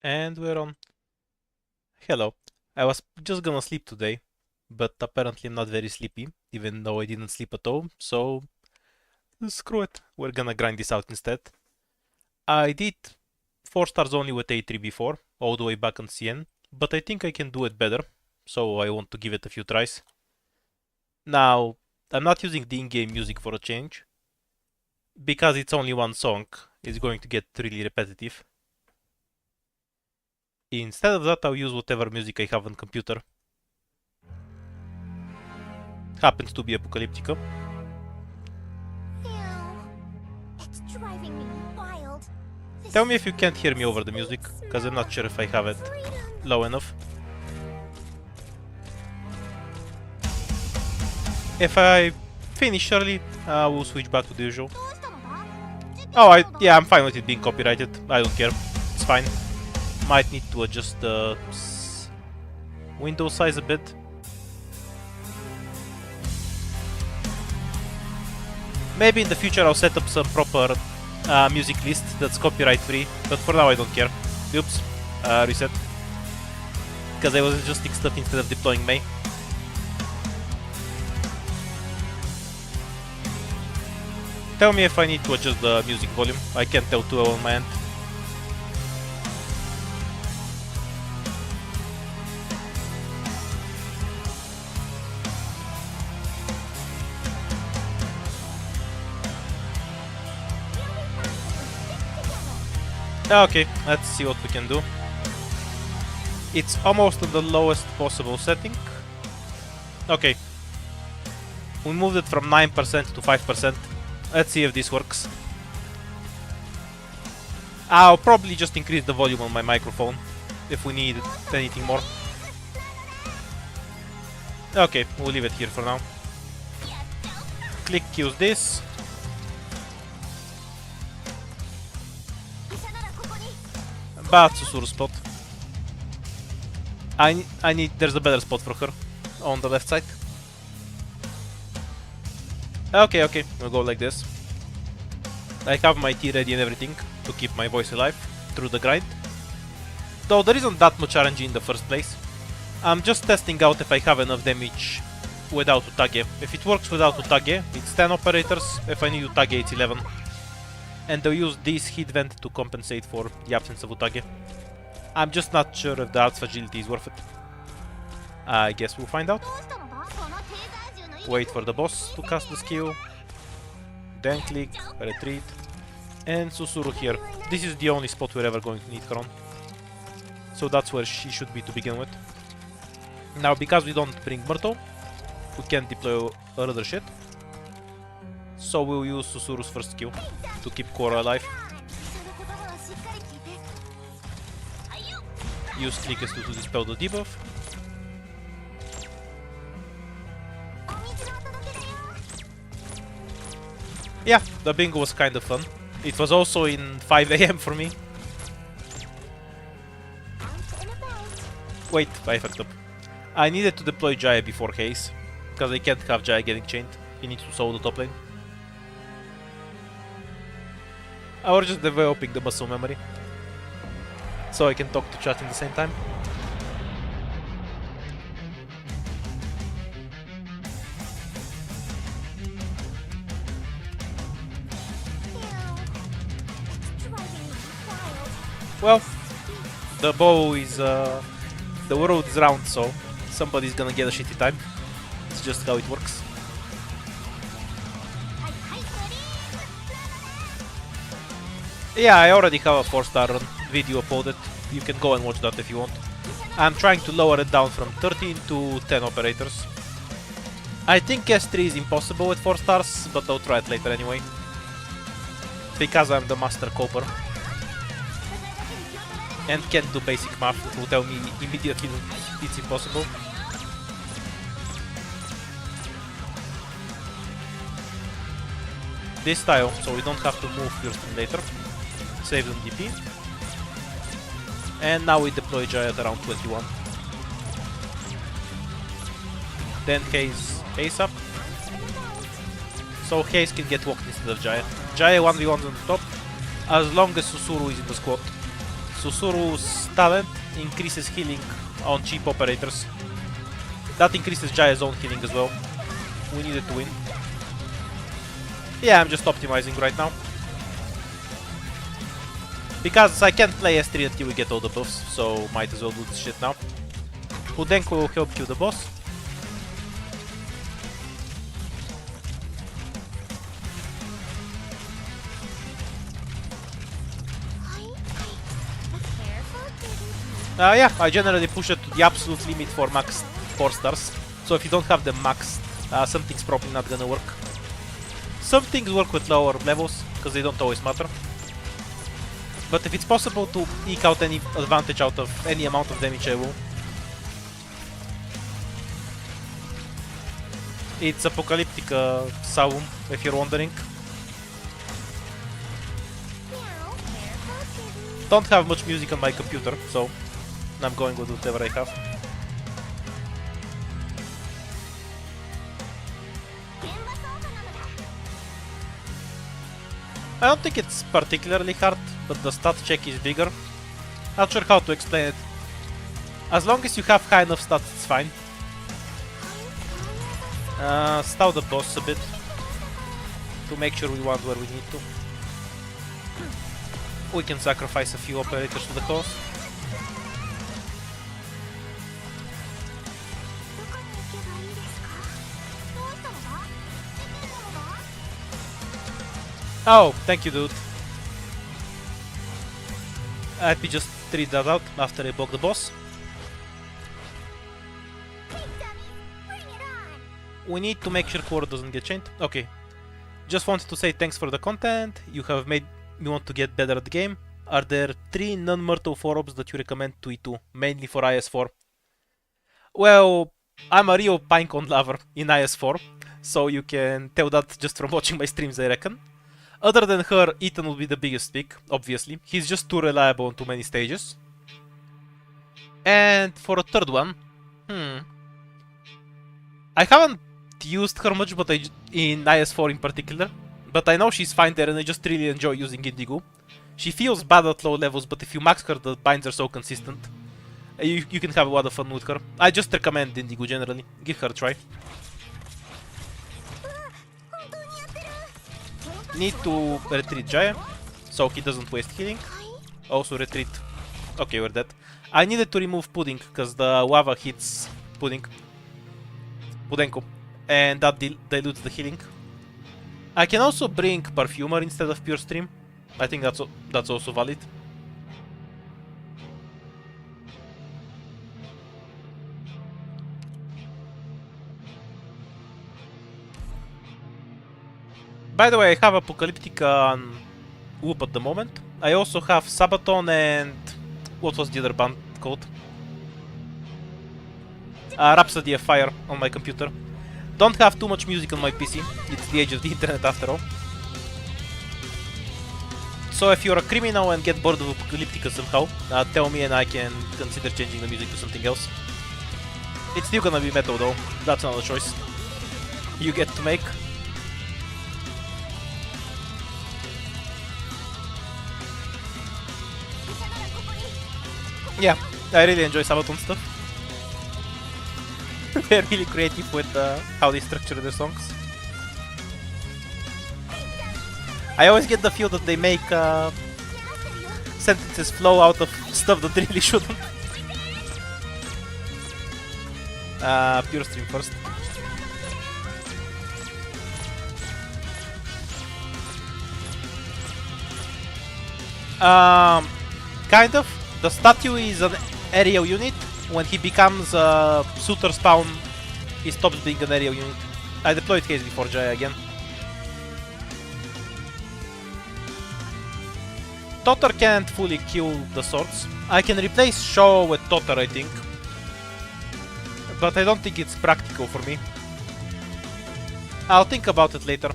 And we're on. Hello. I was just gonna sleep today, but apparently I'm not very sleepy, even though I didn't sleep at all, so screw it. We're gonna grind this out instead. I did 4 stars only with A3 before, all the way back on CN, but I think I can do it better, so I want to give it a few tries. Now, I'm not using the in-game music for a change, because it's only one song, it's going to get really repetitive. Instead of that, I'll use whatever music I have on computer. Happens to be Apocalyptica. It's driving me wild. Tell me if you can't hear me over the music, because I'm not sure if I have it low enough. If I finish early, I will switch back to the usual. Oh, yeah, I'm fine with it being copyrighted. I don't care. It's fine. Might need to adjust the window size a bit. Maybe in the future I'll set up some proper music list that's copyright free, but for now I don't care. Oops, reset. Because I was adjusting stuff instead of deploying May. Tell me if I need to adjust the music volume. I can't tell too well on my end. Okay, let's see what we can do. It's almost at the lowest possible setting. Okay. We moved it from 9% to 5%. Let's see if this works. I'll probably just increase the volume on my microphone if we need anything more. Okay, we'll leave it here for now. Click use this. Bad Susuru spot. I need. There's a better spot for her on the left side. Okay, we'll go like this. I have my tea ready and everything to keep my voice alive through the grind. Though there isn't that much RNG in the first place. I'm just testing out if I have enough damage without Utage. If it works without Utage, it's 10 operators. If I need Utage, it's 11. And they'll use this heat vent to compensate for the absence of Utage. I'm just not sure if the art's fragility is worth it. I guess we'll find out. Wait for the boss to cast the skill. Then click, retreat. And Susuru here. This is the only spot we're ever going to need her on. So that's where she should be to begin with. Now, because we don't bring Myrtle, we can't deploy other shit. So we'll use Susuru's first skill to keep Korra alive. Use Click S2 to dispel the debuff. Yeah, the bingo was kind of fun. It was also in 5 AM for me. Wait, I fucked up. I needed to deploy Jaya before Haze, because I can't have Jaya getting chained. He needs to solo the top lane. I was just developing the muscle memory, so I can talk to chat in the same time. Well, the bow is, the world is round, so somebody's gonna get a shitty time. It's just how it works. Yeah, I already have a 4-star video uploaded. You can go and watch that if you want. I'm trying to lower it down from 13 to 10 operators. I think S3 is impossible with 4 stars, but I'll try it later anyway. Because I'm the master coper. And can't do basic math, it will tell me immediately that it's impossible. This style, so we don't have to move first and later. Save them DP. And now we deploy Jaya at around 21. Then Haze ASAP. So Haze can get walked instead of Jaya. Jaya 1v1 on the top, as long as Susuru is in the squad. Susuru's talent increases healing on cheap operators. That increases Jaya's own healing as well. We need it to win. Yeah, I'm just optimizing right now. Because I can't play S3 until we get all the buffs, so might as well do this shit now. Udenko will help kill the boss. Yeah, I generally push it to the absolute limit for max 4 stars. So if you don't have them maxed, something's probably not gonna work. Some things work with lower levels, because they don't always matter. But if it's possible to eke out any advantage out of any amount of damage, I will. It's Apocalyptic Sauron, if you're wondering. Don't have much music on my computer, so I'm going with whatever I have. I don't think it's particularly hard, but the stat check is bigger. Not sure how to explain it. As long as you have high enough stats, it's fine. Stall the boss a bit to make sure we want where we need to. We can sacrifice a few operators to the cause. Oh, thank you, dude. Let me just read that out after I block the boss. We need to make sure Quora doesn't get chained. Okay. Just wanted to say thanks for the content. You have made me want to get better at the game. Are there 3 non-Myrtle 4-ops that you recommend to E2, mainly for IS4? Well, I'm a real pinecone lover in IS4, so you can tell that just from watching my streams, I reckon. Other than her, Ethan will be the biggest pick, obviously. He's just too reliable on too many stages. And for a third one, I haven't used her much, but in IS4 in particular. But I know she's fine there, and I just really enjoy using Indigo. She feels bad at low levels, but if you max her, the binds are so consistent. You can have a lot of fun with her. I just recommend Indigo generally. Give her a try. Need to retreat Jaya, so he doesn't waste healing. Also retreat. Okay, we're dead. I needed to remove Pudding, because the lava hits Pudenko, and that dilutes the healing. I can also bring Perfumer instead of Pure Stream. I think that's also valid. By the way, I have Apocalyptic on Whoop at the moment. I also have Sabaton and... what was the other band called? Rhapsody of Fire on my computer. Don't have too much music on my PC. It's the age of the internet after all. So if you're a criminal and get bored of Apocalyptica somehow, tell me and I can consider changing the music to something else. It's still gonna be metal though. That's another choice you get to make. Yeah, I really enjoy Sabaton stuff. They're really creative with how they structure their songs. I always get the feel that they make sentences flow out of stuff that really shouldn't. Pure Stream first. Kind of. The statue is an aerial unit. When he becomes a suitor spawn, he stops being an aerial unit. I deployed Haze before Jaya again. Totter can't fully kill the swords. I can replace Shaw with Totter, I think. But I don't think it's practical for me. I'll think about it later.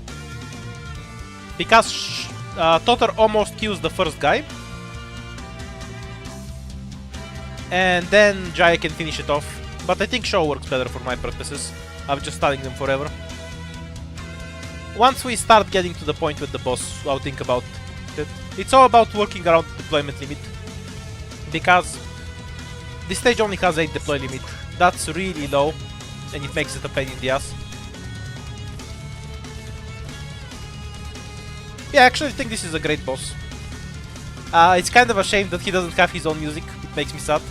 Because Totter almost kills the first guy. And then Jaya can finish it off. But I think Shaw works better for my purposes. I'm just stalling them forever. Once we start getting to the point with the boss, I'll think about it. It's all about working around the deployment limit. because this stage only has 8 deploy limit. That's really low, and it makes it a pain in the ass. Yeah, I actually think this is a great boss. It's kind of a shame that he doesn't have his own music. It makes me sad,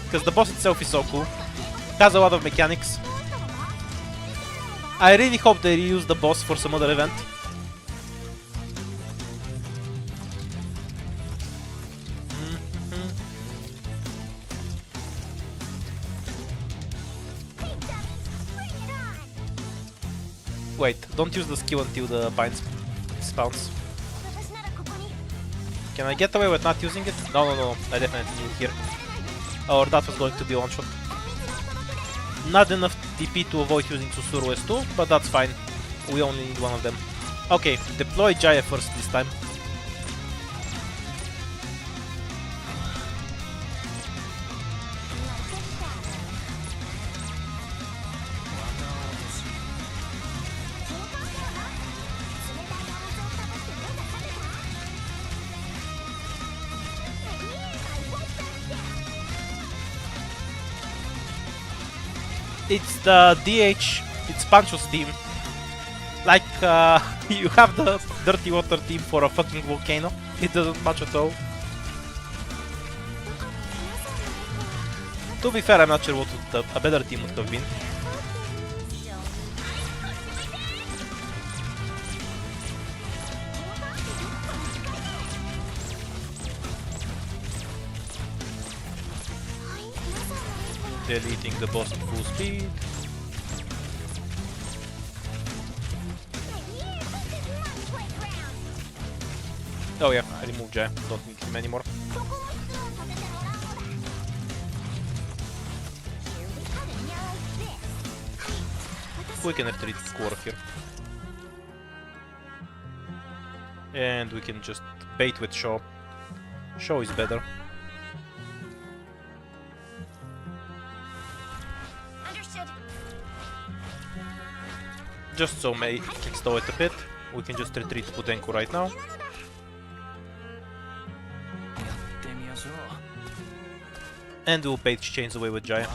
because the boss itself is so cool. It has a lot of mechanics. I really hope they reuse the boss for some other event. Wait, don't use the skill until the bind spawns. Can I get away with not using it? No, I definitely need it here. Or that was going to be one shot. Not enough TP to avoid using Susuru S2, but that's fine. We only need one of them. Okay, deploy Jaya first this time. It's the DH, it's Pancho's team. Like, you have the dirty water team for a fucking volcano. It doesn't match at all. To be fair, I'm not sure what a better team would have been. Deleting the boss at full speed. Oh yeah, I removed Jay. Don't need him anymore. We can retreat Quark here. And we can just bait with Shaw. Shaw is better. Just so May can stow it a bit, we can just retreat Putenku right now. And we'll bait chains away with Jaya.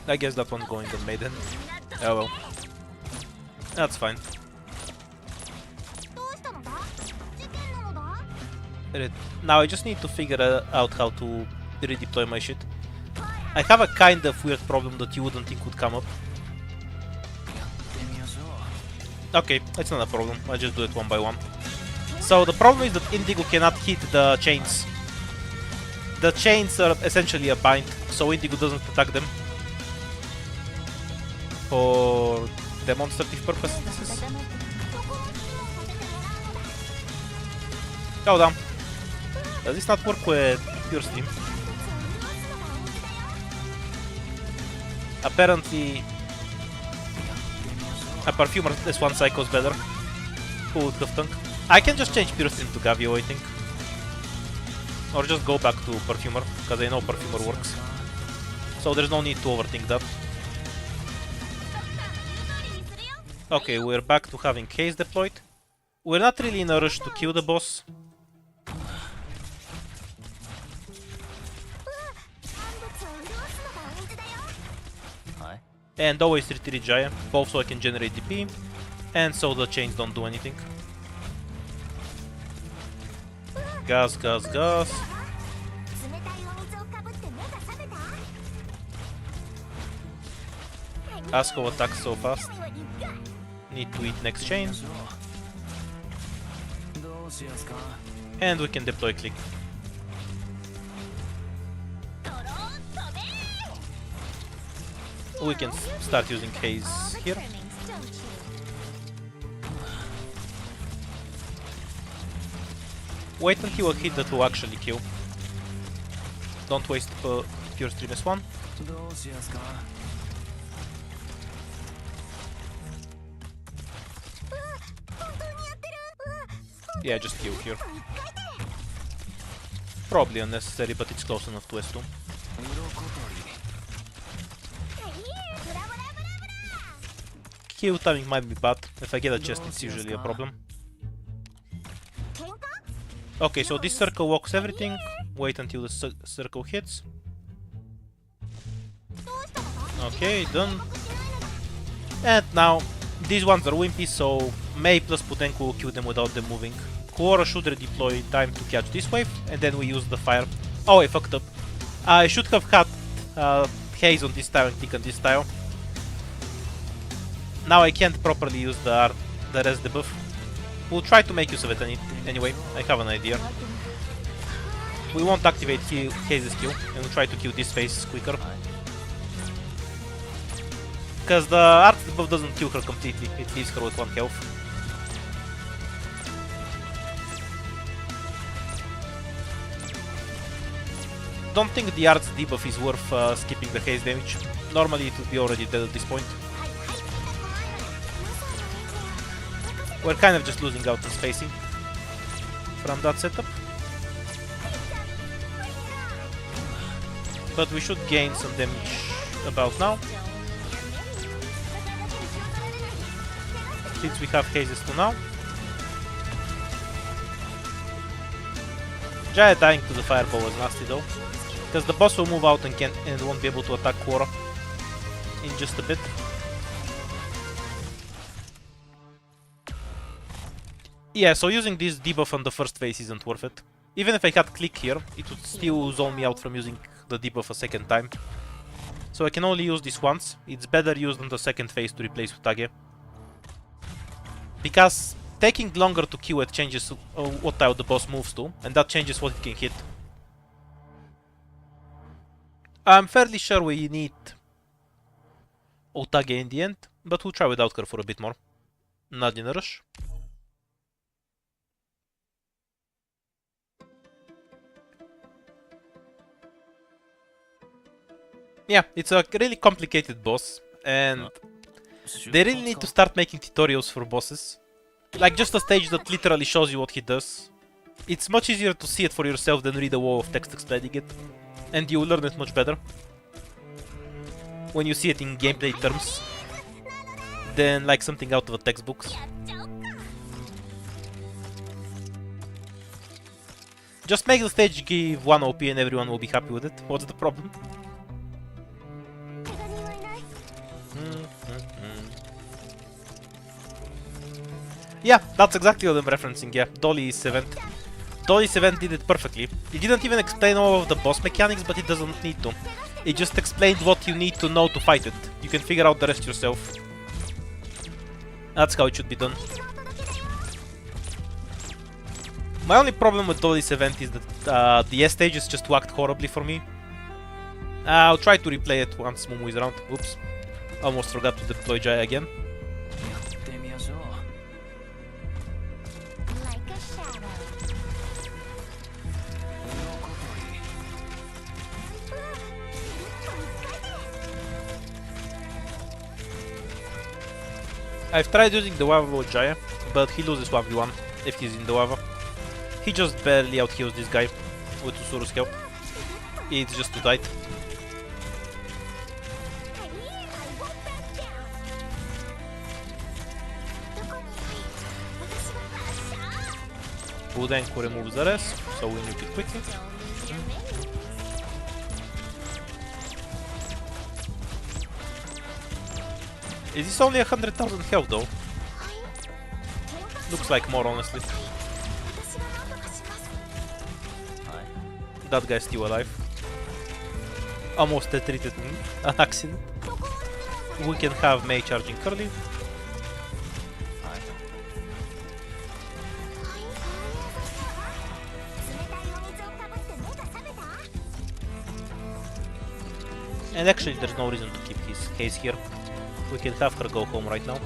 I guess that one's going on Maiden. Oh well. That's fine. Now I just need to figure out how to redeploy my shit. I have a kind of weird problem that you wouldn't think would come up. Okay, it's not a problem, I'll just do it one by one. So the problem is that Indigo cannot hit the chains. The chains are essentially a bind, so Indigo doesn't attack them. For demonstrative purposes. Oh damn. Does this not work with Pure Stream? Apparently, a Perfumer S1 Psycho is better. Who would have thunk? I can just change Pure Stream to Gavio, I think. Or just go back to Perfumer, because I know Perfumer works. So there's no need to overthink that. Okay, we're back to having Haze deployed. We're not really in a rush to kill the boss. And always retreat Jaya, both so I can generate DP, and so the chains don't do anything. Gas, gas, gas. Asko attacks so fast. Need to eat next chain. And we can deploy Click. We can start using Haze here. Wait until a hit that will actually kill. Don't waste Pure Stream S1. Yeah, just kill here. Probably unnecessary, but it's close enough to S2. Kill timing might be bad. If I get a chest, it's usually a problem. Okay, so this circle walks everything. Wait until the circle hits. Okay, done. And now, these ones are wimpy, so Mei plus Putenko will kill them without them moving. Quora should redeploy in time to catch this wave, and then we use the fire. Oh, I fucked up. I should have had haze on this tile and click on this tile. Now I can't properly use the res debuff. We'll try to make use of it anyway. I have an idea. We won't activate Haze's Q, and we'll try to kill this phase quicker. Because the art debuff doesn't kill her completely, it leaves her with 1 health. Don't think the art's debuff is worth skipping the haze damage. Normally it would be already dead at this point. We're kind of just losing out on spacing from that setup. But we should gain some damage about now. Since we have hazes to now. Jaya dying to the fireball was nasty though. Because the boss will move out and won't be able to attack Quora in just a bit. Yeah, so using this debuff on the first phase isn't worth it. Even if I had click here, it would still zone me out from using the debuff a second time. So I can only use this once. It's better used on the second phase to replace Utage. Because taking longer to Q it changes what tile the boss moves to, and that changes what it can hit. I'm fairly sure we need Utage in the end, but we'll try without her for a bit more. Not in a rush. Yeah, it's a really complicated boss, and they really need to start making tutorials for bosses. Like just a stage that literally shows you what he does. It's much easier to see it for yourself than read a wall of text explaining it. And you will learn it much better when you see it in gameplay terms than like something out of a textbook. Just make the stage give 1 OP and everyone will be happy with it. What's the problem? Yeah, that's exactly what I'm referencing, yeah. Dolly's event. Dolly's event did it perfectly. It didn't even explain all of the boss mechanics, but it doesn't need to. It just explained what you need to know to fight it. You can figure out the rest yourself. That's how it should be done. My only problem with Dolly's event is that the S stages just whacked horribly for me. I'll try to replay it once Mumu is around. Oops. Almost forgot to deploy Jaya again. I've tried using the Wava with Jaya, but he loses 1v1 if he's in the Wava. He just barely out-heals this guy with Usuru's help. It's just too tight. Budenko removes the rest, so we nuke it quickly. Is this only 100,000 health though? Looks like more, honestly. That guy's still alive. Almost treated me. An accident. We can have Mei charging Curly. And actually there's no reason to keep his case here. We can have her go home right now.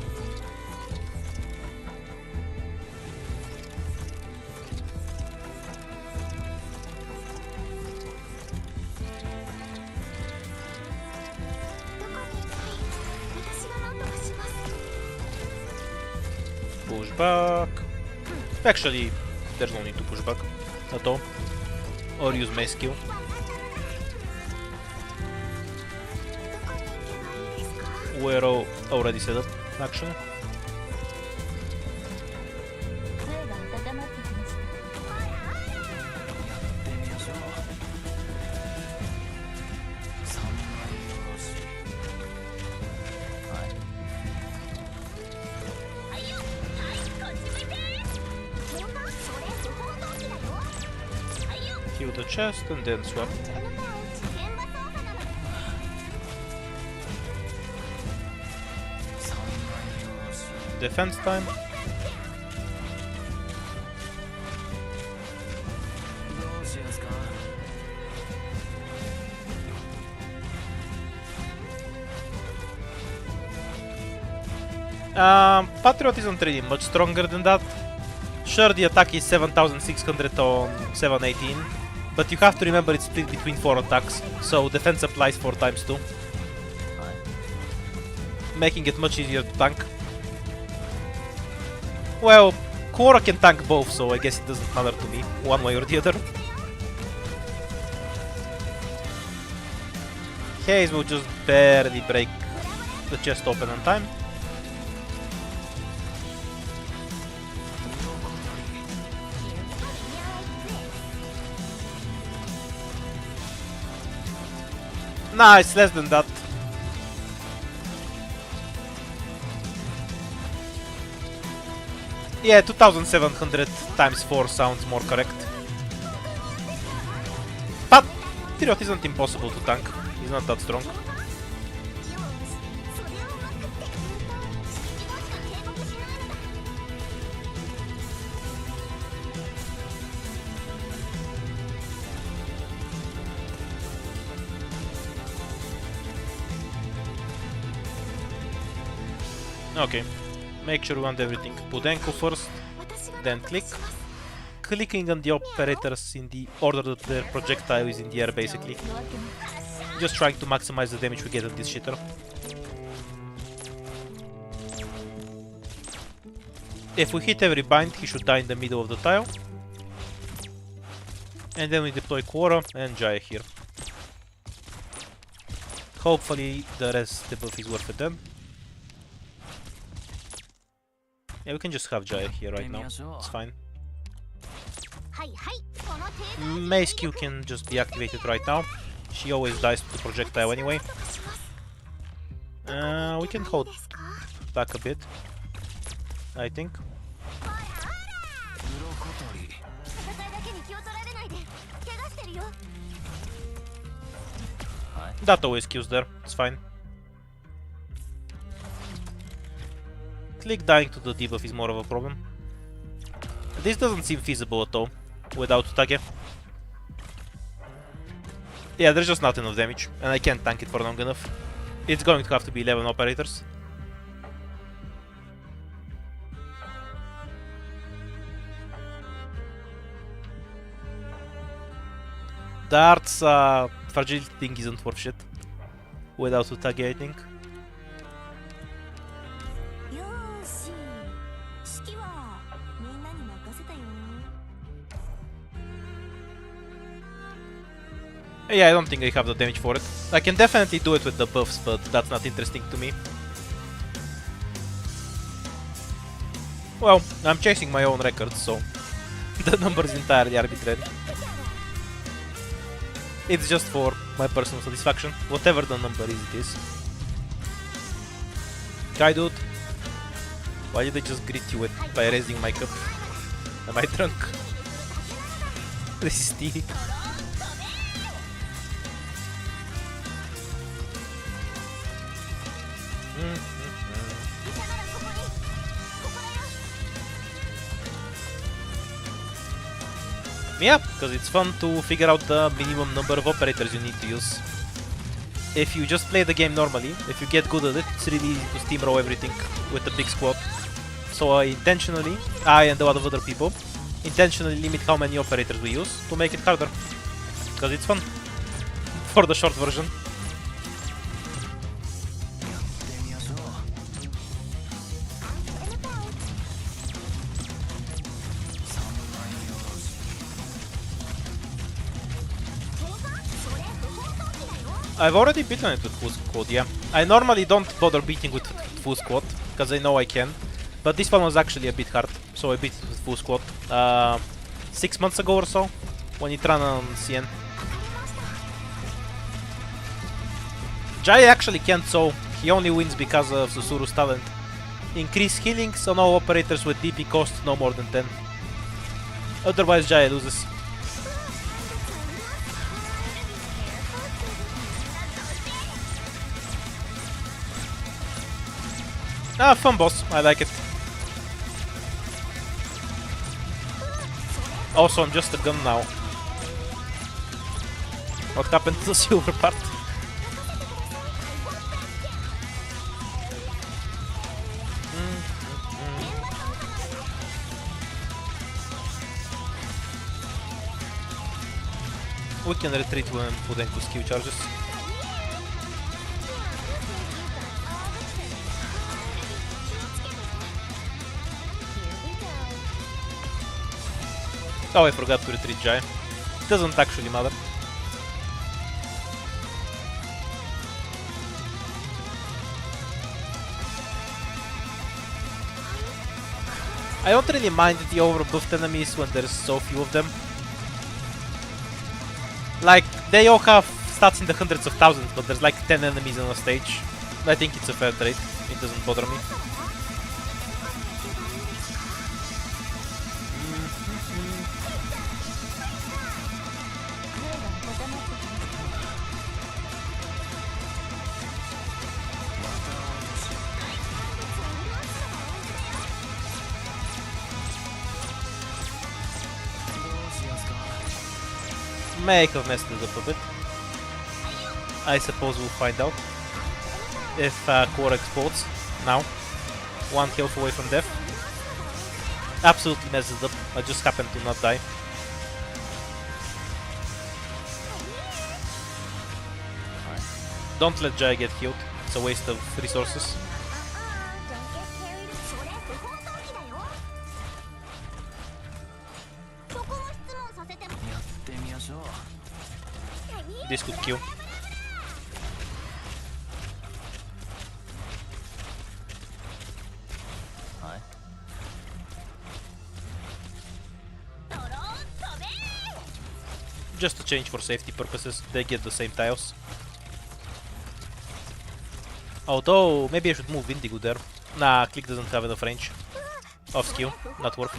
Push back. Actually, there's no need to push back at all. Or use my skill. We're already set up, actually. Heal the chest and then swap. Defense time. Patriot isn't really much stronger than that. Sure, the attack is 7600 on 718, but you have to remember it's split between 4 attacks, so defense applies 4 times too, making it much easier to tank. Well, Quora can tank both, so I guess it doesn't matter to me, one way or the other. Haze will just barely break the chest open on time. Nah, it's less than that. Yeah, 2700 times 4 sounds more correct. But Tyriot isn't impossible to tank. He's not that strong. Okay, make sure we want everything. Budenko first, then click. Clicking on the operators in the order that their projectile is in the air, basically. Just trying to maximize the damage we get on this shitter. If we hit every bind, he should die in the middle of the tile. And then we deploy Quora and Jaya here. Hopefully the rest debuff is worth it then. Yeah, we can just have Jaya here right now. It's fine. Mace Q can just be activated right now. She always dies to the projectile anyway. We can hold back a bit, I think. That always kills there, it's fine. Click dying to the debuff is more of a problem. This doesn't seem feasible at all without Utage. Yeah, there's just not enough damage, and I can't tank it for long enough. It's going to have to be 11 operators. The art's fragility thing isn't worth shit without Utage, I think. Yeah, I don't think I have the damage for it. I can definitely do it with the buffs, but that's not interesting to me. Well, I'm chasing my own records, so the number is entirely arbitrary. It's just for my personal satisfaction, whatever the number is, it is. Guy dude, why did I just greet you by raising my cup? Am I drunk? This is tea. Yeah, because it's fun to figure out the minimum number of operators you need to use. If you just play the game normally, if you get good at it, it's really easy to steamroll everything with a big squad. So I intentionally, I and a lot of other people, intentionally limit how many operators we use to make it harder. Because it's fun. For the short version. I've already beaten it with full squad, yeah. I normally don't bother beating with full squad, because I know I can. But this one was actually a bit hard, so I beat it with full squad 6 months ago or so, when it ran on CN. Jai actually can't, so he only wins because of Susuru's talent. Increase healings on all operators with DP cost no more than 10. Otherwise Jai loses. Ah, fun boss. I like it. Also, I'm just a gun now. What happened to the silver part? We can retreat when Pudenku skill charges. Oh, I forgot to retreat Jai. Doesn't actually matter. I don't really mind the overbuffed enemies when there's so few of them. Like, they all have stats in the hundreds of thousands, but there's like 10 enemies on a stage. I think it's a fair trade. It doesn't bother me. May have messed it up a bit. I suppose we'll find out. If core explodes now. 1 health away from death. Absolutely messed it up. I just happened to not die. Don't let Jai get killed. It's a waste of resources. This could kill. Just to change for safety purposes, they get the same tiles. Although, maybe I should move Indigo there. Nah, Click doesn't have enough range. Off skill, not worth.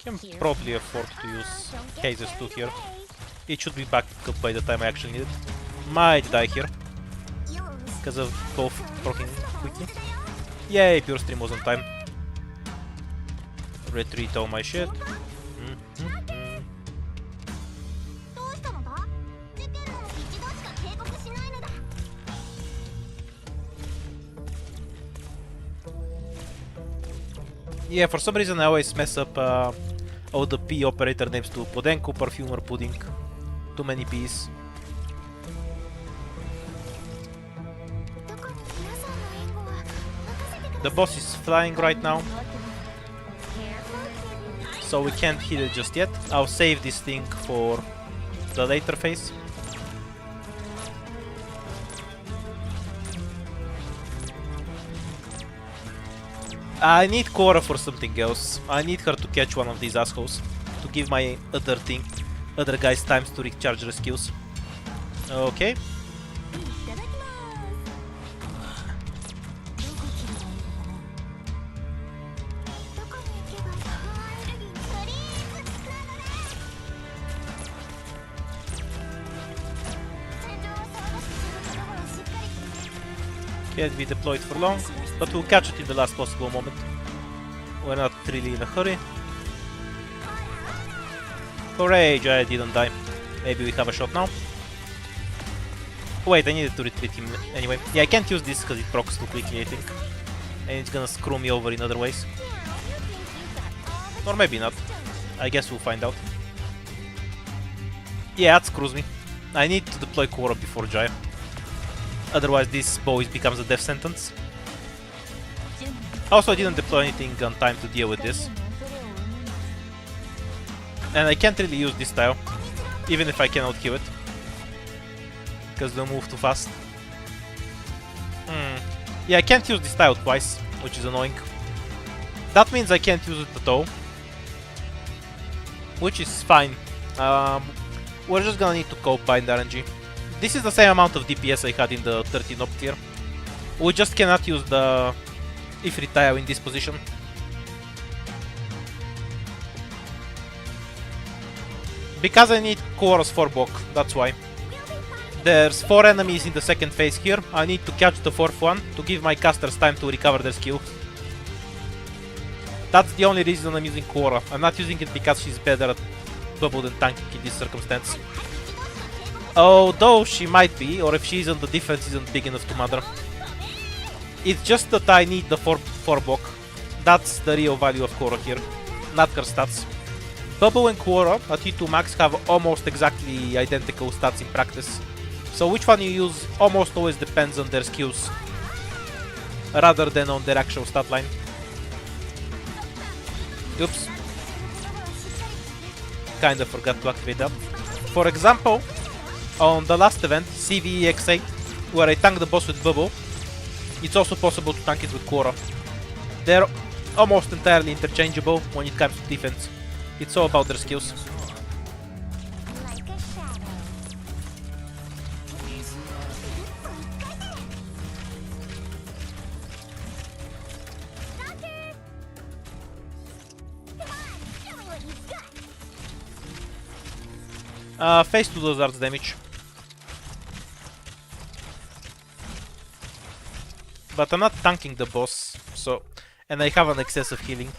Can probably afford to use Hazes 2 here. It should be back up by the time I actually need it. Might die here. Because of both proccing quickly. Yay, Pure Stream was on time. Retreat all my shit. Yeah, for some reason I always mess up all the P operator names to Podenko, Perfumer, Pudding. Too many P's. The boss is flying right now, so we can't hit it just yet. I'll save this thing for the later phase. I need Cora for something else. I need her to catch one of these assholes to give my other guys times to recharge their skills. Okay. Can't be deployed for long, but we'll catch it in the last possible moment. We're not really in a hurry. Hooray, Jaya didn't die. Maybe we have a shot now. Wait, I needed to retreat him anyway. Yeah, I can't use this because it procs too quickly, I think. And it's gonna screw me over in other ways. Or maybe not. I guess we'll find out. Yeah, that screws me. I need to deploy Quora before Jaya. Otherwise this boy becomes a death sentence. Also, I didn't deploy anything on time to deal with this. And I can't really use this tile, even if I cannot kill it. Because they'll move too fast. Yeah, I can't use this tile twice, which is annoying. That means I can't use it at all. Which is fine. We're just gonna need to cope by the RNG. This is the same amount of DPS I had in the 13 up tier. We just cannot use the Ifrit tile in this position. Because I need Koros for Bok, that's why. There's 4 enemies in the second phase here. I need to catch the 4th one to give my casters time to recover their skill. That's the only reason I'm using Quora. I'm not using it because she's better at bubble than tanking in this circumstance. Although she might be, or if she isn't, the difference isn't big enough to matter. It's just that I need the 4 block. That's the real value of Quora here, not her stats. Bubble and Quora at T2 max have almost exactly identical stats in practice. So which one you use almost always depends on their skills, rather than on their actual stat line. Oops. Kinda forgot to activate that. For example, on the last event, CVEXA, where I tanked the boss with Bubble, it's also possible to tank it with Quora. They're almost entirely interchangeable when it comes to defense. It's all about their skills. Like a shadow. Doctor! Come on, show me what you've got. Phase 2 does arts damage. But I'm not tanking the boss, so... And I have an excessive healing.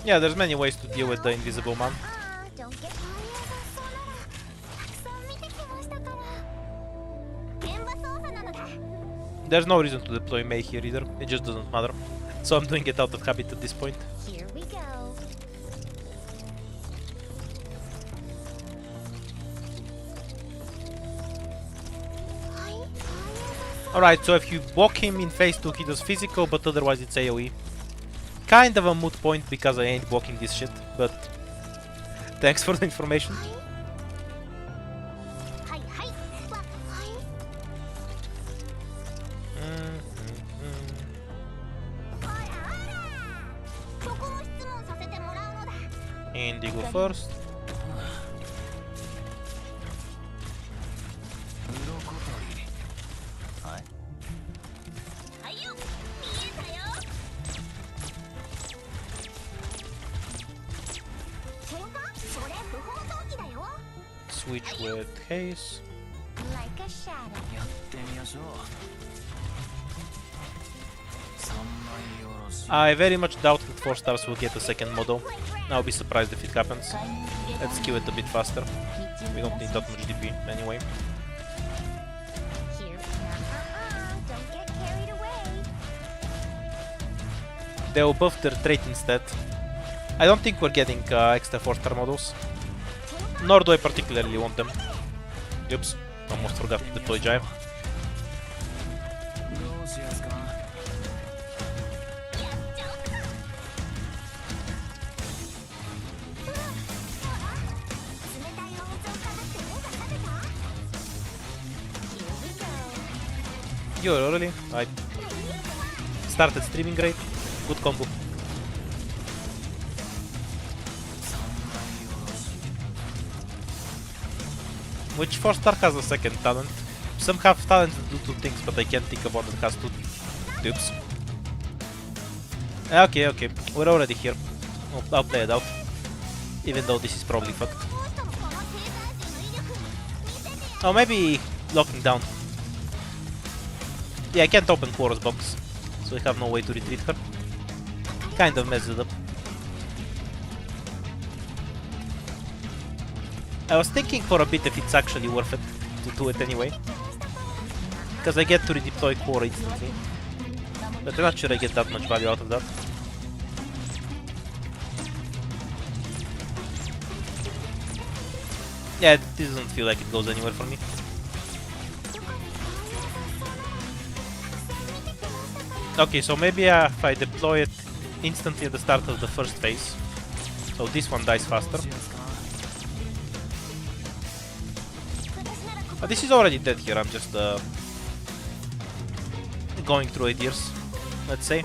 Yeah, there's many ways to deal with the invisible man. Don't get tired of There's no reason to deploy Mei here either, it just doesn't matter. So I'm doing it out of habit at this point. Here we go. Alright, so if you block him in phase 2 he does physical, but otherwise it's AoE. Kind of a moot point because I ain't blocking this shit, but thanks for the information. Indigo first. Switch with haste. Like a shadow. I very much doubt that 4 stars will get a second model. I'll be surprised if it happens. Let's kill it a bit faster. We don't need that much DP anyway. Don't get carried away. They'll buff their trait instead. I don't think we're getting extra 4 star models. Nor do I particularly want them. Oops, almost forgot to deploy Jive. Yo, really? I started streaming great. Good combo. Which 4 star has a second talent? Some have talent to do 2 things, but I can't think of one that has 2. Oops. Okay, we're already here. I'll play it out. Even though this is probably fucked. Oh, maybe locking down. Yeah, I can't open Quora's box, so we have no way to retreat her. Kind of messed it up. I was thinking for a bit if it's actually worth it to do it anyway, because I get to redeploy Quora instantly, but I'm not sure I get that much value out of that. Yeah, it doesn't feel like it goes anywhere for me. Okay, so maybe if I deploy it instantly at the start of the first phase. So this one dies faster. This is already dead here, I'm just going through ideas, let's say.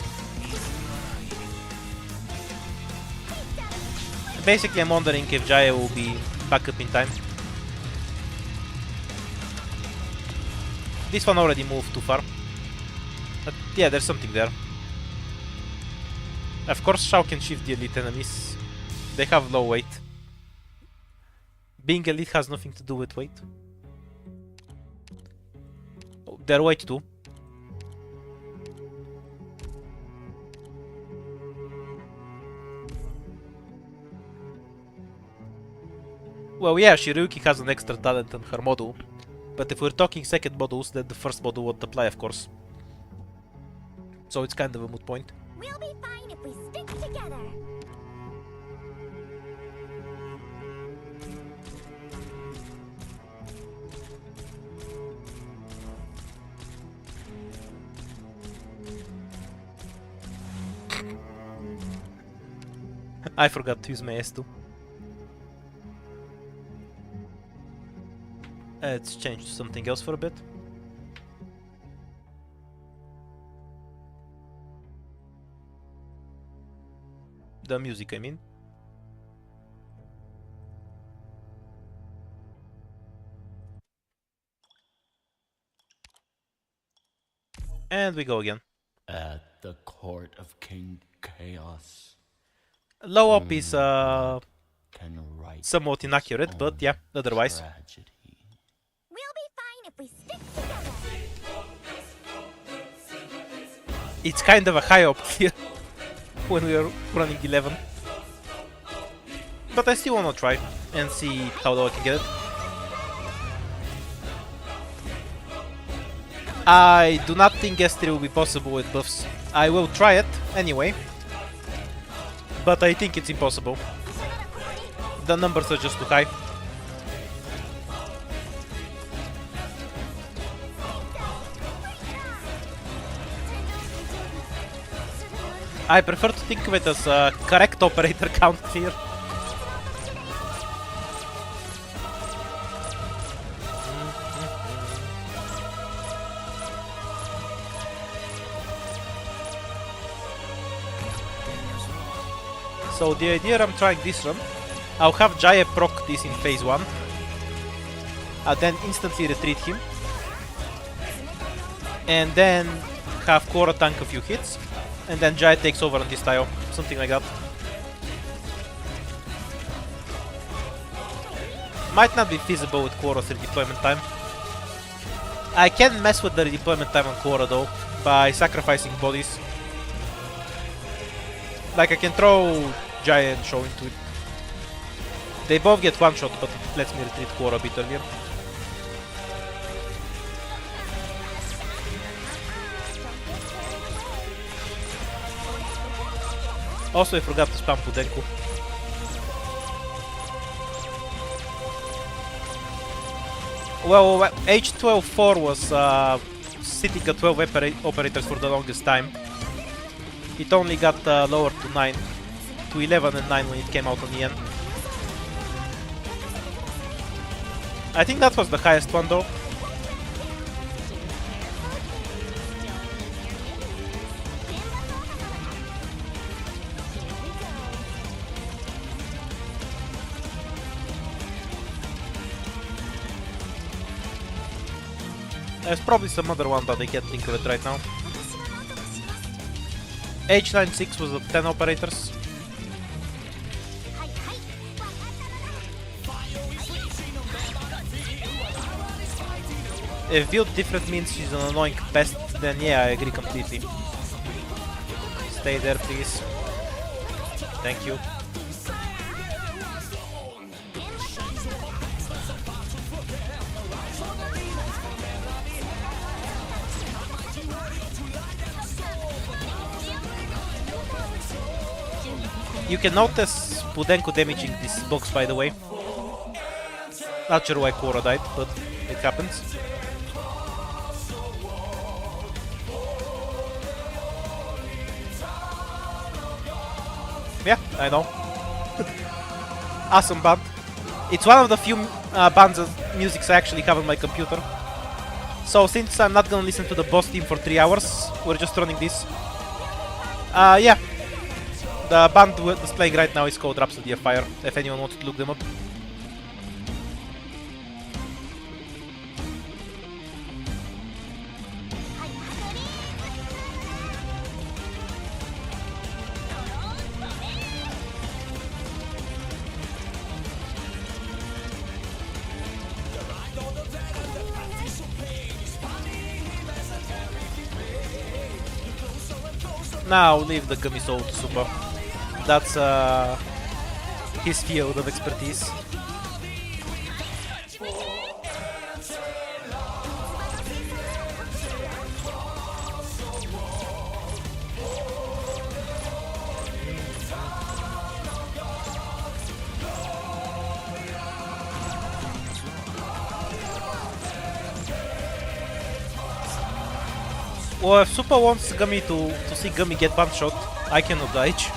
Basically, I'm wondering if Jaya will be back up in time. This one already moved too far. But yeah, there's something there. Of course, Shao can shift the elite enemies. They have low weight. Being elite has nothing to do with weight. Oh, their weight too. Well, yeah, Shiryuki has an extra talent on her model. But if we're talking second models, then the first model won't apply, of course. So it's kind of a moot point. We'll be fine if we stick together. I forgot to use my S2. Let's change to something else for a bit. The music, I mean. And we go again. At the court of King Chaos, Low up is can write somewhat inaccurate, but yeah, otherwise. tragedy. We'll be fine if we stick together. It's kind of a high up here when we are running 11. But I still wanna try and see how low I can get it. I do not think S3 will be possible with buffs. I will try it anyway, but I think it's impossible. The numbers are just too high. I prefer to think of it as a correct operator count here. So the idea I'm trying this run, I'll have Jaya proc this in phase 1. I'll then instantly retreat him. And then have Korra tank a few hits. And then Jaya takes over on this tile. Something like that. Might not be feasible with Korra's redeployment time. I can mess with the redeployment time on Korra though, by sacrificing bodies. Like I can throw Jaya and Show into it. They both get one shot, but it lets me retreat Korra a bit earlier. Also, I forgot to spam Pudenku. Well, H12-4 was sitting at 12 operators for the longest time. It only got lowered to 9, to 11 and 9 when it came out on the end. I think that was the highest one though. There's probably some other one, but I can't think of it right now. H96 was at 10 operators. If build different means she's an annoying pest, then yeah, I agree completely. Stay there, please. Thank you. You can notice Pudenko damaging this box, by the way. Not sure why Korra died, but it happens. Yeah, I know. Awesome band. It's one of the few bands of music I actually have on my computer. So since I'm not gonna listen to the boss theme for 3 hours, we're just running this. Yeah. The band that's playing right now is called Rhapsody of Fire, if anyone wants to look them up. Now leave the Gummy Soul to Super. That's his field of expertise. Well, if Super wants Gummy to see Gummy get one shot, I can oblige.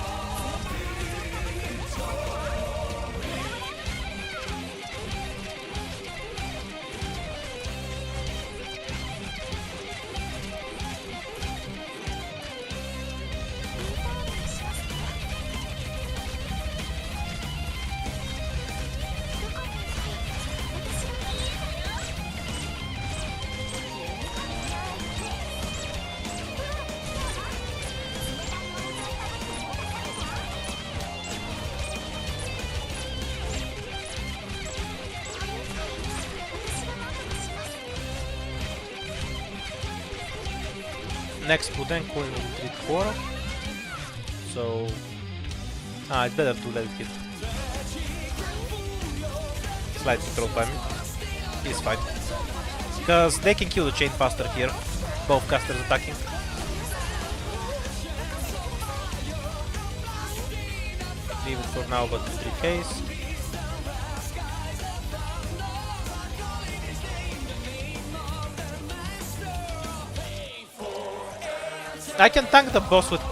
Next Budenko will retreat 4. So it's better to let it hit. Slight control timing. He's fine. Because they can kill the chain faster here. Both casters attacking. Leave it for now, but 3Ks. I can tank the boss with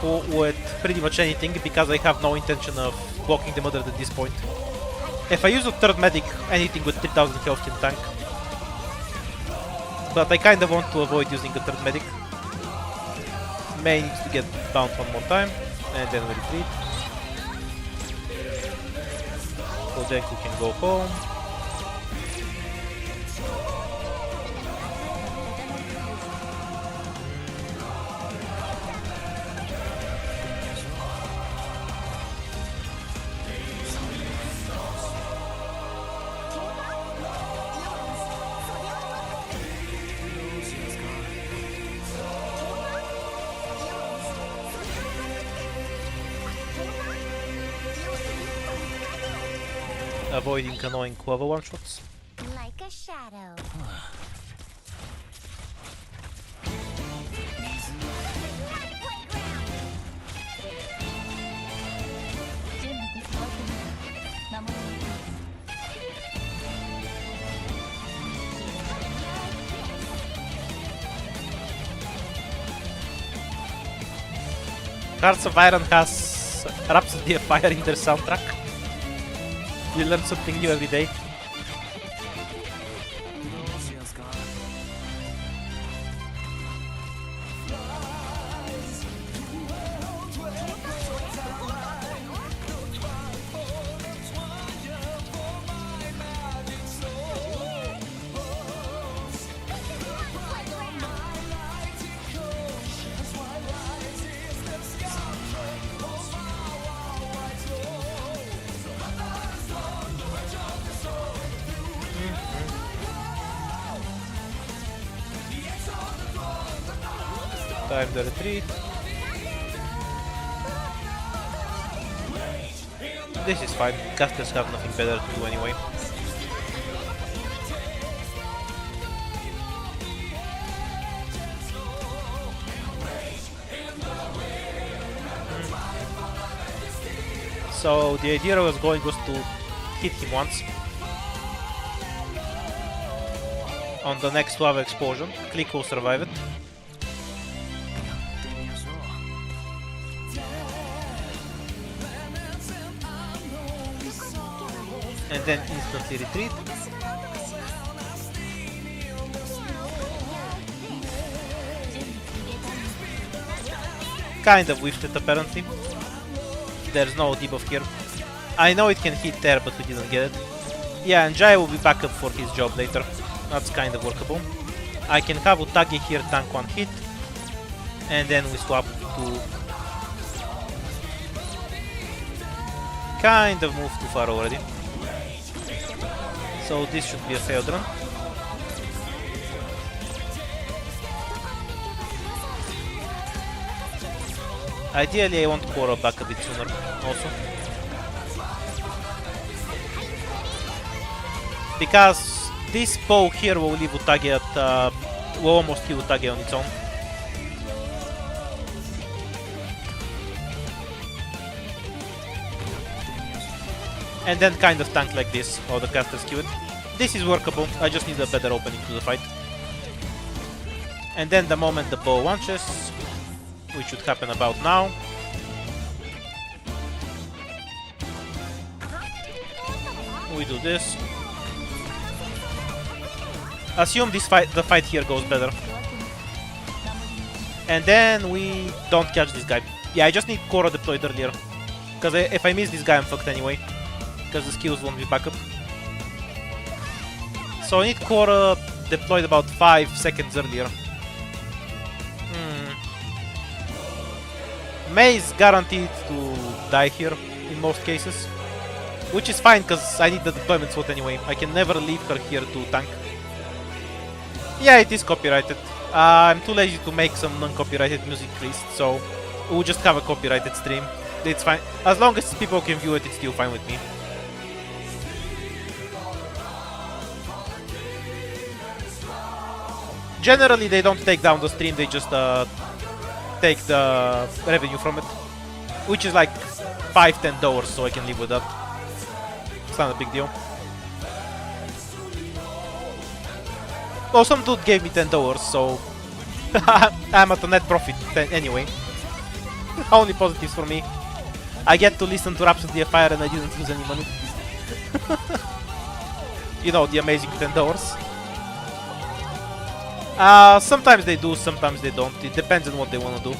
pretty much anything because I have no intention of blocking the mother at this point. If I use a third medic, anything with 3000 health can tank. But I kinda want to avoid using a third medic. May needs to get bound one more time, and then we retreat. Kodenku can go home. Avoiding annoying clover one-shots. Like a shadow. Hearts of Iron has Rhapsody of Fire in their soundtrack. You learn something new every day. Time the retreat. This is fine. Casters have nothing better to do anyway. So the idea was to hit him once. On the next lava explosion, Click will survive it. and then instantly retreat. Kind of whiffed it apparently. There's no debuff here. I know it can hit there, but we didn't get it. Yeah, and Jaya will be back up for his job later. That's kind of workable. I can have Utage here tank one hit, and then we swap to kind of move too far already. So this should be a failed run. Ideally I want Korra back a bit sooner also. Because this bow here will leave Utage at will almost kill Utage on its own. And then kind of tank like this, while the casters kill it. This is workable, I just need a better opening to the fight. And then the moment the bow launches, which should happen about now. We do this. Assume the fight here goes better. And then we don't catch this guy. Yeah, I just need Korra deployed earlier. Because if I miss this guy, I'm fucked anyway. Because the skills won't be back up. So I need Korra deployed about 5 seconds earlier. Mei is guaranteed to die here in most cases. Which is fine because I need the deployment slot anyway. I can never leave her here to tank. Yeah, it is copyrighted. I'm too lazy to make some non-copyrighted music list, so we'll just have a copyrighted stream. It's fine. As long as people can view it, it's still fine with me. Generally, they don't take down the stream, they just take the revenue from it. Which is like $5-10, so I can live with that. It's not a big deal. Oh, some dude gave me $10, so I'm at a net profit anyway. Only positives for me. I get to listen to Rhapsody of Fire and I didn't lose any money. You know, the amazing $10. Sometimes they do, sometimes they don't. It depends on what they want to do.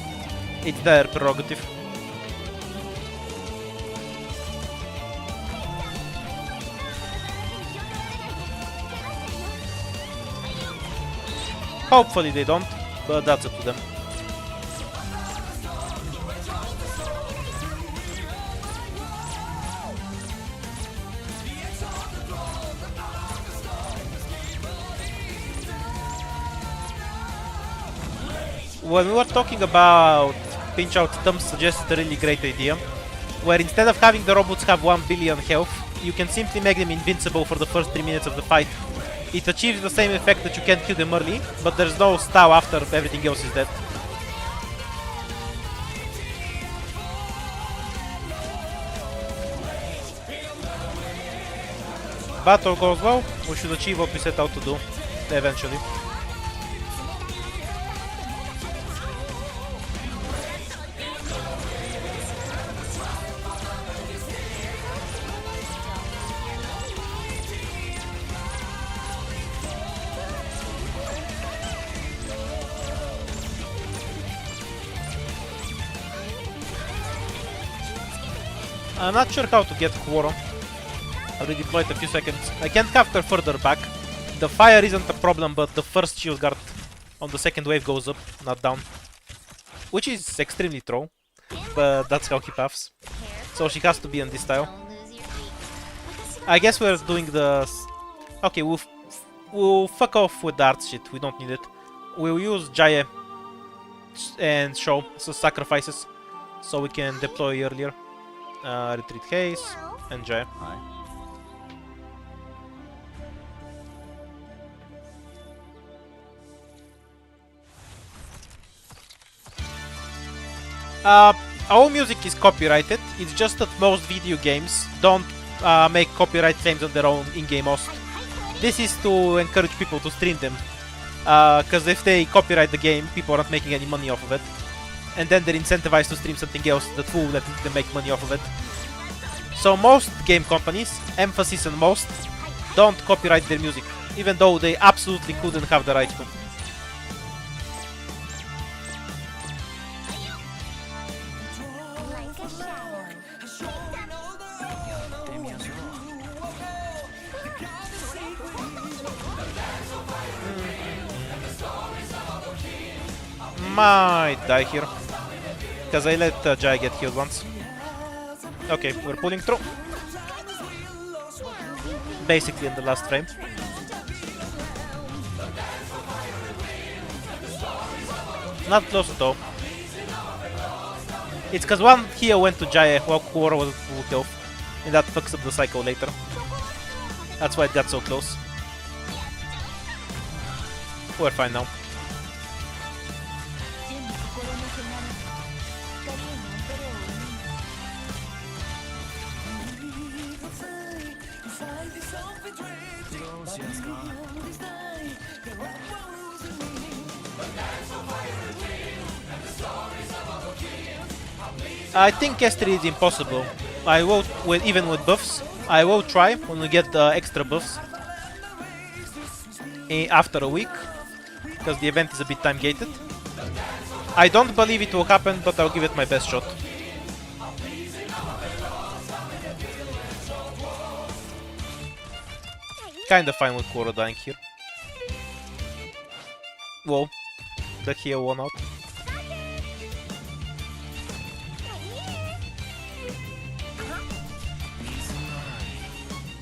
It's their prerogative. Hopefully they don't, but that's up to them. When we were talking about pinch out, Tom suggested a really great idea, where instead of having the robots have 1 billion health, you can simply make them invincible for the first 3 minutes of the fight. It achieves the same effect that you can't kill them early, but there's no style after everything else is dead. Battle goes well, we should achieve what we set out to do, eventually. I'm not sure how to get Quorum. I already deployed a few seconds. I can't capture further back. The fire isn't a problem, but the first shield guard on the second wave goes up, not down. Which is extremely troll, but that's how he paths. So she has to be in this style. I guess we're doing the... Okay, we'll fuck off with the art shit, we don't need it. We'll use Jaya and show so sacrifices, so we can deploy earlier. Retreat haste and Jaya. Our music is copyrighted. It's just that most video games don't make copyright claims on their own in-game host. This is to encourage people to stream them. Because if they copyright the game, people aren't making any money off of it. And then they're incentivized to stream something else that will let them make money off of it. So most game companies, emphasis on most, don't copyright their music, even though they absolutely couldn't have the right to. Like a shadow. Might die here, because I let Jai get healed once. Okay, we're pulling through. Basically in the last frame. Not close at all. It's because one here went to Jaya while Quora was at full health, and that fucks up the cycle later. That's why it got so close. We're fine now. I think S3 is impossible. I will, even with buffs. I will try when we get the extra buffs after a week, because the event is a bit time gated. I don't believe it will happen, but I'll give it my best shot. Kinda fine with Quora dying here. Whoa, the heal won out.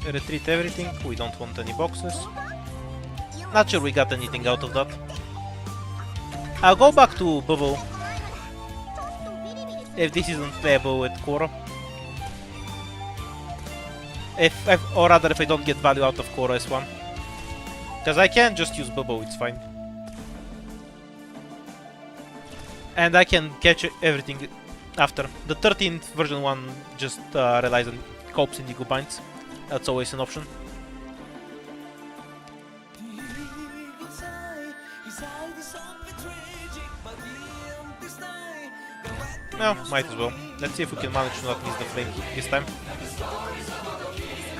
Retreat everything, we don't want any boxes. Not sure we got anything out of that. I'll go back to Bubble if this isn't playable with Quora. Or rather if I don't get value out of Quora S1. Because I can just use Bubble, it's fine. And I can catch everything after. The 13th version 1 just relies on copes and Eagle Binds. That's always an option. No, might as well. Let's see if we can manage to not miss the flame this time.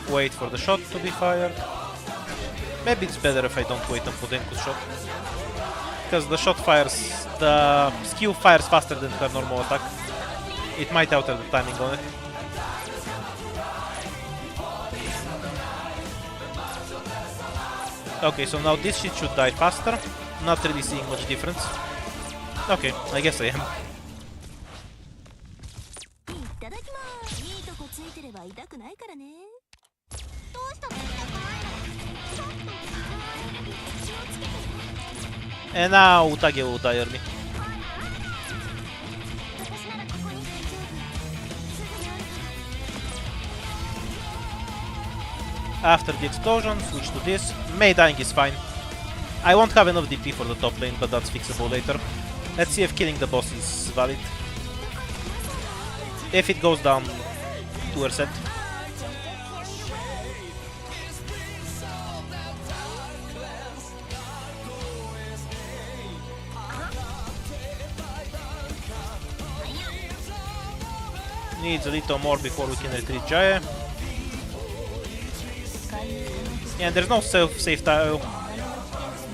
Wait for the shot to be fired. Maybe it's better if I don't wait until Denku's shot. Because the shot fires, the skill fires faster than her normal attack. It might alter the timing on it. Okay, so now this shit should die faster. Not really seeing much difference. Okay, I guess I am. And now Utage will die early. After the explosion, switch to this. Mei dying is fine. I won't have enough DP for the top lane, but that's fixable later. Let's see if killing the boss is valid. If it goes down 2%. Needs a little more before we can retreat Jaya. Yeah, and there's no safe tile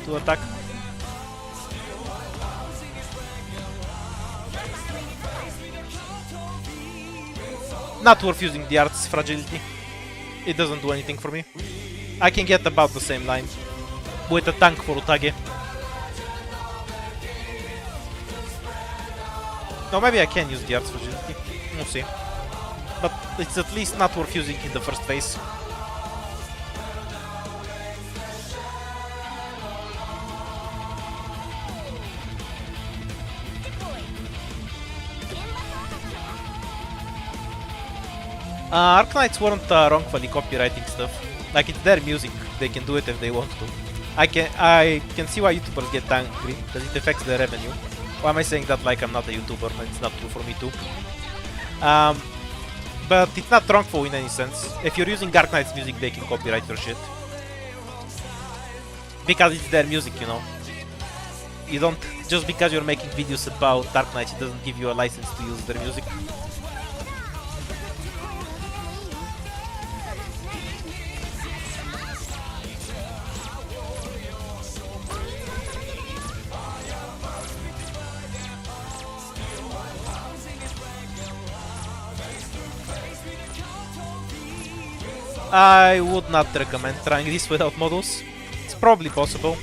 to attack. Not worth using the art's fragility. It doesn't do anything for me. I can get about the same line with a tank for Utage. No, maybe I can use the art's fragility. We'll see. But it's at least not worth using in the first phase. Arknights weren't wrongfully copywriting stuff. Like, it's their music, they can do it if they want to. I can see why YouTubers get angry, because it affects their revenue. Why am I saying that like I'm not a YouTuber? It's not true for me too. But it's not wrongful in any sense. If you're using Arknight's music, they can copyright your shit. Because it's their music, you know. You don't, just because you're making videos about Dark Knights, it doesn't give you a license to use their music. I would not recommend trying this without models. It's probably possible.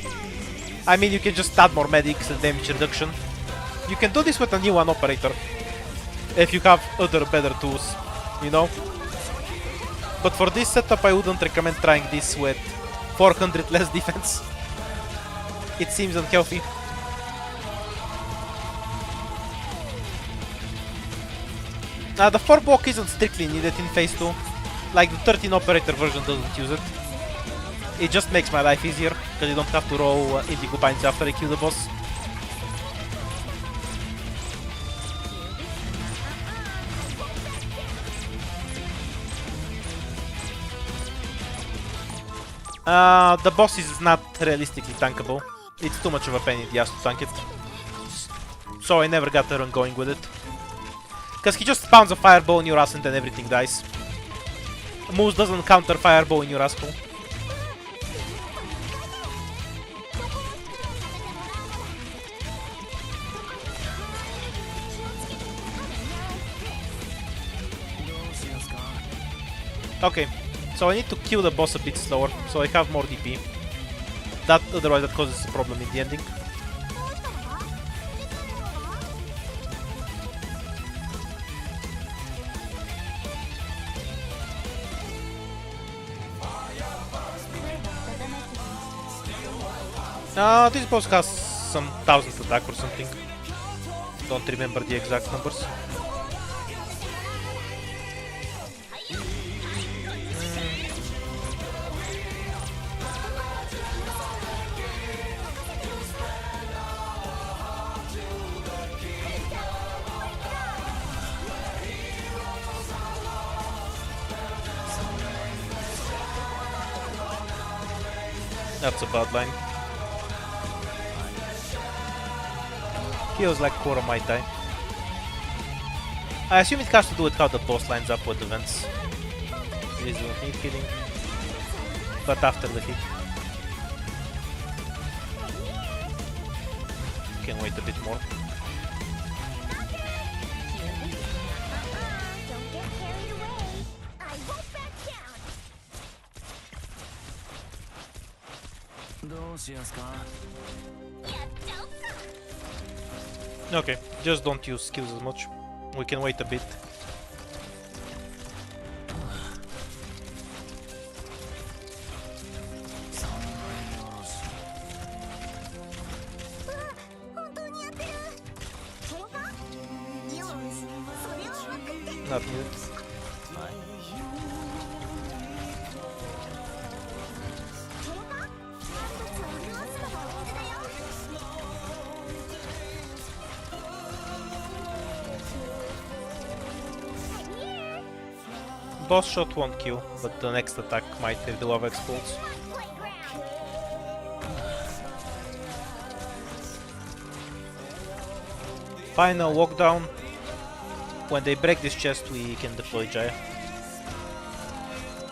I mean, you can just add more medics and damage reduction. You can do this with a new one operator. If you have other better tools, you know? But for this setup, I wouldn't recommend trying this with 400 less defense. It seems unhealthy. The 4 block isn't strictly needed in phase 2. Like the 13 operator version doesn't use it. It just makes my life easier, because you don't have to roll Indigo Binds after I kill the boss. The boss is not realistically tankable. It's too much of a pain in the ass to tank it. So I never got the run going with it. Because he just spawns a fireball in your ass and then everything dies. Moose doesn't counter fireball in your asshole. Okay, so I need to kill the boss a bit slower, so I have more DP. Otherwise that causes a problem in the ending. This boss has some 1000th attack or something. Don't remember the exact numbers. That's a bad line. Feels like Koro might die. I assume it has to do with how the boss lines up with events. It is a hit killing, but after the hit. Can wait a bit more. Okay, just don't use skills as much. We can wait a bit. Not needed. Boss shot won't kill, but the next attack might if the lava explodes. Final walkdown. When they break this chest, we can deploy Jaya.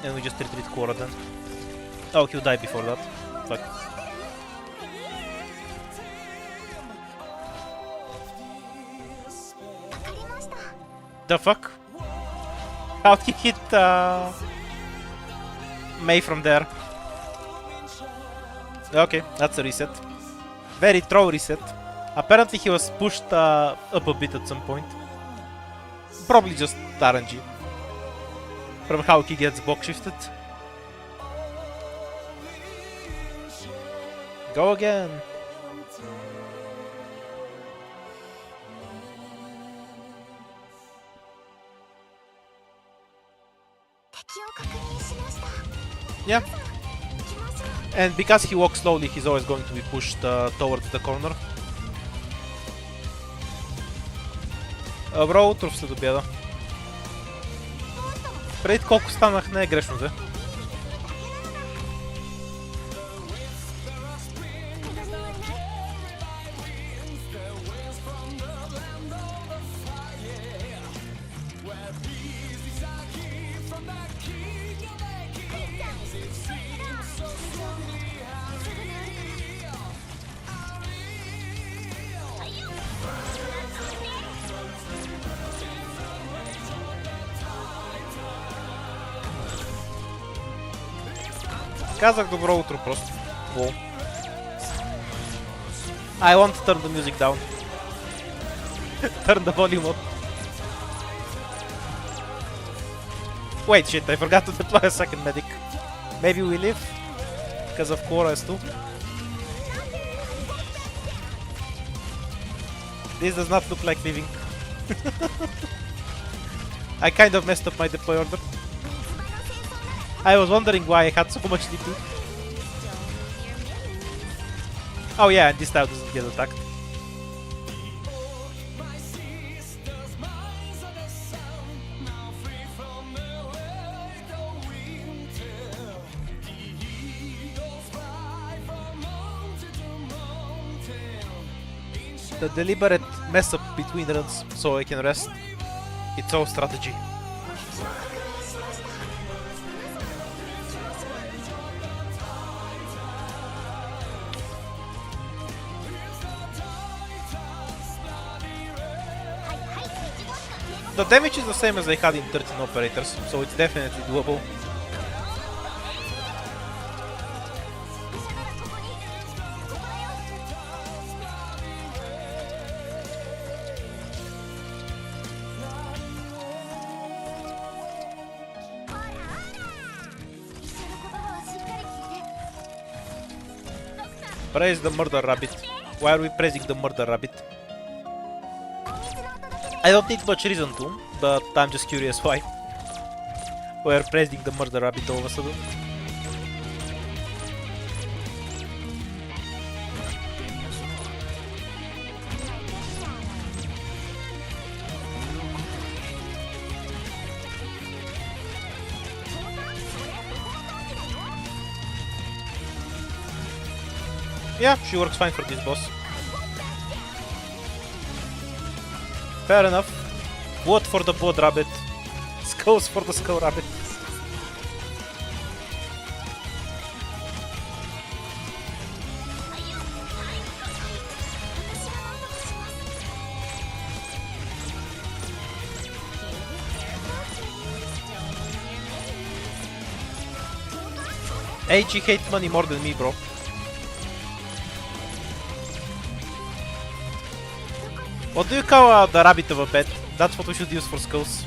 And we just retreat Kora then. Oh, he'll die before that. Fuck. The fuck? How'd he hit Mei from there? Okay, that's a reset. Very throw reset. Apparently he was pushed up a bit at some point. Probably just RNG. From how he gets box shifted. Go again. Yeah. And because he walks slowly, he's always going to be pushed towards the corner. Бро, утро след обяда. Преди колко станах не е грешно, де? Казах добро утро просто. Лол. I want to turn the music down. Turn the volume up. Wait, shit, I forgot to deploy a second medic. Maybe we live? Because of Quora too. This does not look like living. I kind of messed up my deploy order. I was wondering why I had so much DP. Oh yeah, and this tile doesn't get attacked. The deliberate mess up between runs so I can rest. It's all strategy. The damage is the same as I had in 13 operators, so it's definitely doable. Praise the murder rabbit. Why are we praising the murder rabbit? I don't need much reason to, but I'm just curious why. We're praising the murder rabbit all of a sudden. Yeah, she works fine for this boss. Fair enough. Vote for the board rabbit. Skulls for the skull rabbit. AG hate money more than me, bro. What do you call the rabbit of a pet? That's what we should use for skulls.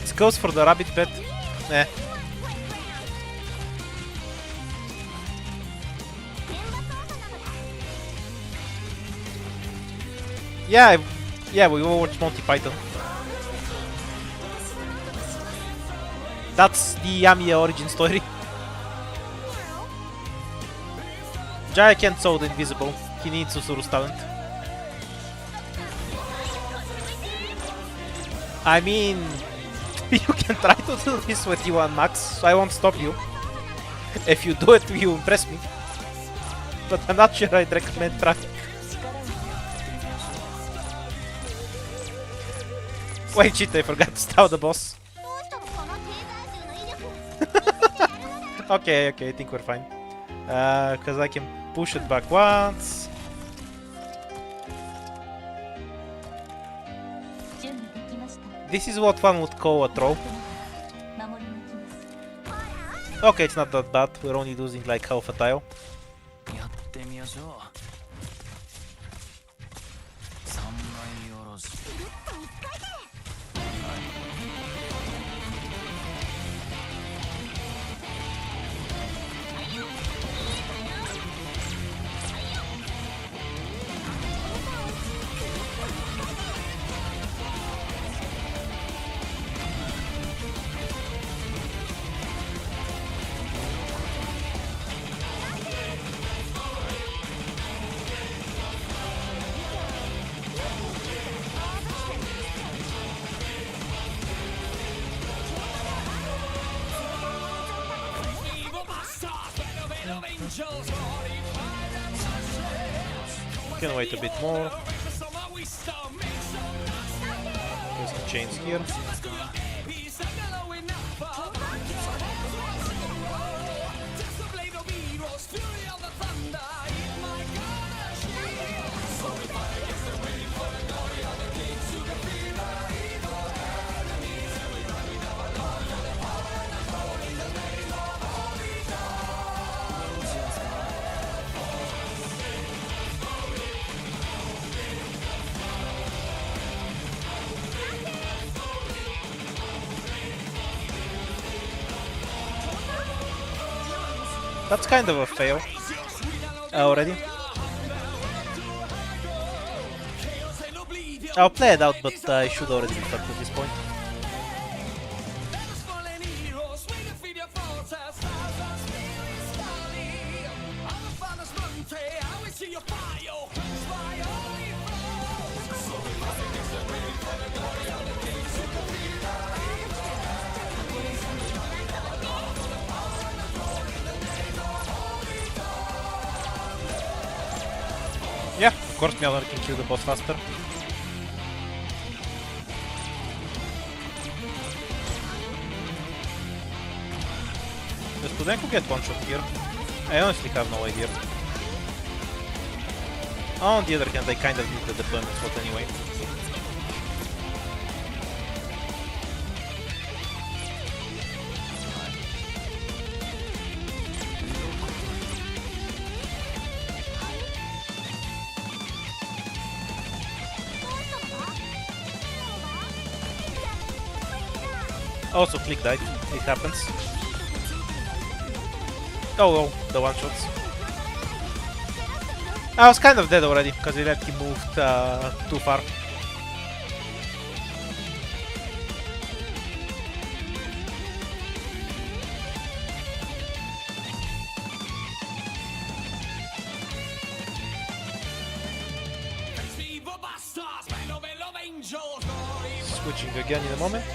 Skulls for the rabbit pet? Eh. Yeah, we all watch Monty Python. That's the Yamiya origin story. Jaya can't soul the invisible. He needs Susuru's talent. I mean, you can try to do this with T1 Max, so I won't stop you. If you do it, you impress me. But I'm not sure I'd recommend trying. Wait, shit, I forgot to start the boss. Okay, I think we're fine. Because I can push it back once. This is what one would call a throw. Okay, it's not that bad. We're only losing like half a tile. Can wait a bit more. There's some chains here. That's kind of a fail already. I'll play it out, but I should already be fucked at this point. Yeah, of course Mjolnir can kill the boss faster. Does Studenko get one shot here? I honestly have no idea. On the other hand, I kind of need the deployment slot anyway. Also, click died. It happens. Oh, well, the one shots. I was kind of dead already because he moved too far. Switching again in a moment.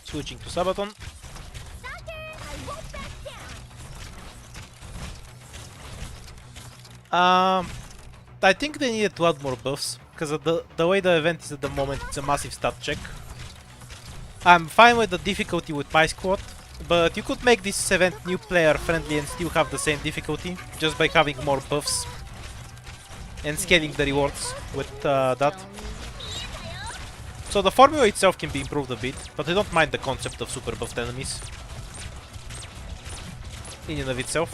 Switching to Sabaton. I think they needed to add more buffs, because the way the event is at the moment, it's a massive stat check. I'm fine with the difficulty with my squad, but you could make this event new player friendly and still have the same difficulty, just by having more buffs and scaling the rewards with that. So the formula itself can be improved a bit, but I don't mind the concept of super buffed enemies in and of itself.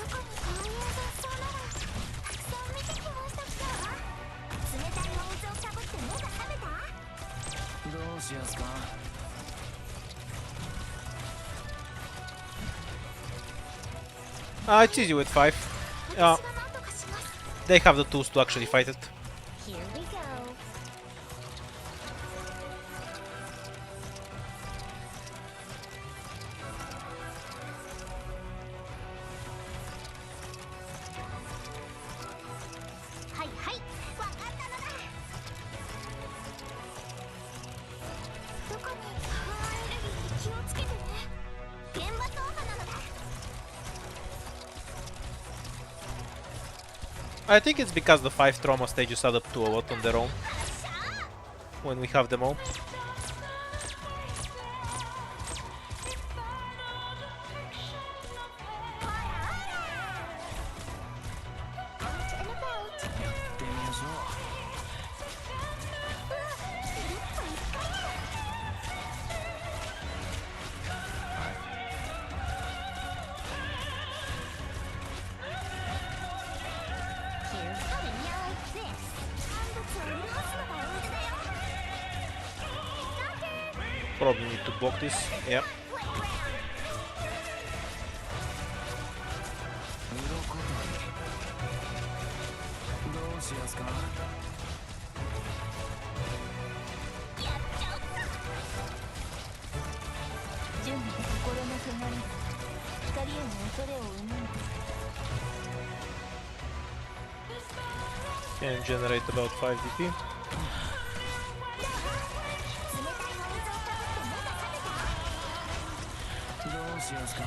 It's easy with 5. They have the tools to actually fight it. Here we go. Hi, hi. わかったのだ。どこにエネルギー気をつけてね。現場操作なのだ。I think it's because the 5 trauma stages add up to a lot on their own when we have them all. Probably need to block this, yeah. 純な心の汚れ光への恐れを生むんだ Can generate about 5 DP. 冷たいお水をかぶって目が覚めたどうしますか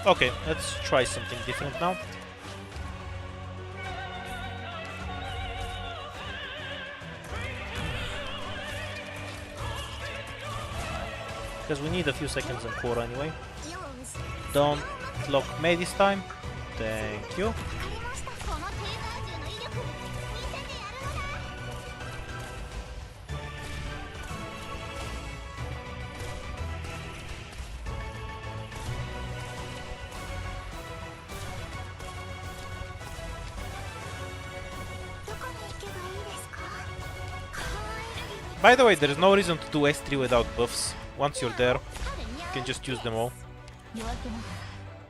Okay, let's try something different now. Because we need a few seconds on core anyway. よし Don't lock May this time. Thank you. わかりましたこのテーザー銃の威力見せてやるのだ どこに行けばいいですか By the way, there is no reason to do S3 without buffs. Once you're there, you can just use them all. 夜明けなが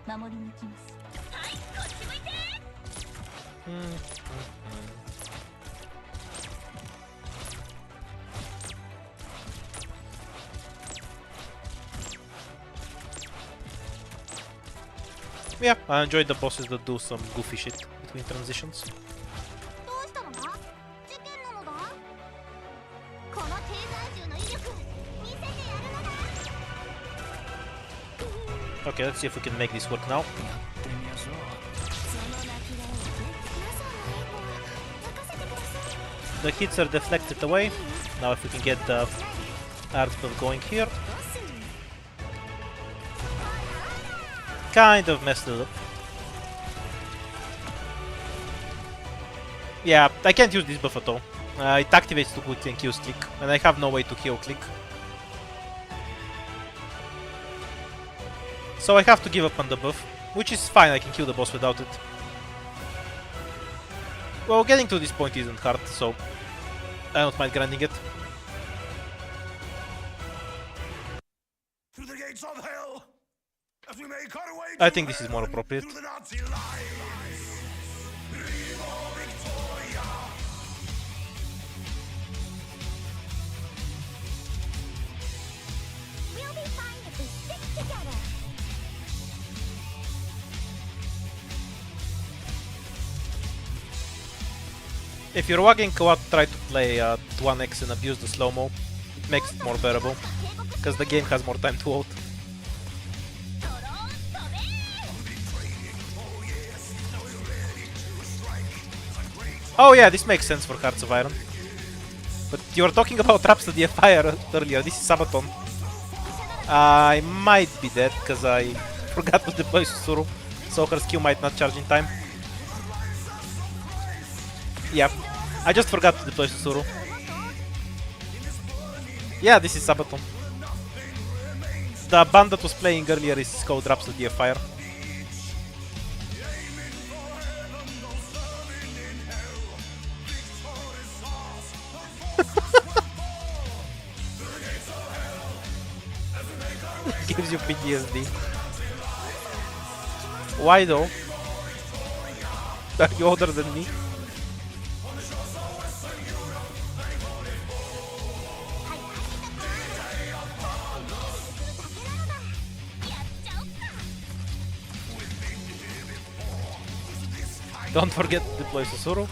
ら守りに行きます Yeah, I enjoyed the bosses that do some goofy shit between transitions. どうしたのだ事件なのだこのテーザー銃の威力見せてやるのだ Okay, let's see if we can make this work now. やってみましょう その泣き顔皆さんの援護は任せてください The hits are deflected away. Now if we can get the art buff going here. Kind of messed it up. Yeah, I can't use this buff at all. It activates too quickly and kills click, and I have no way to heal click. So I have to give up on the buff, which is fine, I can kill the boss without it. Well, getting to this point isn't hard, so I don't mind grinding it. Through the gates of hell, as we make our way I to think this is more heaven, appropriate. through the Nazi lines. Viva Victoria! We'll be fine if we stick together If you're wagging what, try to play at 1x and abuse the slow-mo. It makes it more bearable, because the game has more time to ult. Oh yeah, this makes sense for Hearts of Iron. But you were talking about Rhapsody of Fire earlier, this is Sabaton. I might be dead, because I forgot to deploy Susuru, so her skill might not charge in time. Yeah, I just forgot to deploy Susuru. Yeah, this is Sabaton. The band that was playing earlier is called Rhapsody of Fire. Gives you PTSD. Why though? Are you older than me? Don't forget to deploy Susuru.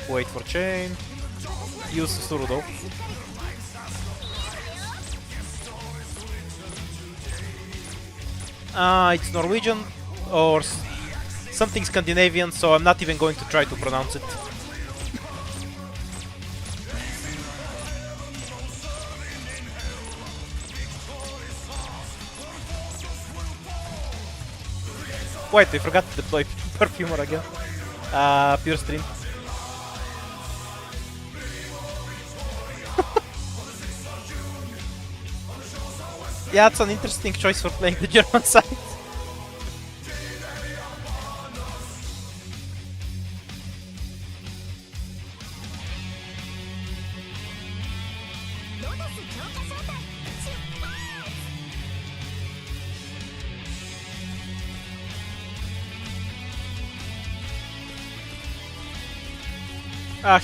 Wait for chain. Use Susuru though. It's Norwegian or something Scandinavian, so I'm not even going to try to pronounce it. Wait, we forgot to deploy Perfumer again. Pure stream. Yeah, it's an interesting choice for playing the German side.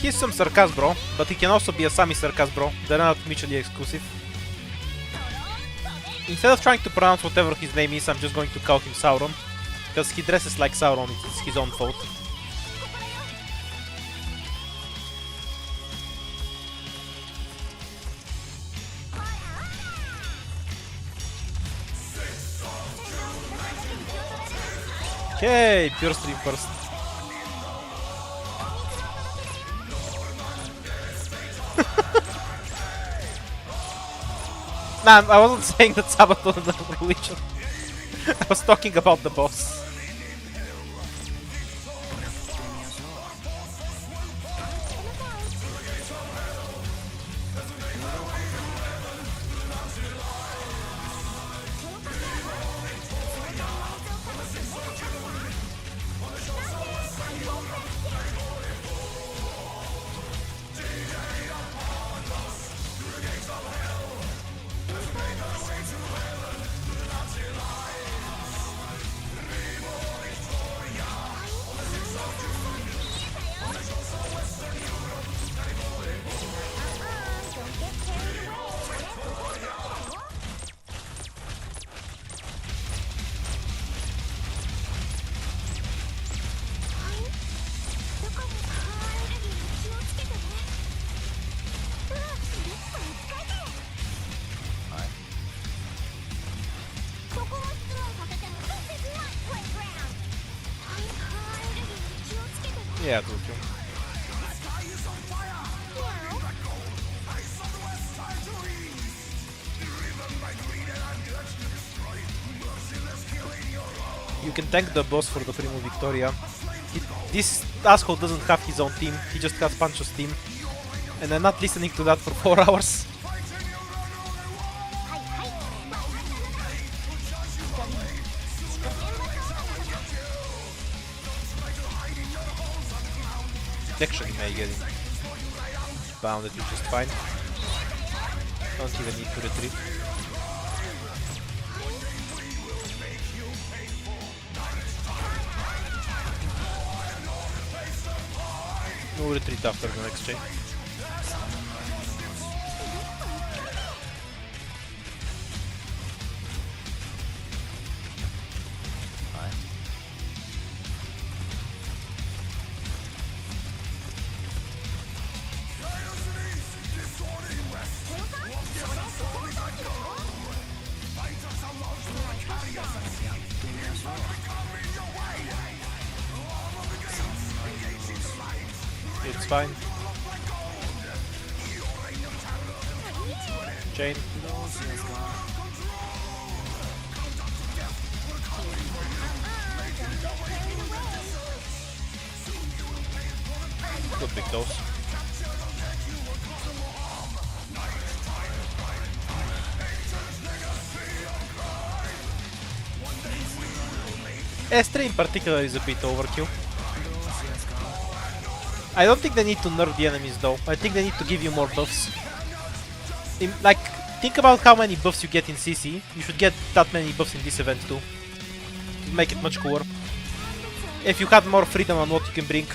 He's some Sarkaz bro, but he can also be a Sami Sarkaz bro. They're not mutually exclusive. Instead of trying to pronounce whatever his name is, I'm just going to call him Sauron. Because he dresses like Sauron, it's his own fault. Okay, pure stream first. Nah, I wasn't saying that Sabaton is a religion. I was talking about the boss. Yeah, I told you. You can thank the boss for the Primo Victoria. This asshole doesn't have his own team, he just has Pancho's team. And I'm not listening to that for 4 hours. Actually may get him bounded, which is fine. Don't even need to retreat. No retreat after the next chain. It's fine. Chain. Good big dose. S3 in particular is a bit overkill. I don't think they need to nerf the enemies though. I think they need to give you more buffs. Like, think about how many buffs you get in CC. You should get that many buffs in this event too. To make it much cooler. If you had more freedom on what you can bring.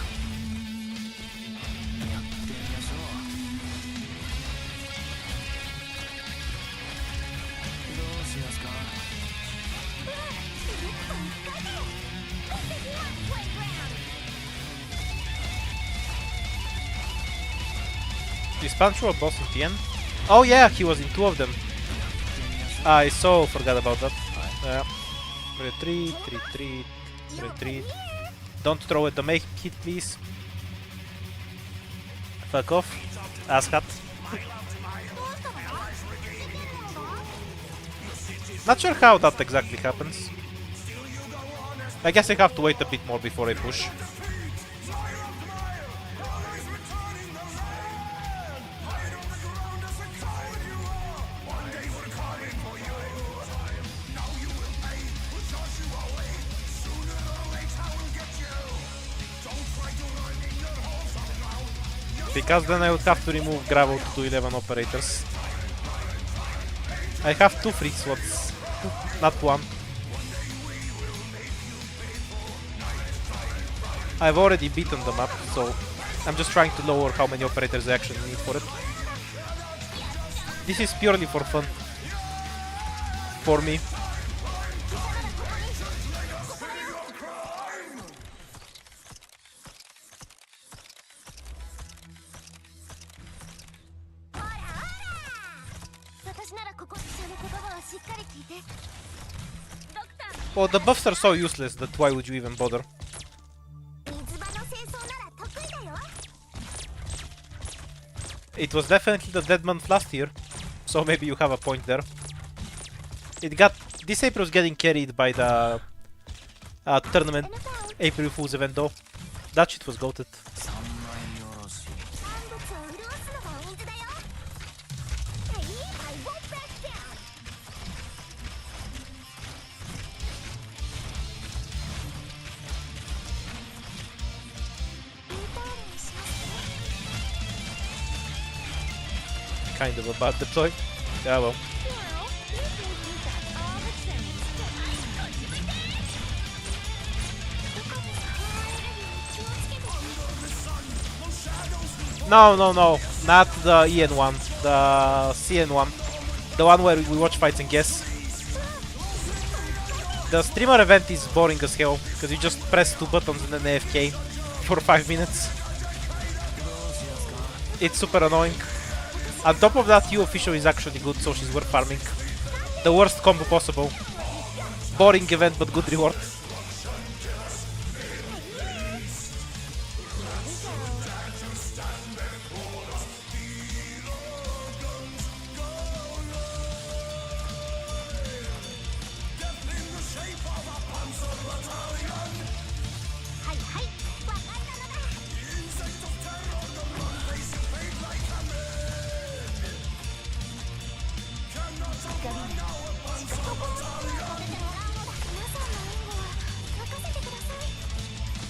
Is Pancho a boss in TN? Oh yeah, he was in 2 of them. I so forgot about that. Retreat, retreat, retreat. Don't throw at the make hit, please. Fuck off. Asshat. Not sure how that exactly happens. I guess I have to wait a bit more before I push. Because then I would have to remove Gravel to do 11 operators. I have 2 free slots, not 1. I've already beaten the map, so I'm just trying to lower how many operators I actually need for it. This is purely for fun. For me. Well, the buffs are so useless that why would you even bother? It was definitely the dead month last year, so maybe you have a point there. This April was getting carried by the tournament April Fool's event though. That shit was goated. Kind of a bad deploy. Yeah, well. No, not the EN one, the CN one, the one where we watch fights and guess. The streamer event is boring as hell because you just press 2 buttons and then AFK for 5 minutes. It's super annoying. On top of that, U official is actually good, so she's worth farming. The worst combo possible. Boring event, but good reward.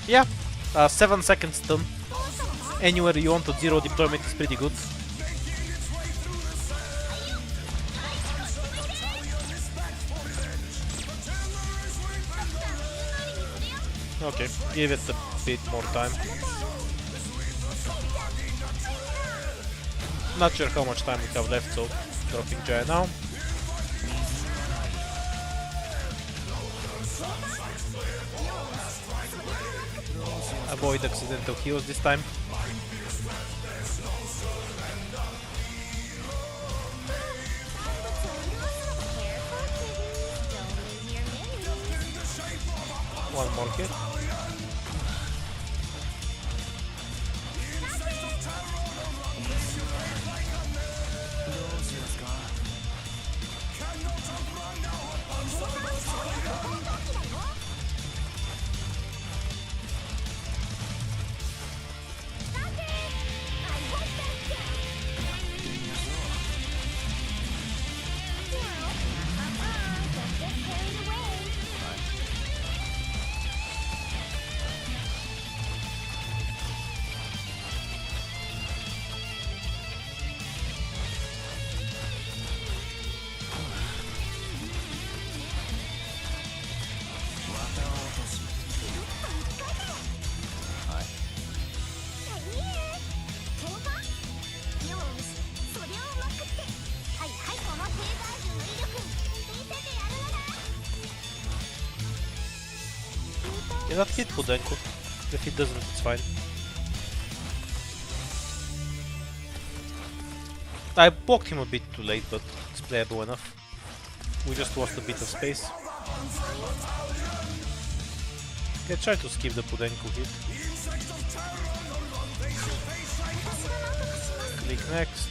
Yeah, 7 seconds stun. Anywhere you want to 0 deployment is pretty good. Okay, give it a bit more time. Not sure how much time we have left, so dropping Jaya now. Avoid accidental heals this time. One more hit. That hit Budenko. If it doesn't, it's fine. I poked him a bit too late, but it's playable enough. We just lost a bit of space. Okay, try to skip the Budenko hit. Click next.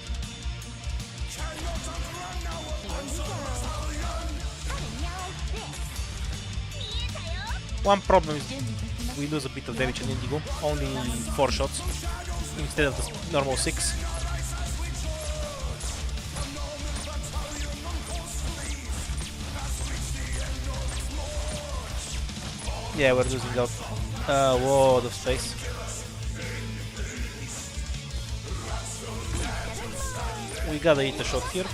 One problem is we lose a bit of damage in Indigo, only 4 shots instead of the normal 6. Yeah, we're losing out a lot of space. We gotta eat a shot here.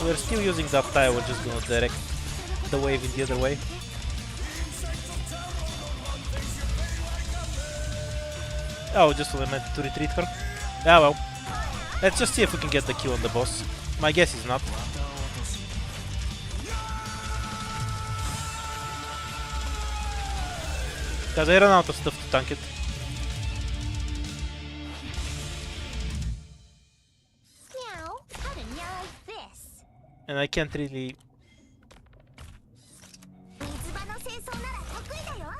We're still using that tile, we're just gonna direct the wave in the other way. Oh, just only meant to retreat her. Yeah, well. Let's just see if we can get the kill on the boss. My guess is not. Because I ran out of stuff to tank it. Meow. How to meow this? And I can't really... 水場の清掃なら得意だよ。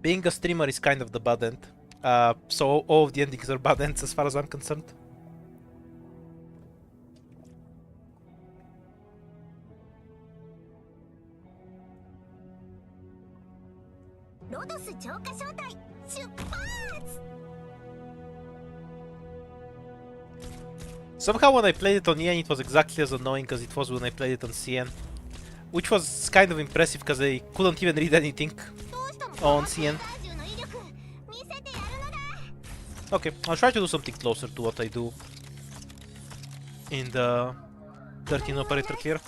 Being a streamer is kind of the bad end. So all of the endings are bad ends as far as I'm concerned. Somehow when I played it on EN it was exactly as annoying as it was when I played it on CN. Which was kind of impressive because I couldn't even read anything on CN. Okay, I'll try to do something closer to what I do in the 13 operator clear.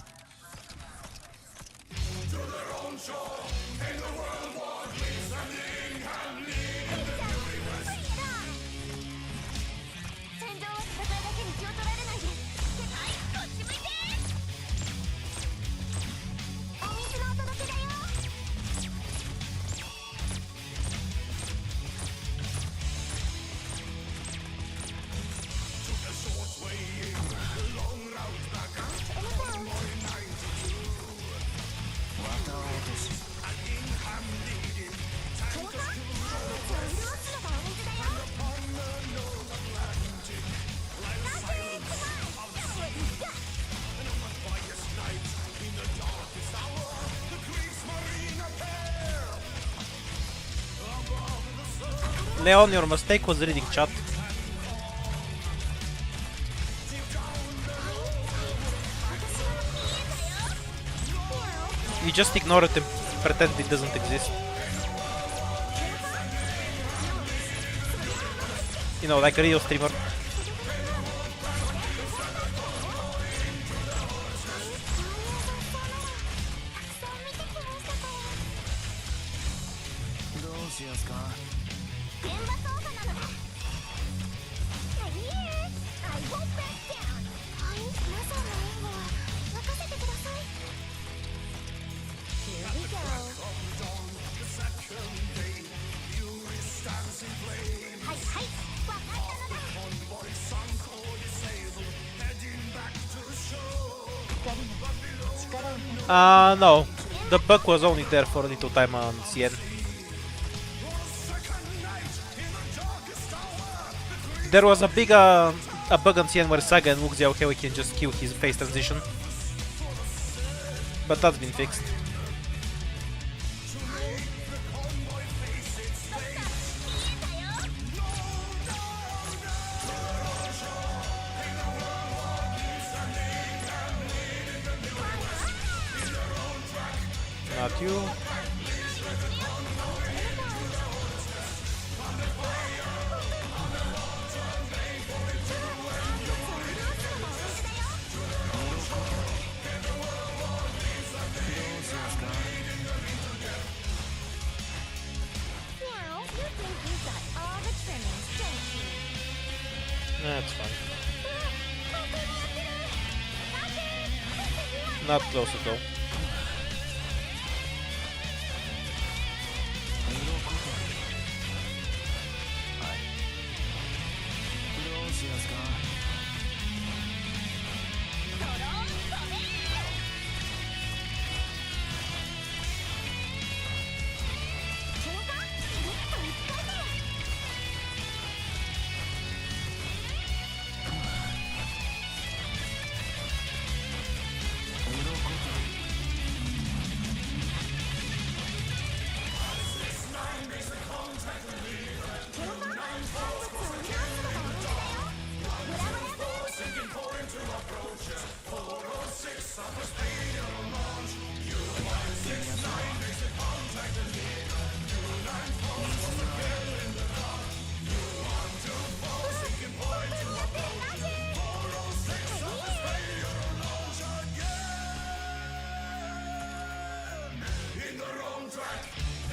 Leon, your mistake was reading chat. You just ignore it and pretend it doesn't exist. You know, like a real streamer. No. The bug was only there for a little time on CN. There was a big a bug on CN where Saga and Wuxiao Hewi can just kill his phase transition. But that's been fixed. Not you. That's fine. Not close at all.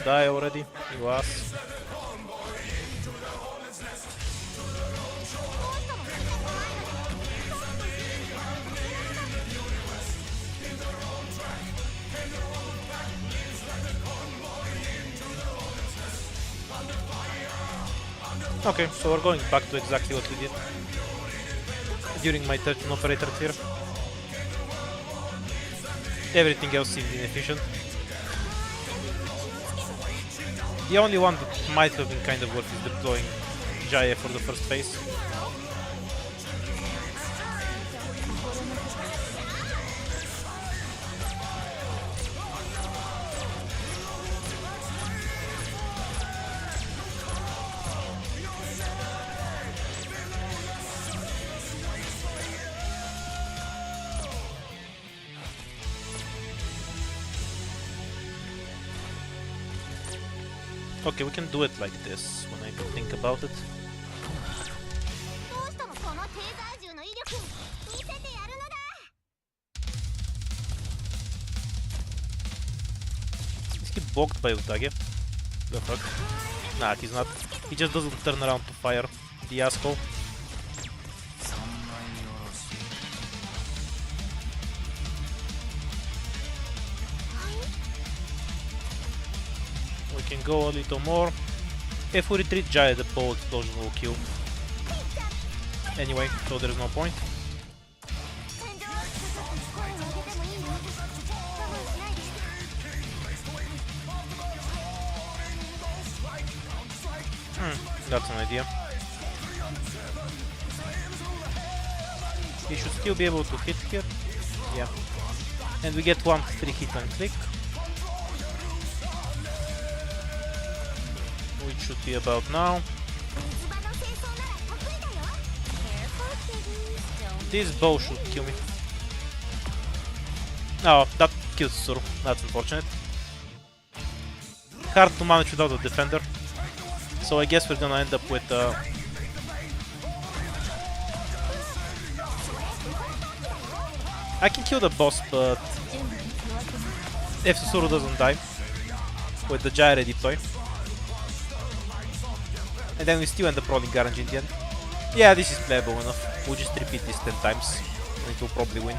die already? He was. Okay, so we're going back to exactly what we did during my 13 operator tier. Everything else seemed inefficient. The only one that might have been kind of worth is deploying Jaya for the first phase. Okay, we can do it like this when I think about it. どうしたのこのテーザー銃の威力見せてやるのだ Is he blocked by Utage? The fuck? Nah, he's not. He just doesn't turn around to fire. The asshole. We can go a little more. If we retreat Jaya, the bow explosion will kill. Anyway, so there's no point. 戦場声を上げてもいいよ我慢しないで That's an idea. He should still be able to hit here. Yeah. And we get one free hit and click. Which should be about now. 水場の清掃なら得意だよ Careful kiddies don't This bow should kill me. Oh, that kills Suru. That's unfortunate. Hard to manage without a defender. So I guess we're gonna end up with I can kill the boss, but if Susuru doesn't die with the Jaya deploy, and then we still end up rolling Garange in the end. Yeah, this is playable enough. We'll just repeat this 10 times and it will probably win.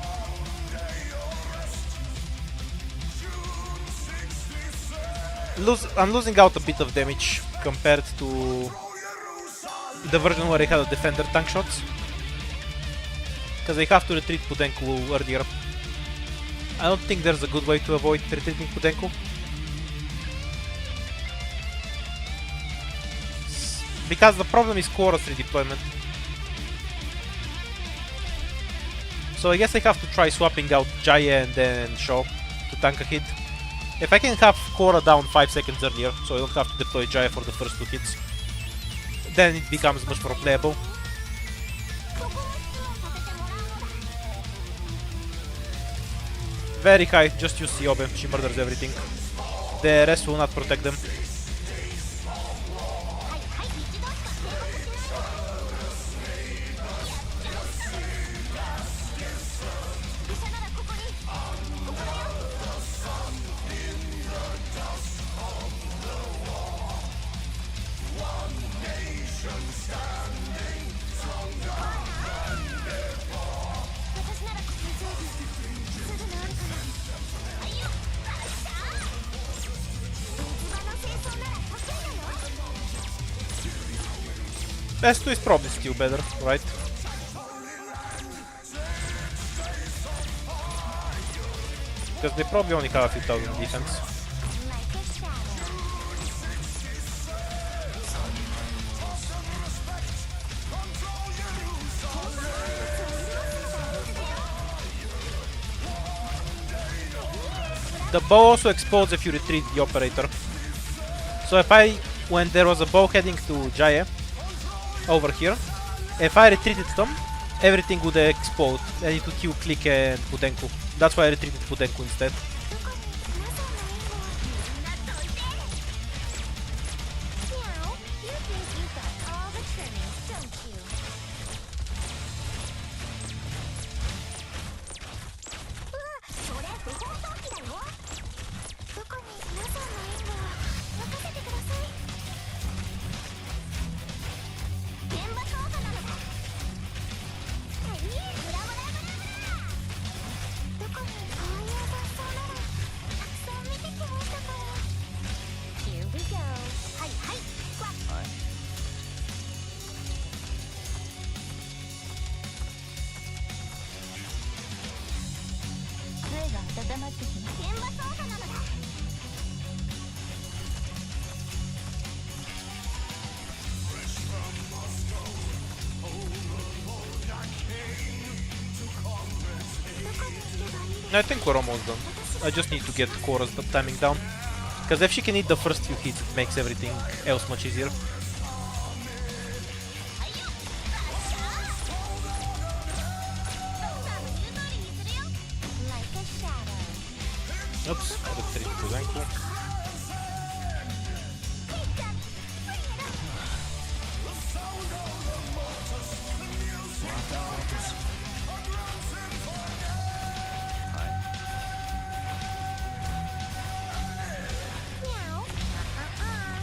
I'm losing out a bit of damage compared to the version where I had a defender tank shots, because I have to retreat Pudenku earlier. I don't think there's a good way to avoid retreating Pudenku, because the problem is chorus redeployment. So I guess I have to try swapping out Jaya and then Shaw to tank a hit. If I can have Korra down 5 seconds earlier, so I don't have to deploy Jaya for the first 2 hits, then it becomes much more playable. Very high, just use Siobe, she murders everything. The rest will not protect them. S2 is probably still better, right? Because they probably only have a few thousand defense. The bow also explodes if you retreat the operator. So when there was a bow heading to Jaya, over here, if I retreated them, everything would explode and it would kill Click and Pudenku. That's why I retreated Pudenku instead. 現場操作なのだ。 I think we're almost done. I just need to get Cora's timing down. Because if she can hit the first few hits, it makes everything else much easier. Oops, I did 3 to ankle.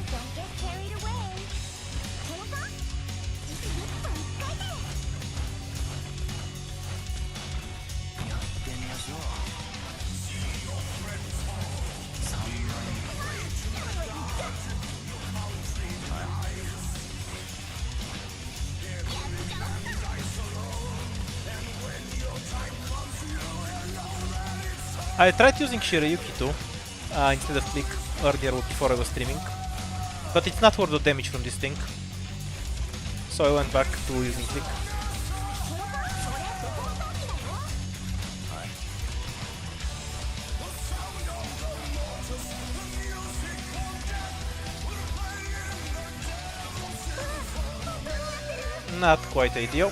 Don't get carried away. このか？一回で。 I tried using Shirayuki too, instead of Click earlier before I was streaming, but it's not worth the damage from this thing, so I went back to using Click. Not quite ideal.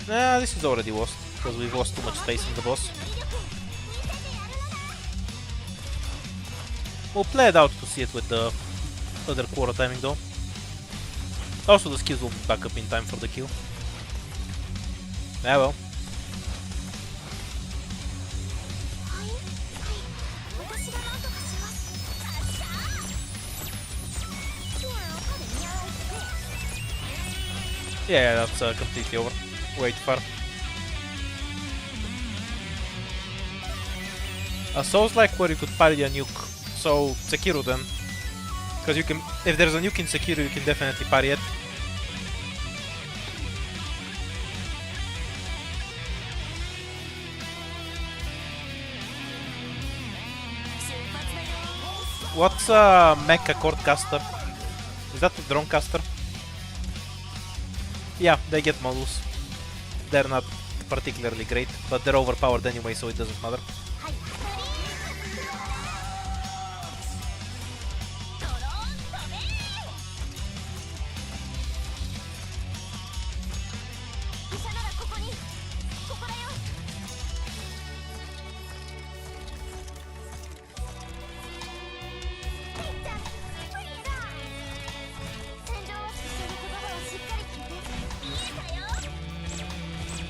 Nah, this is already lost, because we've lost too much space in the boss. We'll play it out to see it with the other quarter timing though. Also the skills will be back up in time for the kill. Ah well. Yeah, that's completely over. Way too far. Souls like where you could parry a nuke. So Sekiro then. Because you can, if there's a nuke in Sekiro, you can definitely parry it. What's a mecha cord caster? Is that a drone caster? Yeah, they get models. They're not particularly great, but they're overpowered anyway, so it doesn't matter.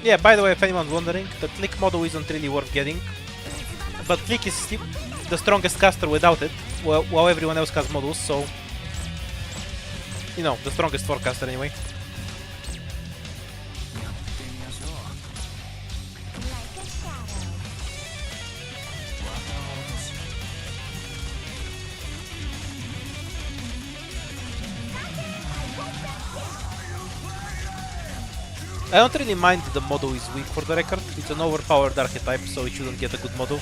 Yeah, by the way, if anyone's wondering, the Click model isn't really worth getting. But Click is the strongest caster without it, while everyone else has models, so... You know, the strongest forecaster anyway. I don't really mind the model is weak for the record, it's an overpowered archetype, so it shouldn't get a good model.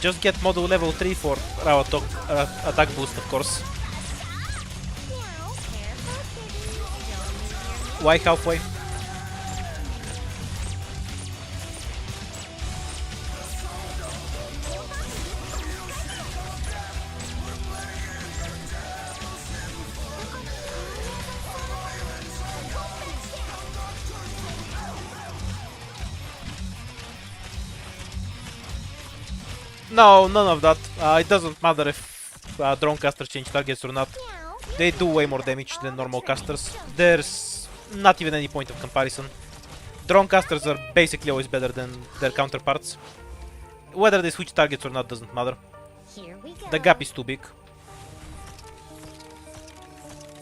Just get model level 3 for raw attack boost, of course. Why halfway? No, none of that. It doesn't matter if drone casters change targets or not. They do way more damage than normal casters. There's not even any point of comparison. Drone casters are basically always better than their counterparts. Whether they switch targets or not doesn't matter. Here we go. The gap is too big.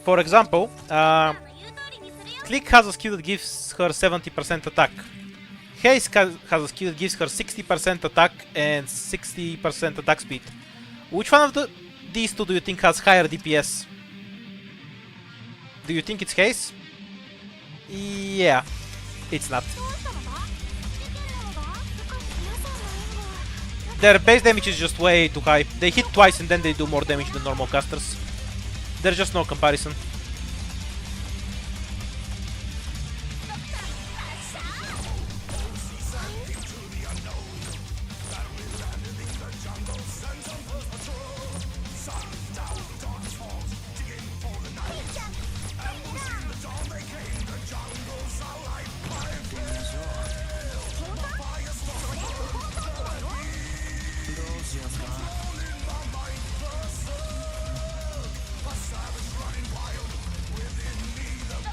For example, の言う通りにするよ Click has a skill that gives her 70% attack. Haste has a skill that gives her 60% attack and 60% attack speed. Which one of these two do you think has higher DPS? Do you think it's Haste? Yeah, it's not. どうしたのだ事件なのだ皆さんの援護 Their base damage is just way too high. They hit twice and then they do more damage than normal casters. There's just no comparison.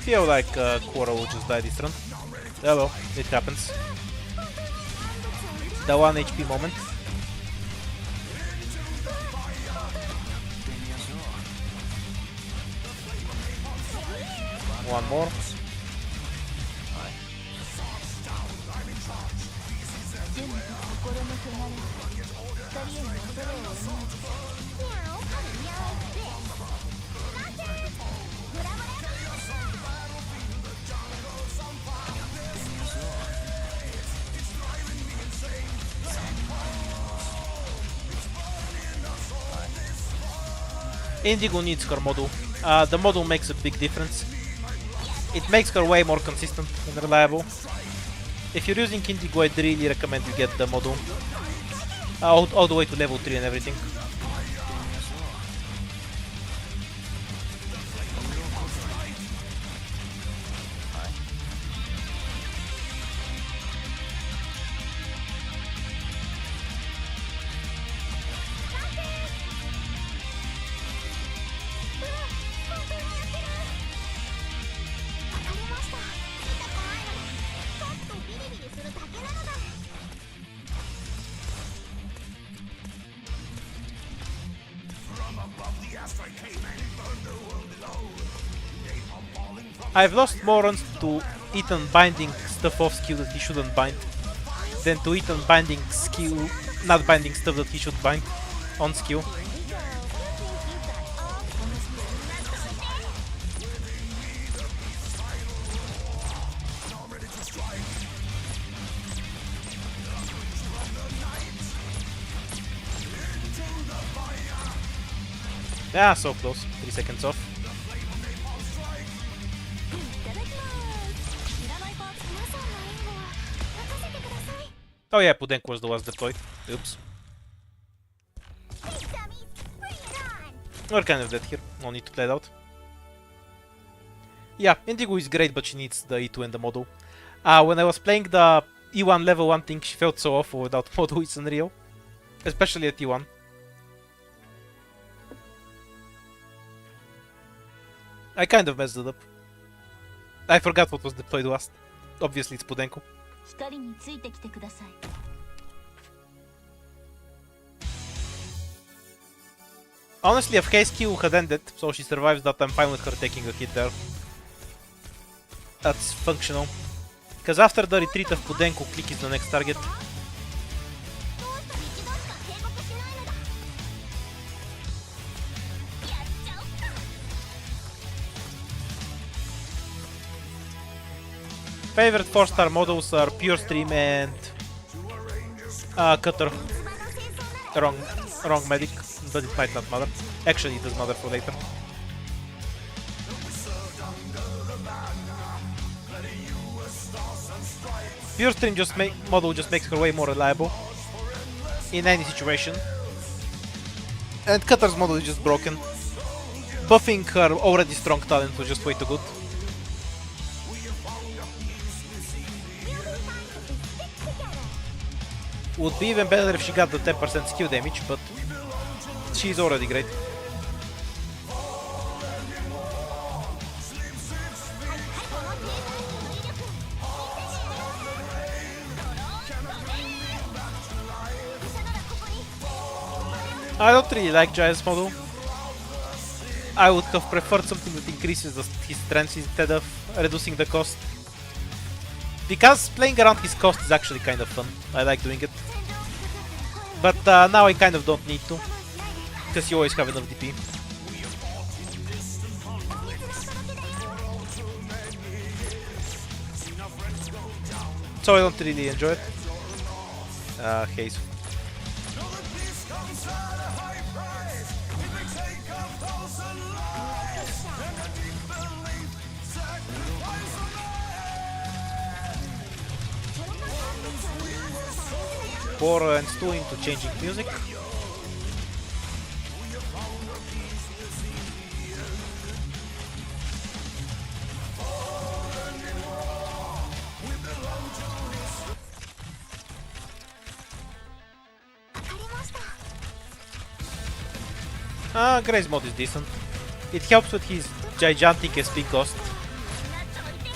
Feel like Quora will just die this run. Oh well, it happens. The 1 HP moment. One more. 準備と心の汚れ二人への恐れを思うにゃおにゃおって待てブラブラ Indigo needs her model. The model makes a big difference. It makes her way more consistent and reliable. If you're using Indigo, I'd really recommend you get the model. All the way to level 3 and everything. I've lost more runs to Ethan binding stuff off skill that he shouldn't bind than to Ethan binding skill, not binding stuff that he should bind on skill. Ah, so close. 3 seconds off. Oh yeah, Pudenko was the last deployed. Oops. We're kind of dead here. No need to play it out. Yeah, Indigo is great, but she needs the E2 and the model. When I was playing the E1 level 1 thing, she felt so awful without model, it's unreal. Especially at E1. I kind of messed it up. I forgot what was deployed last. Obviously it's Pudenko. 光についてきてください Honestly, if Haze Q had ended, so she survives that, I'm fine with her taking a hit there. That's functional. Because after the retreat of Pudenko, Click is the next target. Favorite 4-star models are Pure Stream and Cutter. Wrong medic, but it might not matter. Actually, it does matter for later. Pure Stream model just makes her way more reliable in any situation. And Cutter's model is just broken. Buffing her already strong talent was just way too good. Would be even better if she got the 10% skill damage, but she's already great. I don't really like Giant's model. I would have preferred something that increases his strength instead of reducing the cost. Because playing around his cost is actually kind of fun. I like doing it. But now I kind of don't need to. Because you always have enough DP. So I don't really enjoy it. Haze. Four and 2 into changing music. Gray's mod is decent. It helps with his gigantic SP cost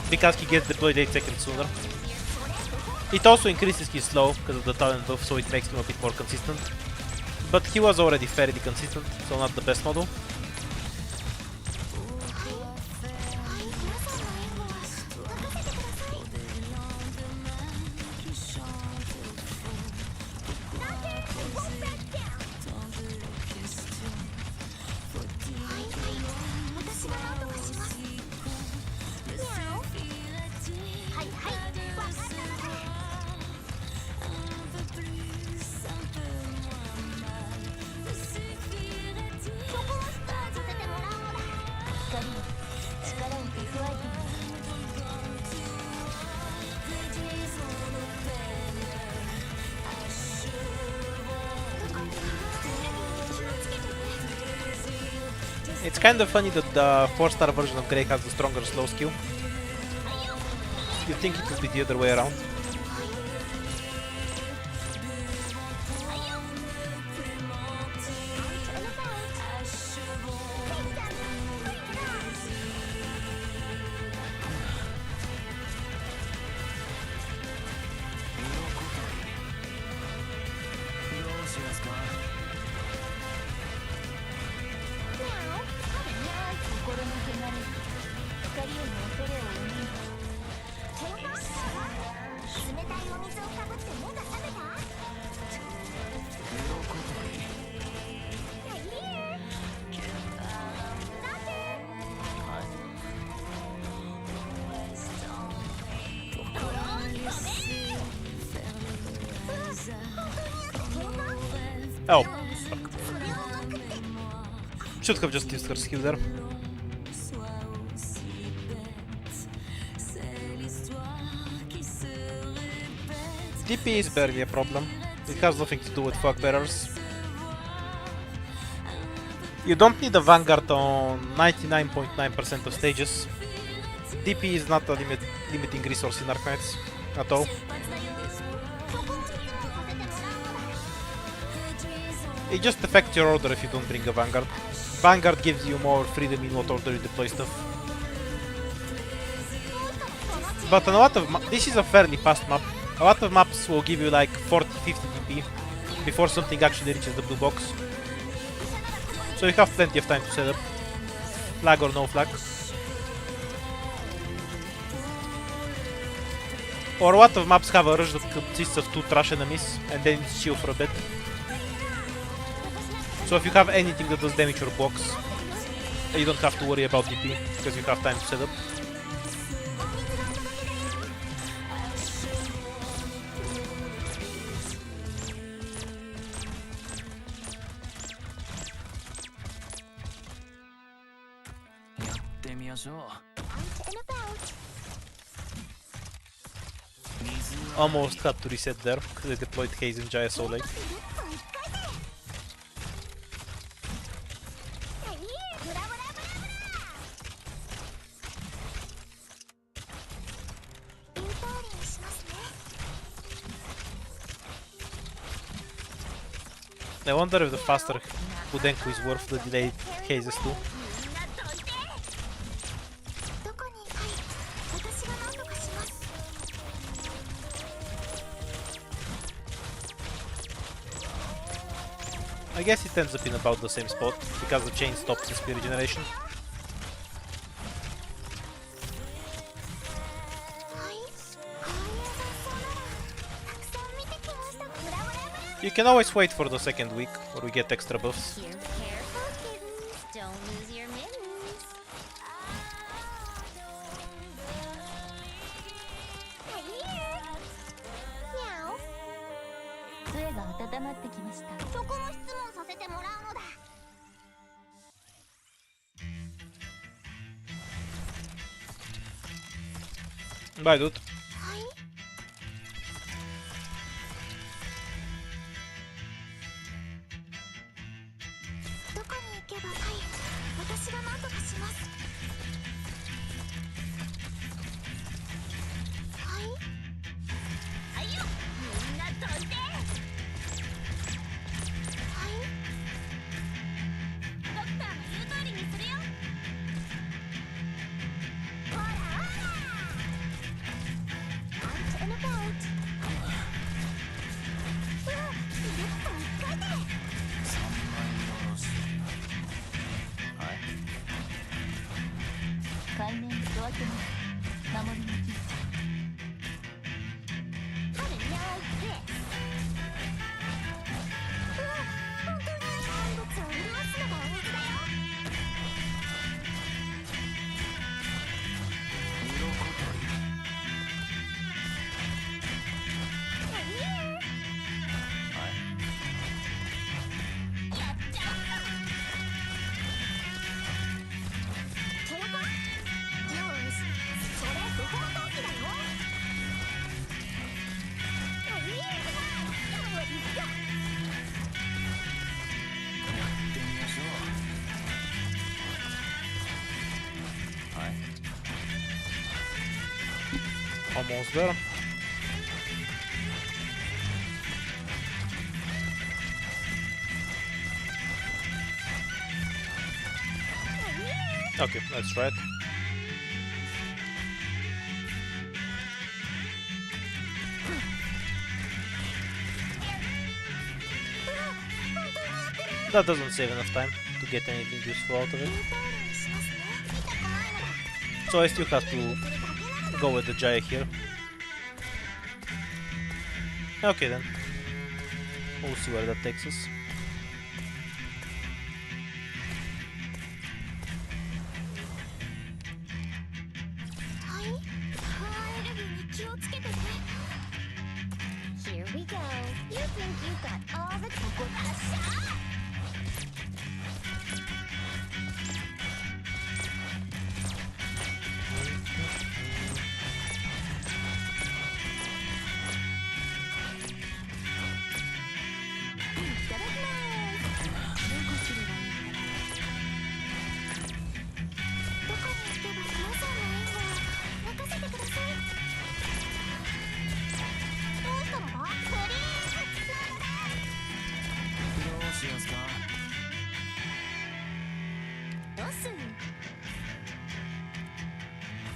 because he gets deployed 8 seconds sooner. It also increases his slow because of the talent buff, so it makes him a bit more consistent. But he was already fairly consistent, so not the best model. It's kind of funny that the 4-star version of Grey has the stronger slow skill. You'd think it would be the other way around. Oh, fuck. Should have just used her skill there. DP is barely a problem. It has nothing to do with fog bearers. You don't need a Vanguard on 99.9% of stages. DP is not a limiting resource in Archknights at all. It just affects your order if you don't bring a Vanguard. Vanguard gives you more freedom in what order you deploy stuff. But on a lot of this is a fairly fast map. A lot of maps will give you like 40-50 DP before something actually reaches the blue box. So you have plenty of time to set up. Flag or no flag. Or a lot of maps have a rush that consists of 2 trash enemies and then it's chill for a bit. So if you have anything that does damage your box, you don't have to worry about DP because you have time to set up. Almost had to reset there because I deployed Haze and Jaya so late. I wonder if the faster Budenko is worth the delayed hazes too. I guess it ends up in about the same spot, because the chain stops the speed regeneration. はいこういう発想ならたくさん見てきましたブラブラブラ You can always wait for the second week, or we get extra buffs. Here, careful, kittens. Don't lose your mittens. Hey, meow. 杖が温まってきました。そこの質問させてもらうのだ。Bye, dude. はいどこに行けばはい私が何とかしますはいはいよみんなどいてはいドクターの言う通りにするよほらほらアウトエナバウトうわリラッと1回で海面ドアケの守り抜き春にゃいでうわ本当に万物を潤すのがお水だよやっちゃうケラかよーしそれ不法投棄だよいいなよいっかAlmost there. Okay, let's try it. That doesn't save enough time to get anything useful out of it. インタールにしますね痛くないなら So I still have to go with the Jaya here. Okay then. We'll see where that takes us. はいアレルギーに気をつけてね Here we go You think you got all the ここだっしゃ いただきますどこすればいいかなどこに行けば皆さんの援護を任せてくださいどうしたのだプリーズなんだどうしますかどうすん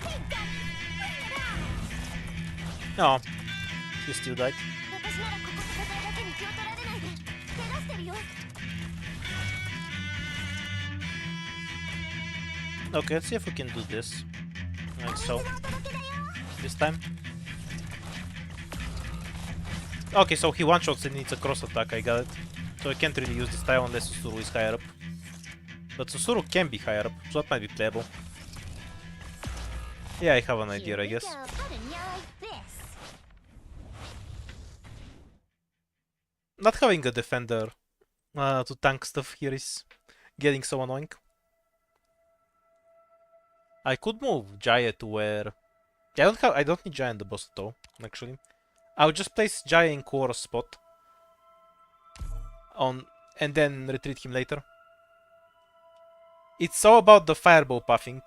ヘイガッ Oh, he still died. 私ならここ戦いだけに気を取られないで怪我してるよ Okay, let's see if we can do this. Like so. お届けだよ This time. Okay, so he one-shots and needs a cross attack, I got it. So I can't really use this style unless Susuru is higher up. But Susuru can be higher up, so that might be playable. Yeah, I have an idea, I guess. Not having a defender to tank stuff here is getting so annoying. I could move Jaya to where... Yeah, I don't need Jaya in the boss at all, actually. I'll just place Jaya in Quora's spot. And then retreat him later. It's all about the fireball pathing.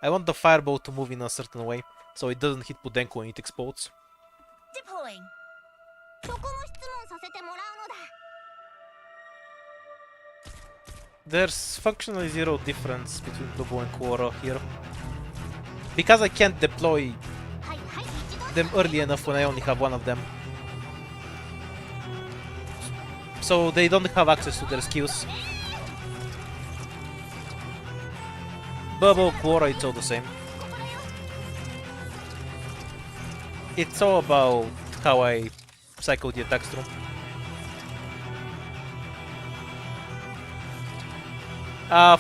I want the fireball to move in a certain way, so it doesn't hit Pudenko when it explodes. Deploying. そこの質問させてもらうのだ There's functionally zero difference between Lobo and Quora here. Because I can't deploy はいはい一度 them early enough when I only have one of them. so they don't have access to their skills. Bubble, Quora, it's all the same. It's all about how I cycle the attacks through.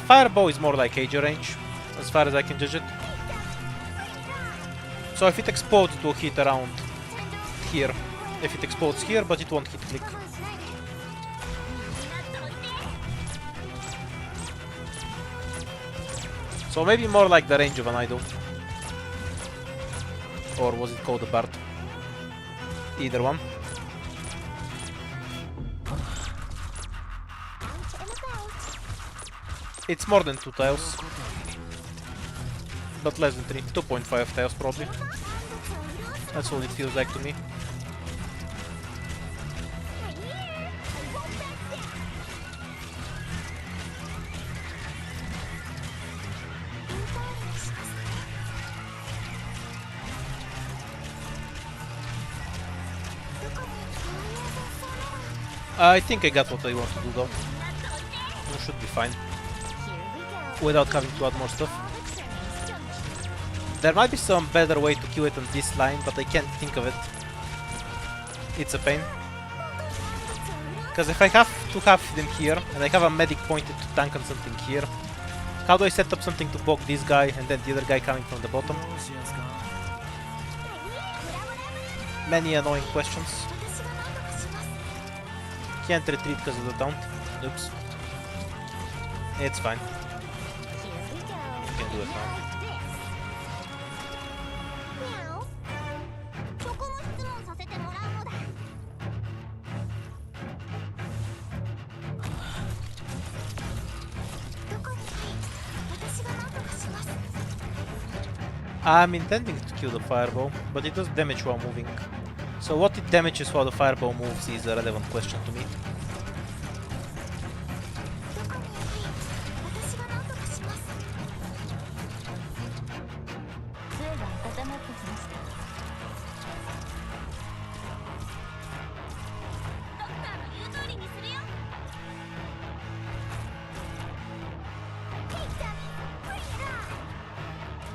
Fireball is more like AJ range, as far as I can judge it. So if it explodes, it will hit around here. If it explodes here, but it won't hit click. So maybe more like the range of an idol. Or was it called a bard? Either one. It's more than 2 tiles. But less than 3. 2.5 tiles probably. That's all it feels like to me. I think I got what I want to do though. It should be fine. Without having to add more stuff. There might be some better way to kill it on this line, but I can't think of it. It's a pain. Because if I have to have them here, and I have a medic pointed to tank on something here, how do I set up something to poke this guy and then the other guy coming from the bottom? Many annoying questions. Can't retreat because of the taunt. Oops. It's fine. You can do it now. I'm intending to kill the fireball, but it does damage while moving. So what it damages while the fireball moves is a relevant question to me.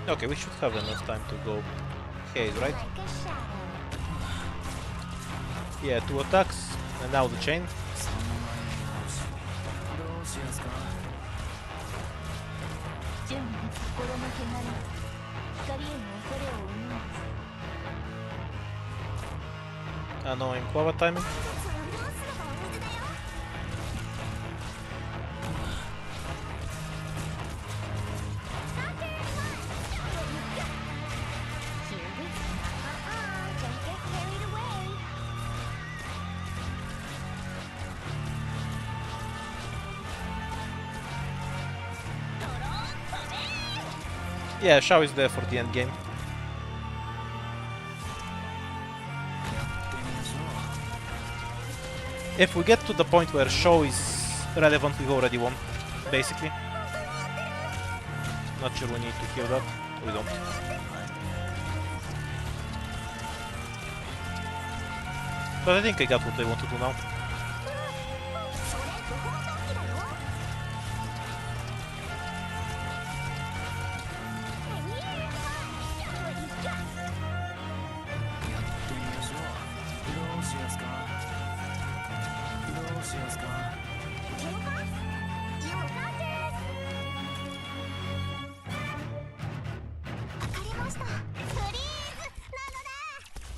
Okay, we should have enough time to go haze, right? Yeah, 2 attacks, and now the chain. Annoying Quava timing. Yeah, Shao is there for the end game. If we get to the point where Shao is relevant, we've already won, basically. Not sure we need to heal that. We don't. But I think I got what I want to do now.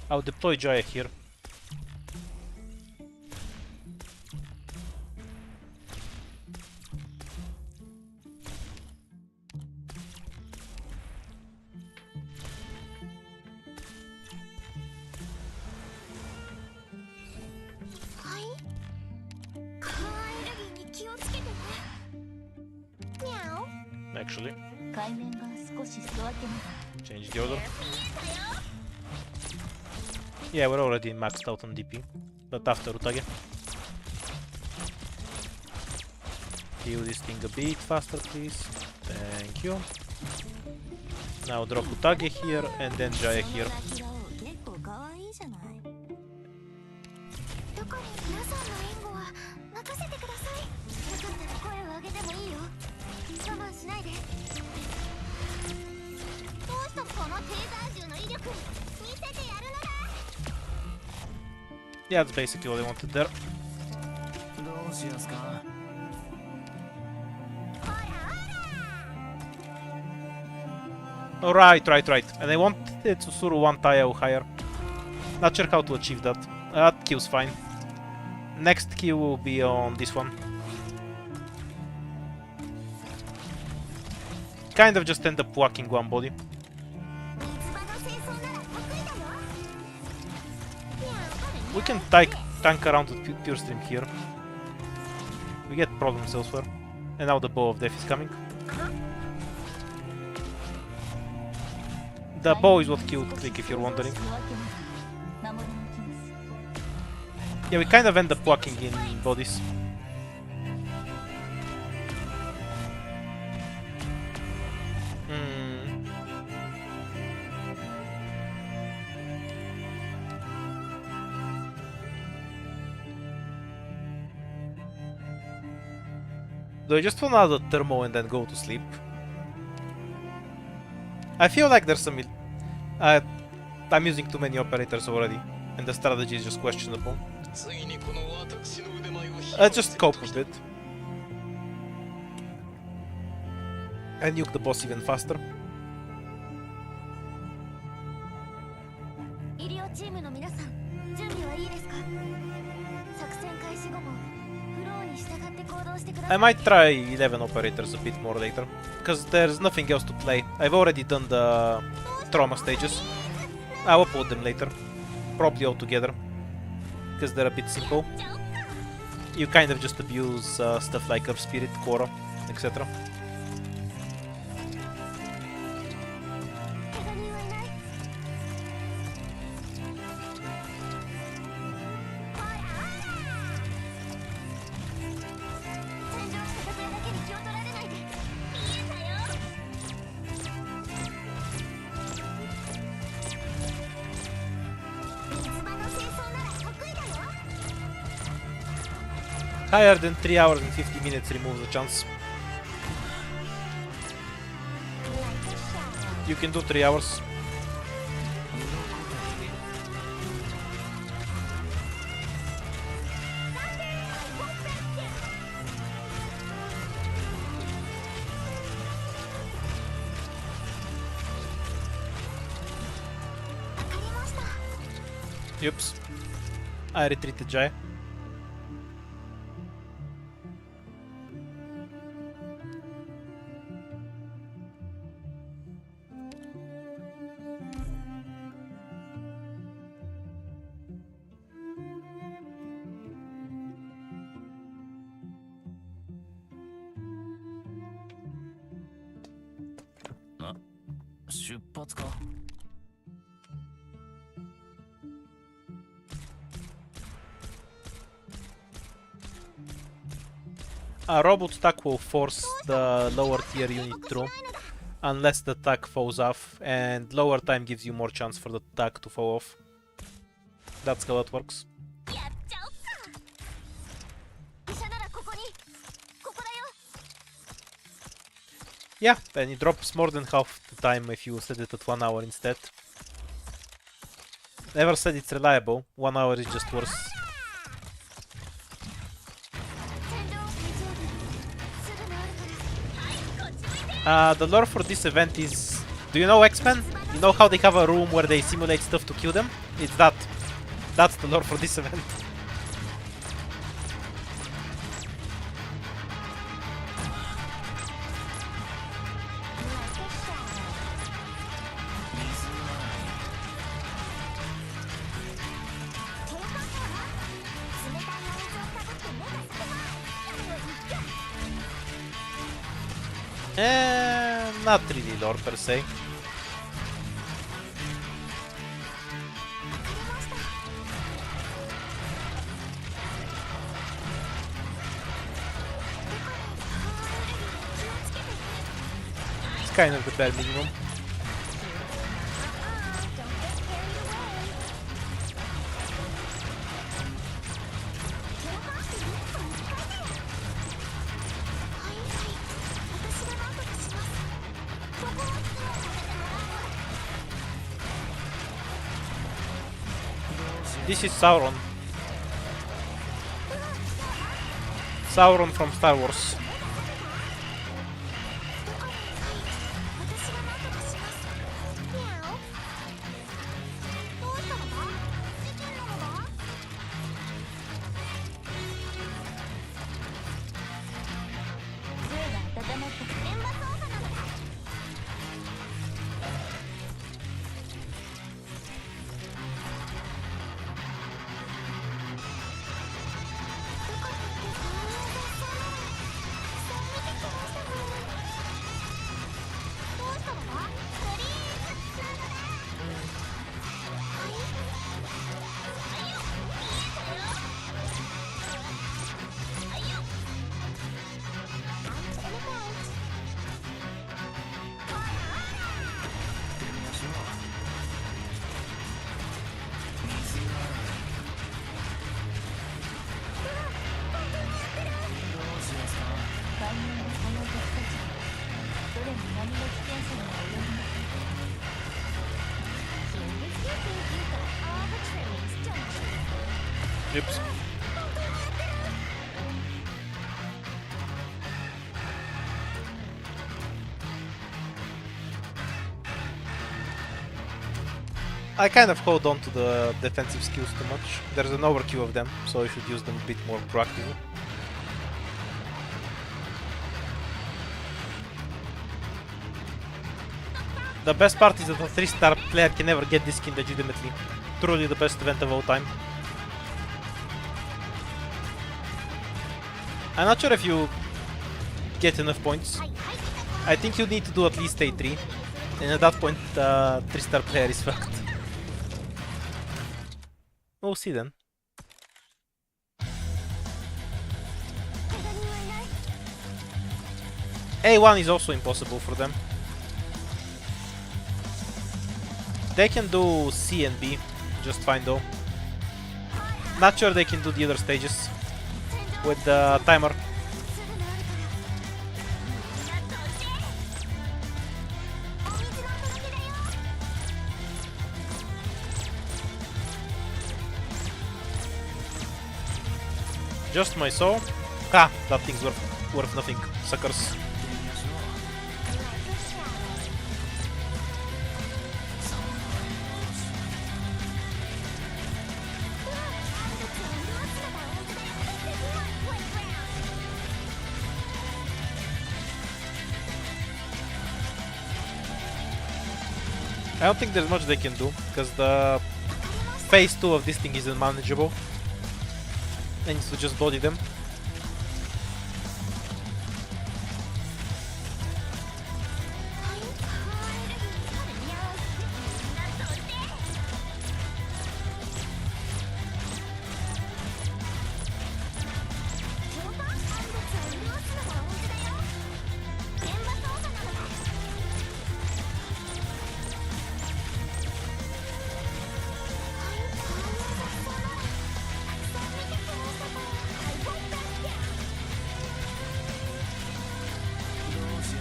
I'll deploy Jaya here. Actually, change the order. Yeah, we're already maxed out on DP, but after Utage. Heal this thing a bit faster, please. Thank you. Now drop Utage here and then Jaya here. 任せてください。よかったら声を上げてもいいよ。我慢しないで。どうしたこのテーザー銃の威力見せてやるのだ。 Yeah, that's basically what I wanted there. どうしますか？Right. And I wanted to suru one tile higher. Not sure how to achieve that. That queue's fine. Next queue will be on this one. Kind of just end up whacking one body. We can tank around with Pure Stream here. We get problems elsewhere. And now the Bow of Death is coming. The bow is what killed Click, if you're wondering. Yeah, we kind of end up walking in bodies. Do I just want another thermo and then go to sleep? I feel like there's some... I'm using too many operators already, and the strategy is just questionable. Just cope with it. And nuke the boss even faster. 医療チームの皆さん、準備はいいですか？作戦開始後もフローに従って行動してください。 I might try 11 operators a bit more later, because there's nothing else to play. I've already done the trauma stages. I'll upload them later, probably all together, because they're a bit simple. You kind of just abuse stuff like Earth Spirit, Korra, etc. Higher than 3 hours and 50 minutes removes the chance. You can do 3 hours. Oops. I retreated Jai. A robot attack will force the lower tier unit through, unless the attack falls off, and lower time gives you more chance for the attack to fall off. That's how it works. Yeah, and it drops more than half the time if you set it at 1 hour instead. Never said it's reliable, 1 hour is just worse. The lore for this event is... Do you know X-Men? You know how they have a room where they simulate stuff to kill them? It's that. That's the lore for this event. Not really lore per se. It's kind of the bare minimum. This is Sauron. Sauron from Star Wars. 私が何とかします。ミャオ。どうしたのだ？事件なのだ？杖が温まって天罰操作なのだ。万人のその敵たちはどれも何の危険さにも及びません。Here is your thing, you got all the trainings, don't you? Oops. I kind of hold on to the defensive skills too much. There's an overkill of them, so I should use them a bit more proactively. The best part is that a 3-star player can never get this skin legitimately. Truly the best event of all time. I'm not sure if you get enough points. I think you need to do at least A3. And at that point, 3-star player is fucked. We'll see then. A1 is also impossible for them. They can do C and B just fine though. Not sure they can do the other stages with the timer. Just my soul. Ah, that thing's worth nothing, suckers. I don't think there's much they can do, because the phase 2 of this thing is unmanageable. I need to just body them.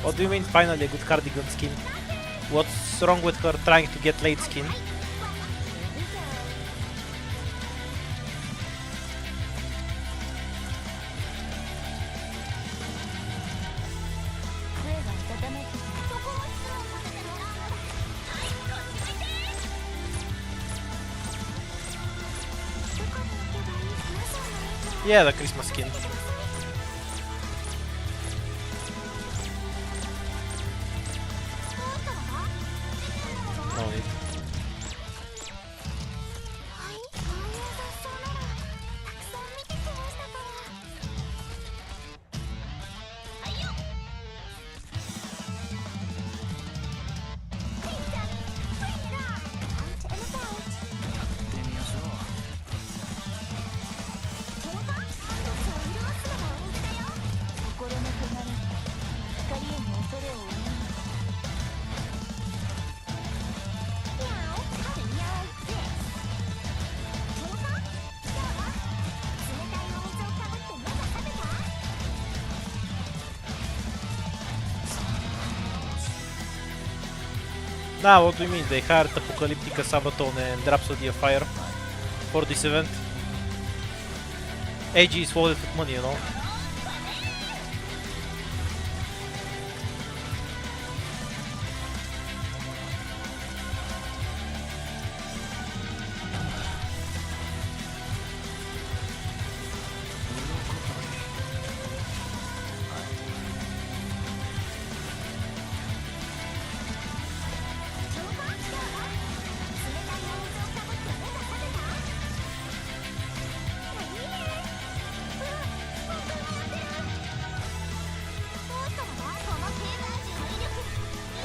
What do you mean finally a good cardigan skin? What's wrong with her trying to get late skin? Yeah, the Christmas skin. No need. Now, what do you mean? They hired Apocalyptica, Sabaton and Rhapsody of Fire? for this event. AG is loaded with money, you know.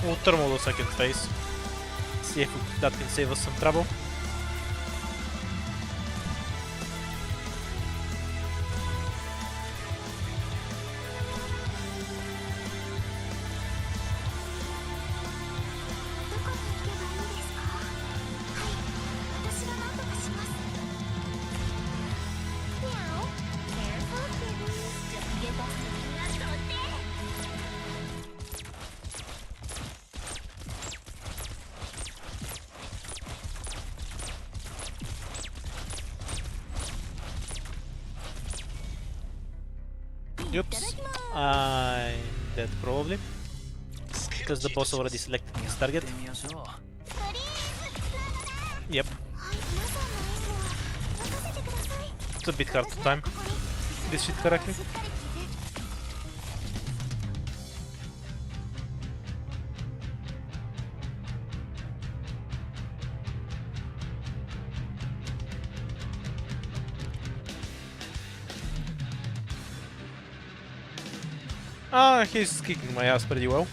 We'll thermal the second phase. See if that can save us some trouble. Oops, I'm dead probably, because the boss already selected his target. Yep. It's a bit hard to time this shit correctly. He's kicking my ass pretty well.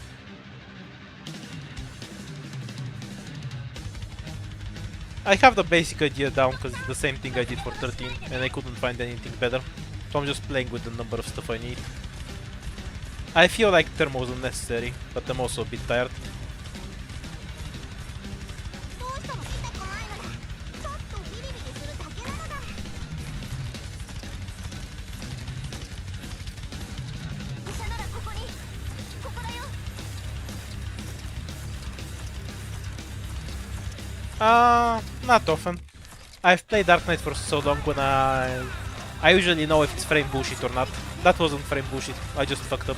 I have the basic idea down because it's the same thing I did for 13 and I couldn't find anything better. So I'm just playing with the number of stuff I need. I feel like thermo is unnecessary, but I'm also a bit tired. Not often. I've played Dark Knight for so long when I usually know if it's frame bullshit or not. That wasn't frame bullshit, I just fucked up.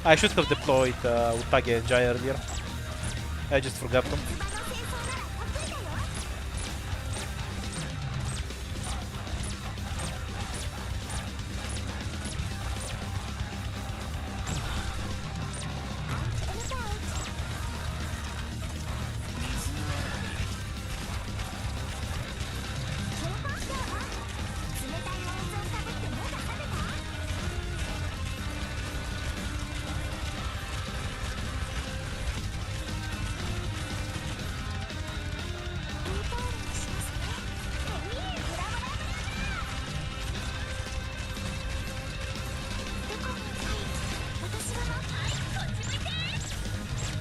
I should have deployed Utage and Jai earlier. I just forgot them.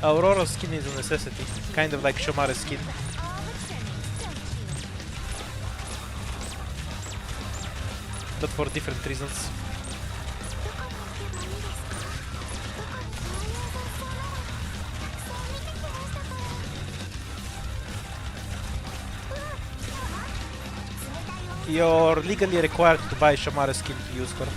Aurora's skin is a necessity, kind of like Shomara's skin. But for different reasons. You're legally required to buy Shomara's skin to use her.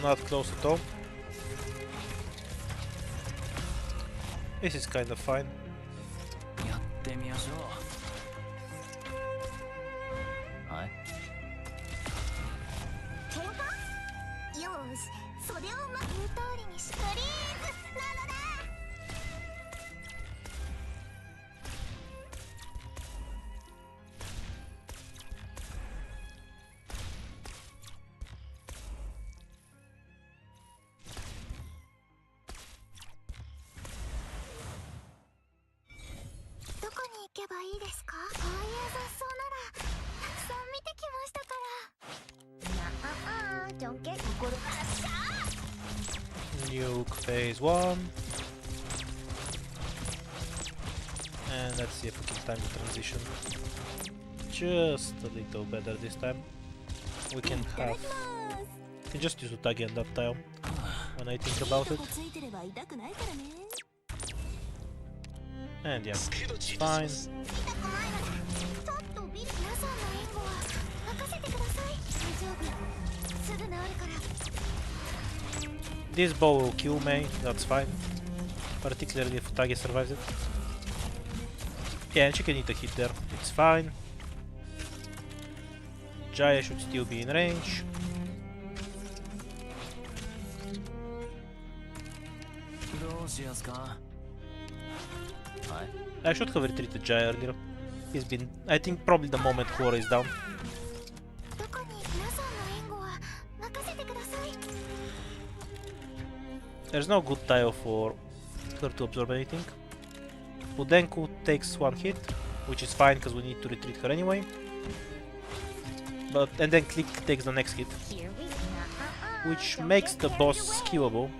Not close at all. This is kind of fine. やってみましょう。はい。喧嘩よーし袖を言う通りにしフリーズなのだ。どこに行けばいいですか？こういう雑草ならたくさん見てきましたから。ジョンケ心からシャー。 Nuke phase 1. And let's see if we can time the transition just a little better this time. We can have... We can just use Utagi on that tile when I think about it. And yeah, it's fine. 痛くないのでちょっとビル皆さんの援護は任せてください。大丈夫すぐ治るから。 This bow will kill Mei, that's fine. Particularly if Utagi survives it. Yeah, and she can eat a hit there, it's fine. Jaya should still be in range. どうしやすか。はい。 I should have retreated Jaya earlier. He's been, I think, probably the moment Hora is down. どこに皆さんの援護は任せてください。 There's no good tile for her to absorb anything. Udenku takes one hit, which is fine because we need to retreat her anyway. And then Click takes the next hit, which makes the boss killable,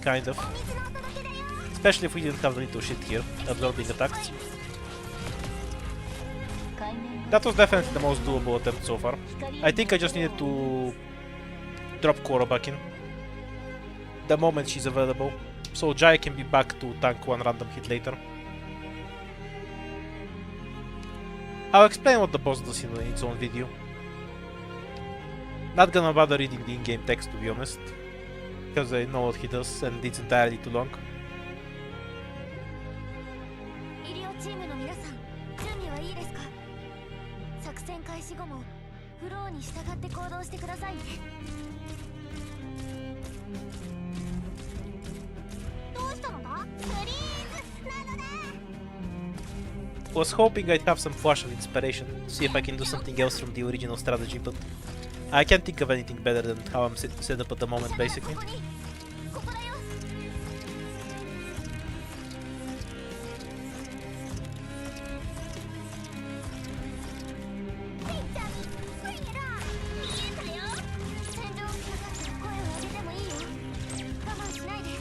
kind of. Especially if we didn't have the little shit here, absorbing attacks. That was definitely the most doable attempt so far. I think I just needed to drop Korra back in the moment she's available, so Jai can be back to tank one random hit later. I'll explain what the boss does in its own video. Not gonna bother reading the in-game text, to be honest, because I know what he does and it's entirely too long. 医療チームの皆さん、準備はいいですか？作戦開始後もフローに従って行動してくださいね。どうしたのだ？フリーズなのだ。 Was hoping I'd have some partial inspiration, see if I can do something else from the original strategy, but I can't think of anything better than how I'm set up at the moment, basically. ここだよ。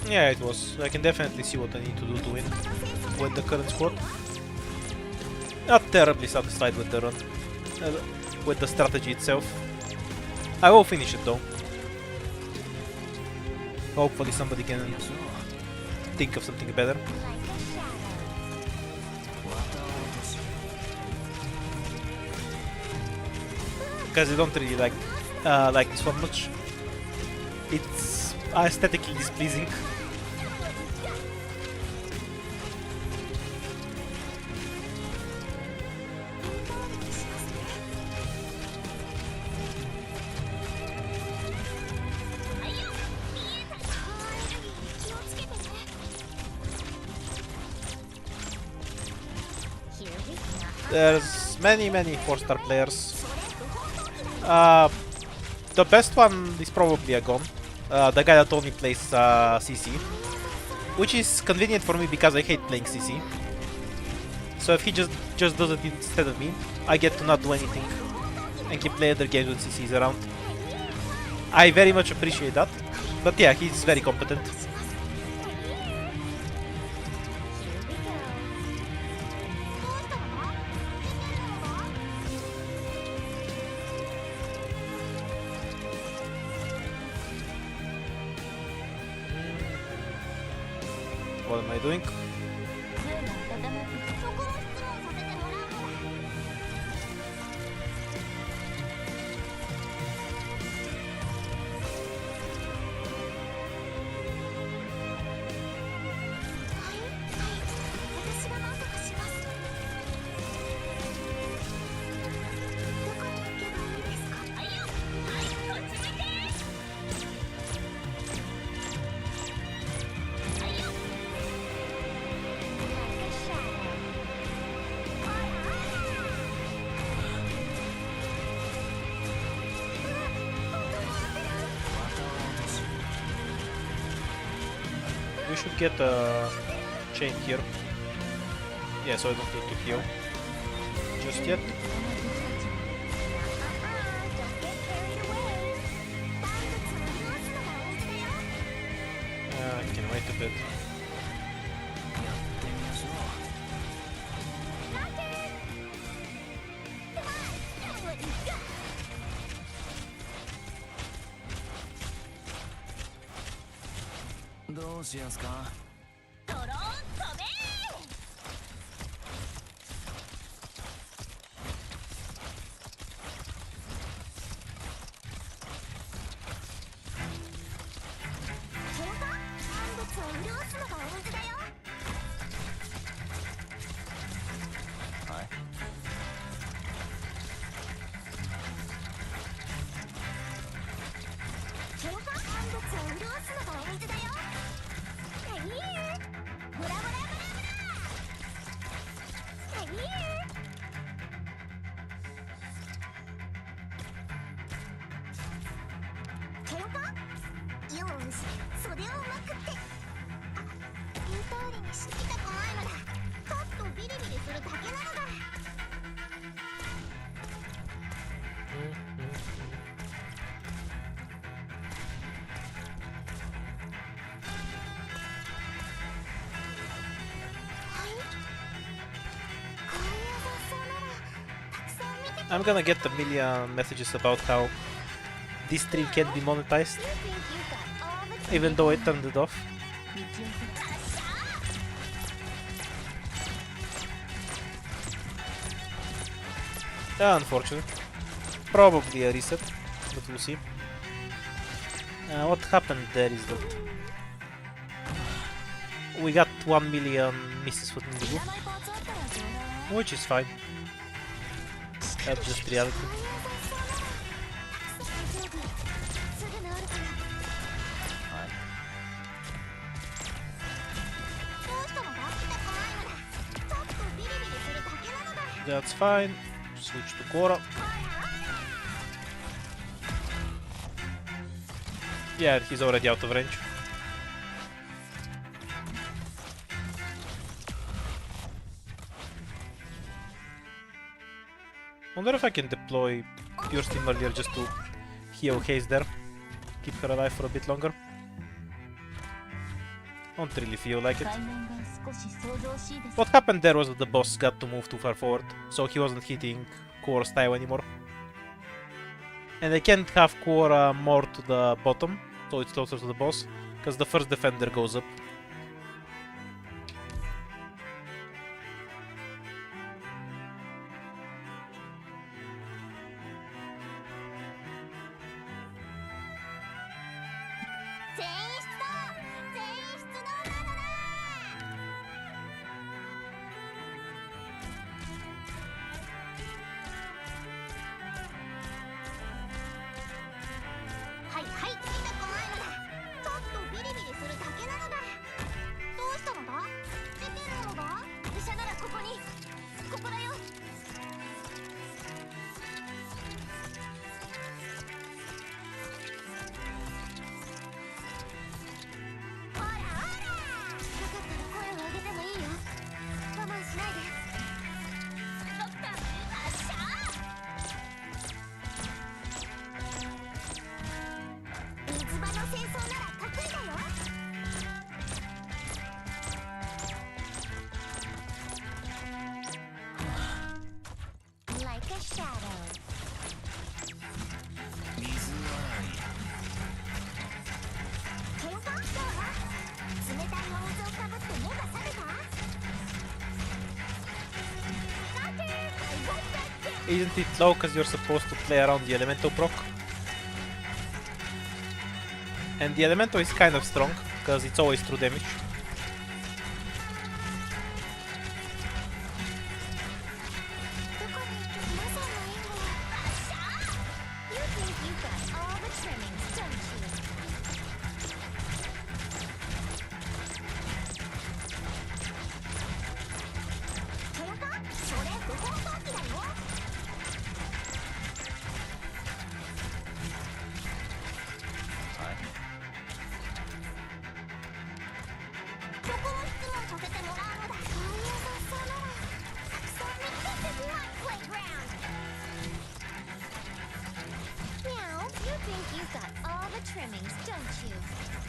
Yeah, it was. I can definitely see what I need to do to win with the current squad. Not terribly satisfied with the run, with the strategy itself. I will finish it though. Hopefully somebody can think of something better. Because I don't really like this one much. It's aesthetically displeasing. There's many 4-star players. The best one is probably Agon, the guy that only plays CC, which is convenient for me because I hate playing CC. So if he just does it instead of me, I get to not do anything and can play other games when CC is around. I very much appreciate that, but yeah, he's very competent. What am I doing? We should get a chain here. Yeah, so I don't need to heal just yet. I can wait a bit. ってみましょう。どうしやすか。ドローン飛べそれか万物を潤すのが大事だよはい。それか万物を潤すのが大事だよはいブラブラブラブラはいケロかよーし袖をまくって言う通りにしてきたくないのだちょっとビリビリするだけなのだ I'm gonna get a million messages about how this stream can be monetized, even though I turned it off. Unfortunate. Probably a reset, but we'll see. What happened there is that we got 1 million misses within the group, which is fine. That's just reality. That's fine. Switch to Korra. Yeah, he's already out of range. Wonder if I can deploy Pure Steam earlier just to heal Haze there. Keep her alive for a bit longer. Don't really feel like it. What happened there was that the boss got to move too far forward, so he wasn't hitting Korra's style anymore. And I can't have Korra more to the bottom, so it's closer to the boss, because the first defender goes up. Isn't it low because you're supposed to play around the Elemental proc? And the Elemental is kind of strong, because it's always true damage.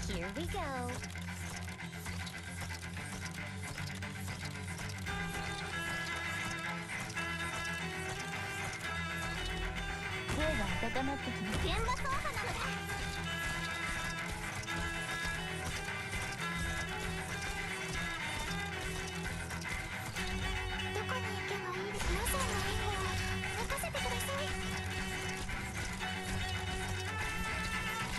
Here we go. 声が温まってきます。現場操作なのだ。どこに行けばいいですか？皆さんの援護を任せてください。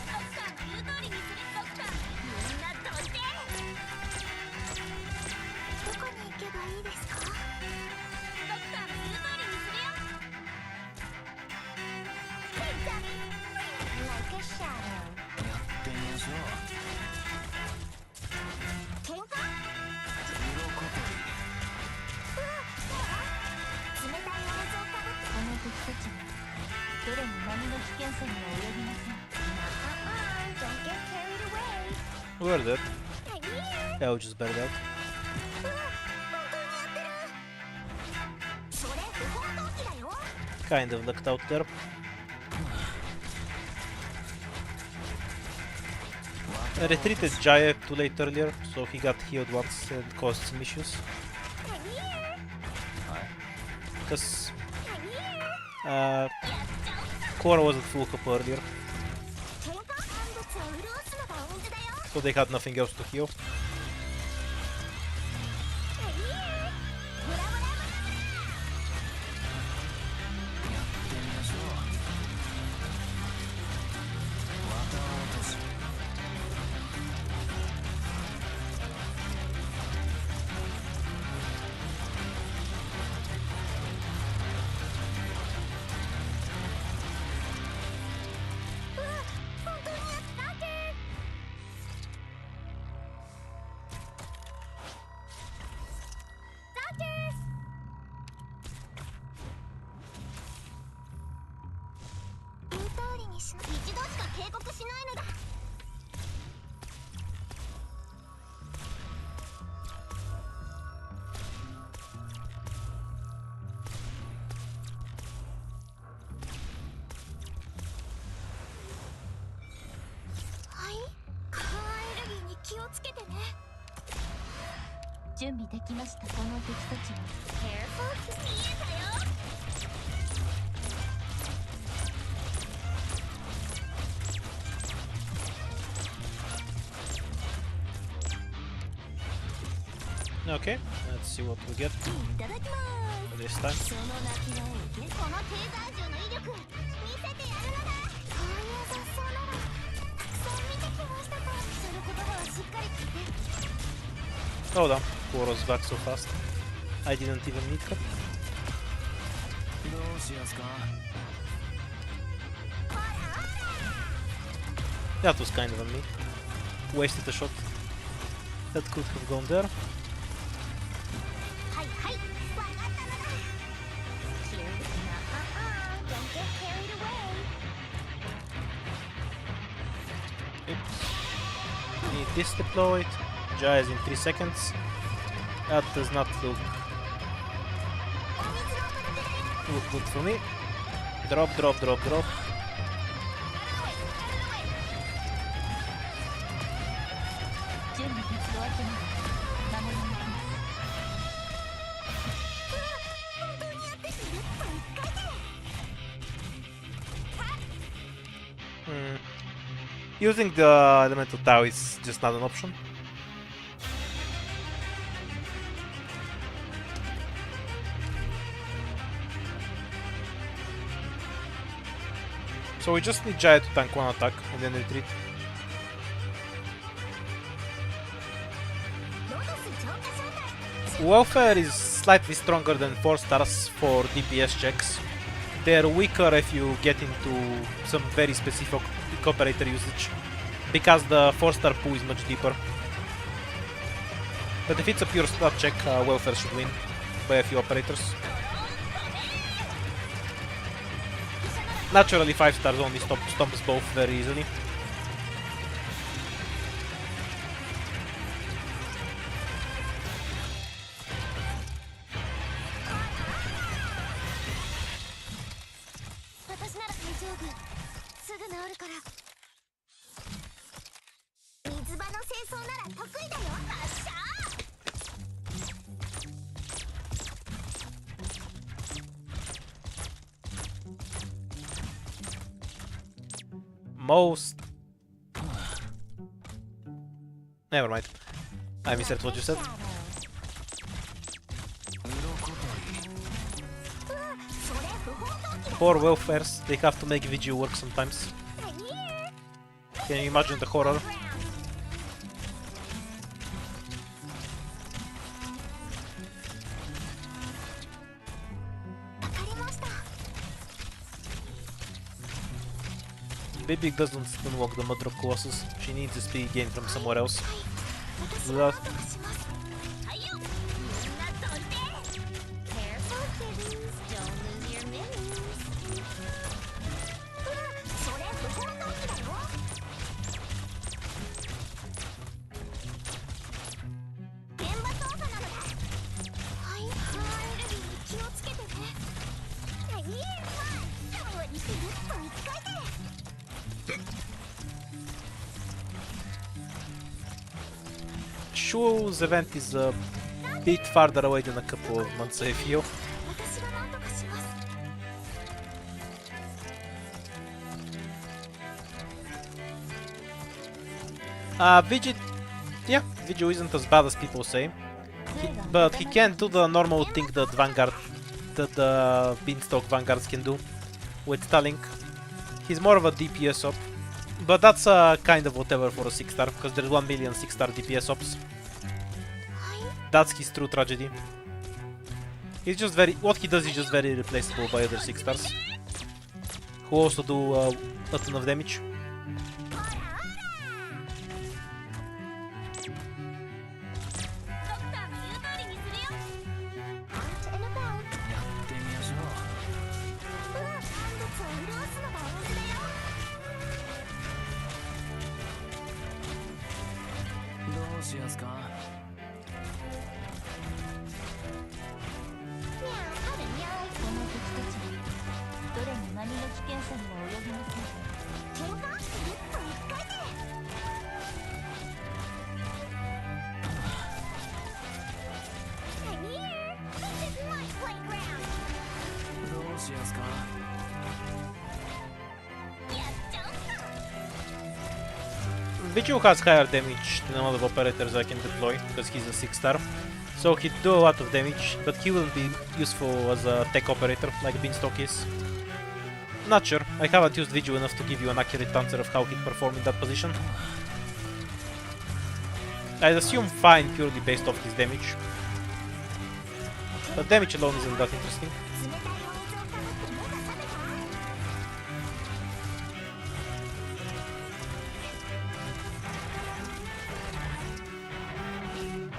ドクターの言う通りにする。ドクター、みんなどいて。どこに行けばいいですか？ドクターの言う通りにするよ。Like a shadow. やってみましょう。喧嘩？鱗取り。冷たいお水をかぶってこの敵たちはどれも波の危険さには及びません。Don't get carried away. We're dead. I'm here. Yeah, we just bailed out. 本当にやってる。それ不法投棄だよ。 Kind of lucked out there. I retreated Jaya too late earlier, so he got healed once and caused some issues. I'm here. はい。 Because I'm here. Cora wasn't full cup earlier, 喧嘩？産物を潤すのが恩師だよ。 so they had nothing else to heal. I'm here. ブラブラブラ。やってみましょう。綿落とし。本当にやったって。言う通りにしな。一度しか警告しないのだ。はい。カーアレルギーに気をつけてね。準備できました。この敵たちは Careful 見えたよ。Okay, let's see what we get いただきます。 this time. その鳴き声を受け、このテーザー銃の威力見せてやるのだ。こういう雑草ならたくさん見てきましたから、その言葉はしっかり聞いて。 Hold on, Cora's back so fast. I didn't even need her. どうしますか？ That was kind of on me. Wasted a shot. That could have gone there. はいはい、わかったのだ。Here we go. Don't get carried away. Oops. Need this deployed. Jaya is in 3 seconds. That does not look お水のお届けだよ。 good for me. Drop, drop, drop, drop. 準備が終わってます。守りに行きます。本当にやってくれる？もう一回で。Using the elemental Tau is just not an option. So we just need Jaya to tank one attack and then retreat. ロトス浄化招待。 Welfare is slightly stronger than 4 stars for DPS checks. They're weaker if you get into some very specific operator usage, because the 4-star pool is much deeper. But if it's a pure stat check, Welfare should win by a few operators. Naturally, 5 stars only stomps both very easily. 装なら得意だよ。発射。 Most... Never mind. I misheard what you said. うわ、それ不法投棄だ。 Poor welfares, they have to make VG work sometimes. Can you imagine the horror? わかりました。 Baby doesn't stunwalk the Mudrock Colossus. She needs the speed gain from somewhere else. 私 That- が何とかします。はいよ。みんなどいて。Careful, kiddies. Don't lose your minis. うわ、それ不法投棄だよ。現場操作なのだ。はい、ルビー気をつけてね。まあ、今日はにして10分1回で。 Shu's event is a bit farther away than a couple of months, I feel. 私が何とかします。 Vigi... Yeah, Vigi isn't as bad as people say. But he can't do the normal thing that Vanguard... that the Beanstalk Vanguards can do with Talink. He's more of a DPS op. But that's kind of whatever for a 6-star, because there's 1 million 6-star DPS ops. That's his true tragedy. He's just very... what he does is just very replaceable by other 6-stars. Who also do a ton of damage. ドクターの言う通りにするよ。Out and about。 やってみましょうわ、万物を潤すのが同じだよ。う。どうしやすか。にゃー、あるにゃーい。この敵たちどれも何の危険さにも及びません。喧嘩1分1回で。 どうしやすか。 Vichu has higher damage than a lot of operators I can deploy, because he's a 6-star. So he'd do a lot of damage, but he wouldn't be useful as a tech operator like Beanstalk is. Not sure, I haven't used Vichu enough to give you an accurate answer of how he'd perform in that position. I'd assume fine purely based off his damage. But damage alone isn't that interesting.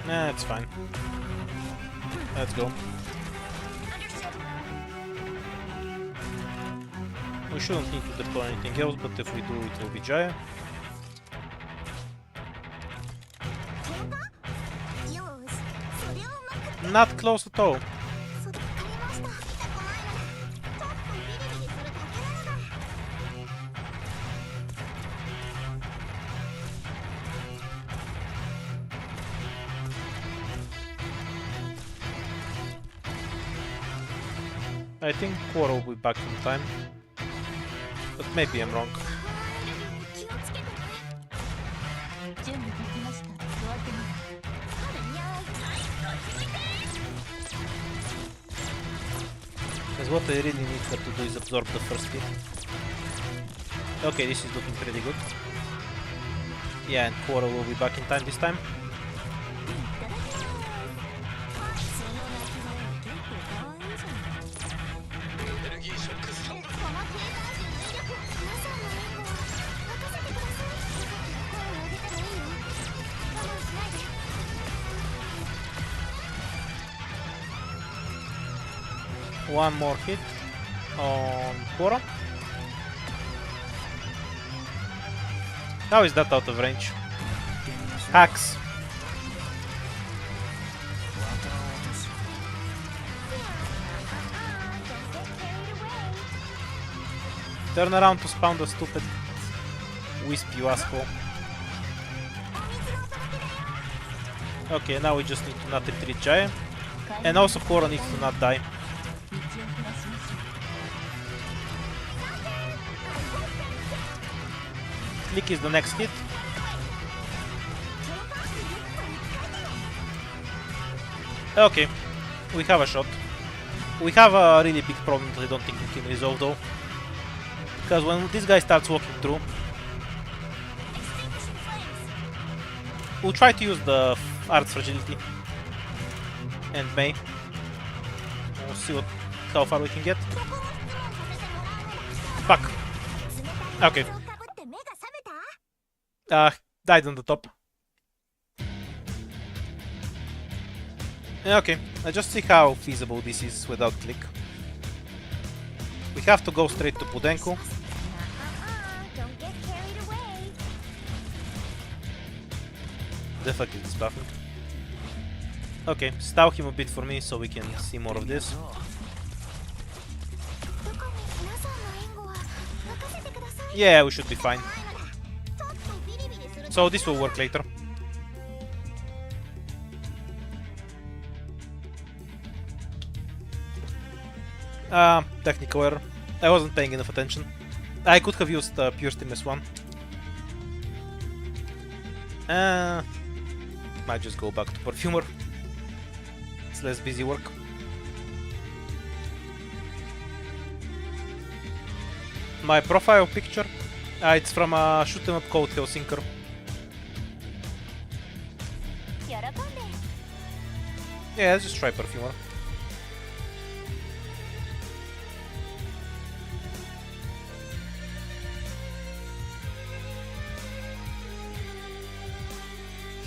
Nah, it's fine. Let's go. We shouldn't need to deploy anything else, but if we do, it will be Jaya. Not close at all. I think Quora will be back in time, but maybe I'm wrong. 準備できました。ドアテム。あるにゃーい。 Because what I really need her to do is absorb the first hit. Okay, this is looking pretty good. Yeah, and Quora will be back in time this time. One more hit on Quora. How is that out of range? Hacks. Turn around to spawn the stupid wisp, you asshole. Okay, now we just need to not retreat Giant. And also Korra needs to not die. 道を照らしましょう Click is the next hit. Okay, we have a shot. We have a really big problem that I don't think we can resolve though. Because when this guy starts walking through, we'll try to use the Art's Fragility and May. We'll see how far we can get. Fuck. Okay. Died on the top. Okay, let's just see how feasible this is without click. We have to go straight to Pudenku. Don't get carried away. The fuck is this buffing? Okay, stall him a bit for me so we can see more of this. どこに皆さんの援護は任せてください Yeah, we should be fine. ちょっとビリビリする So this will work later. Technical error. I wasn't paying enough attention. I could have used Pure Steam S1. Might just go back to Perfumer. It's less busy work. My profile picture? It's from a shoot 'em up called Hellsinker. 喜んで Yeah, let's just try Perfumer.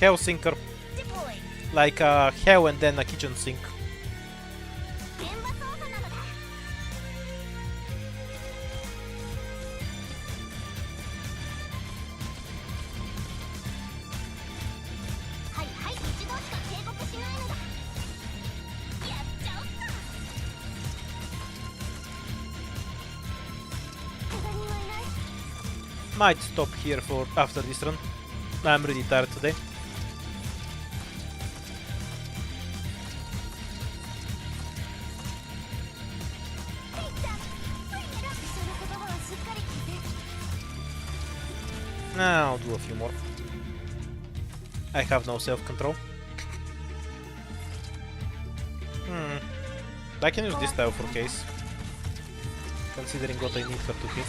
Hellsinker. Like a hell and then a kitchen sink. 現場操作なのだはいはい一度しか警告しないのだやっちゃおっか怪我人はいない Might stop here for after this run. I'm really tired today. I'll do a few more. I have no self-control. I can use this tile for case. Considering what I need her to hit.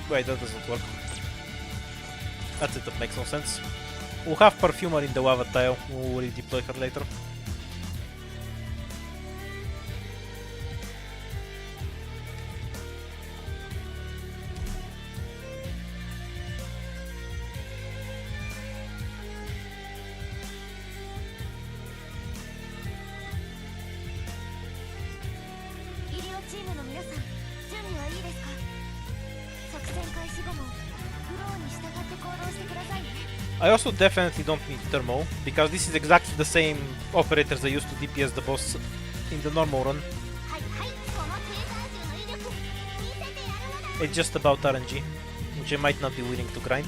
Wait, that doesn't work. That's it, that makes no sense. We'll have Perfumer in the lava tile, we'll redeploy her later. I also definitely don't need thermal, because this is exactly the same operators I used to DPS the boss in the normal run. It's just about RNG, which I might not be willing to grind.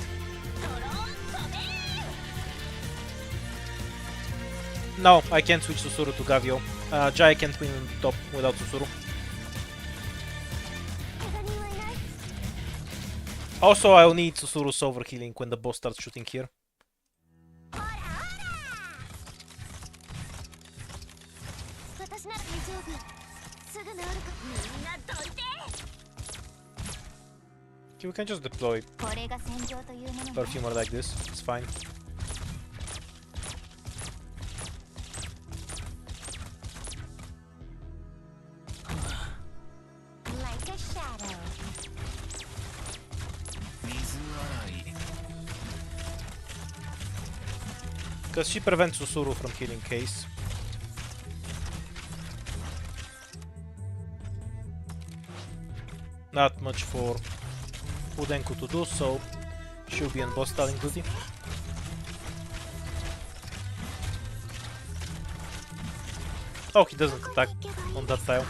No, I can't switch Susuru to Gavio. Jai can't win on top without Susuru. Also, I'll need Susuru's overhealing when the boss starts shooting here. Okay, we can just deploy Perfumer like this, it's fine. Like a shadow. Because she prevents Susuru from killing Case. Not much for Udenku to do, so she'll be on boss stalling duty. Oh, he doesn't attack on that tile.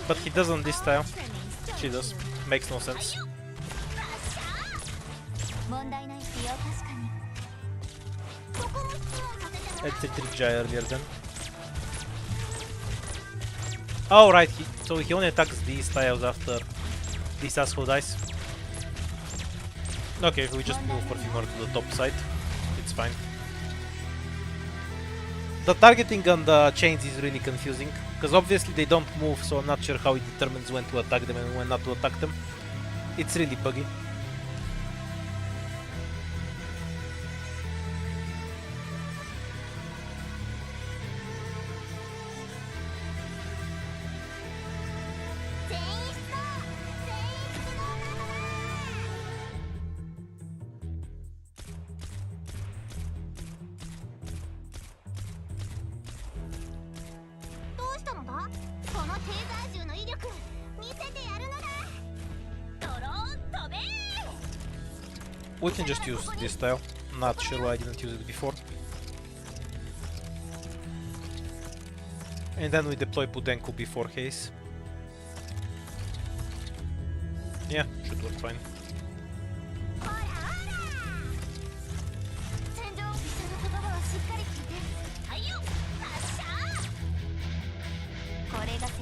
But he does on this tile. She does. Makes no sense. 問題ないっすよ確かにここも質問させてもら I did Trijai earlier then. Oh right, so he only attacks these tiles after this asshole dies. Okay, we just move Perfumer to the top side. It's fine. The targeting on the chains is really confusing, because obviously they don't move, so I'm not sure how it determines when to attack them and when not to attack them. It's really buggy. We can just use this tile. Not sure why I didn't use it before. And then we deploy Pudenku before haze. Yeah, should work fine.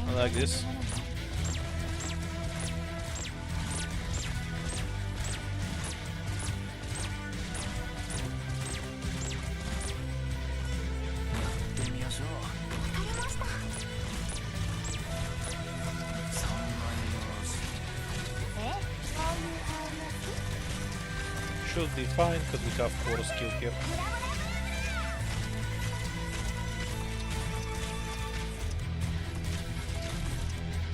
I like this. Should be fine, because we have 4 skill here.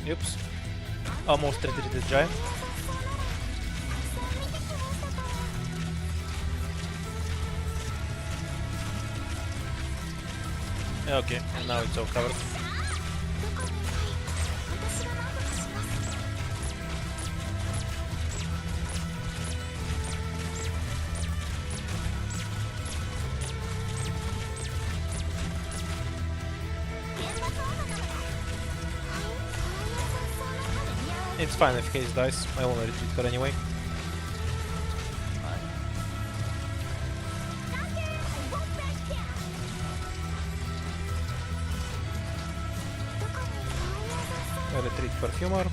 Oops. Almost treated the giant. Okay, and now it's all covered. It's fine if Haze dies, I wanna retreat her anyway. I retreat Perfumer.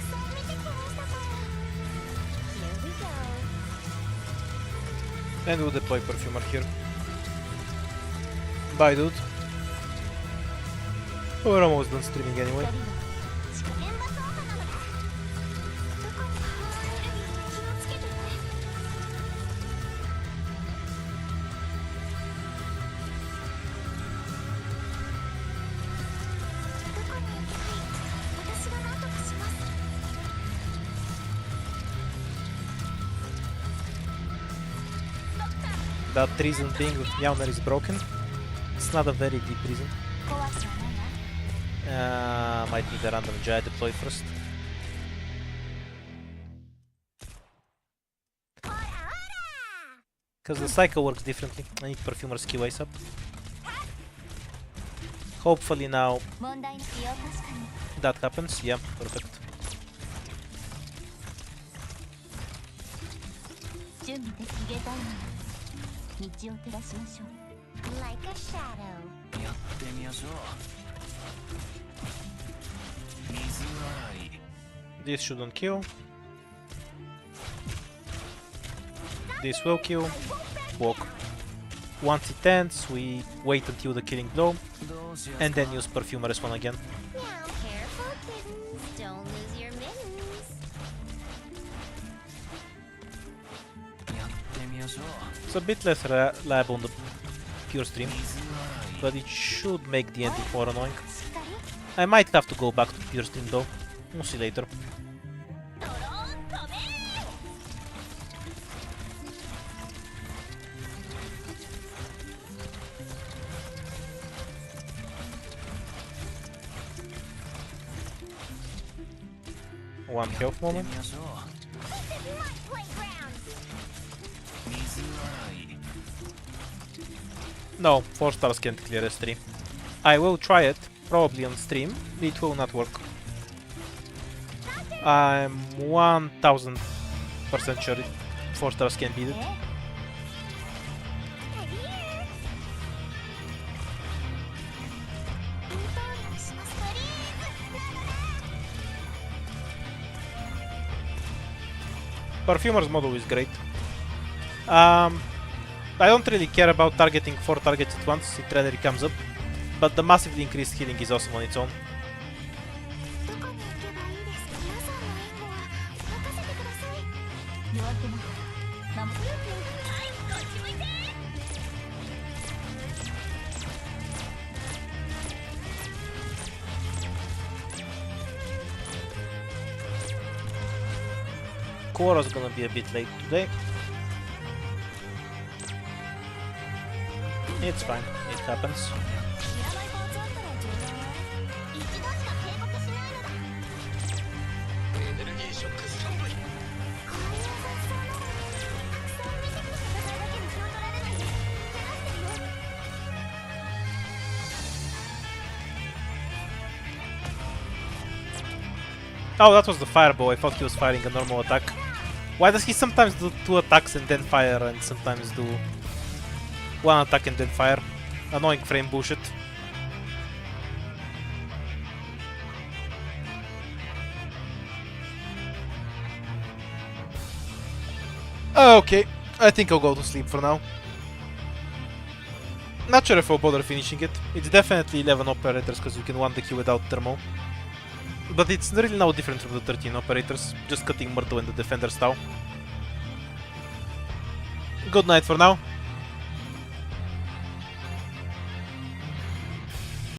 And we'll deploy Perfumer here. Bye dude. We're almost done streaming anyway. That reason being that Mjolnir is broken. It's not a very deep reason. Might need a random Jaya deploy first. Because the cycle works differently. I need Perfumer's key ways up. Hopefully now that happens. Yeah, perfect. Like a shadow. やってみましょう。水洗い。 This shouldn't kill. This will kill. Walk. Once it ends, we wait until the killing blow, and then use Perfumer as one again. Now careful, kittens. Don't lose your mittens. やってみましょう。 It's a bit less reliable on the pure stream, but it should make the ending more annoying. I might have to go back to pure stream though. We'll see later. One health moment. No, 4 stars can't clear S3. I will try it, probably on stream. It will not work. I'm 1000% sure 4 stars can beat it. しますプリーズ。 Perfumer's model is great. I don't really care about targeting 4 targets at once, it rarely comes up, but the massively increased healing is awesome on its own. どこに行けばいいですか。皆さんの援護は任せてください。弱気な。守る。はい、こっち向いて。Quora's gonna be a bit late today. It's fine, it happens. いらないパーツあったらちょうだい。一度しか警告しないのだ。エネルギーショックスタンバイ。こういう雑草ならたくさん見てくる戦いだけに気を取られないで。怪我してるよ。 Oh, that was the fireball. I thought he was firing a normal attack. Why does he sometimes do 2 attacks and then fire, and sometimes do 1 attack and then fire? Annoying frame bullshit. Okay, I think I'll go to sleep for now. Not sure if I'll bother finishing it. It's definitely 11 operators because you can 1 the queue without thermal. But it's really no different from the 13 operators, just cutting Myrtle and the Defender's Tau. Good night for now.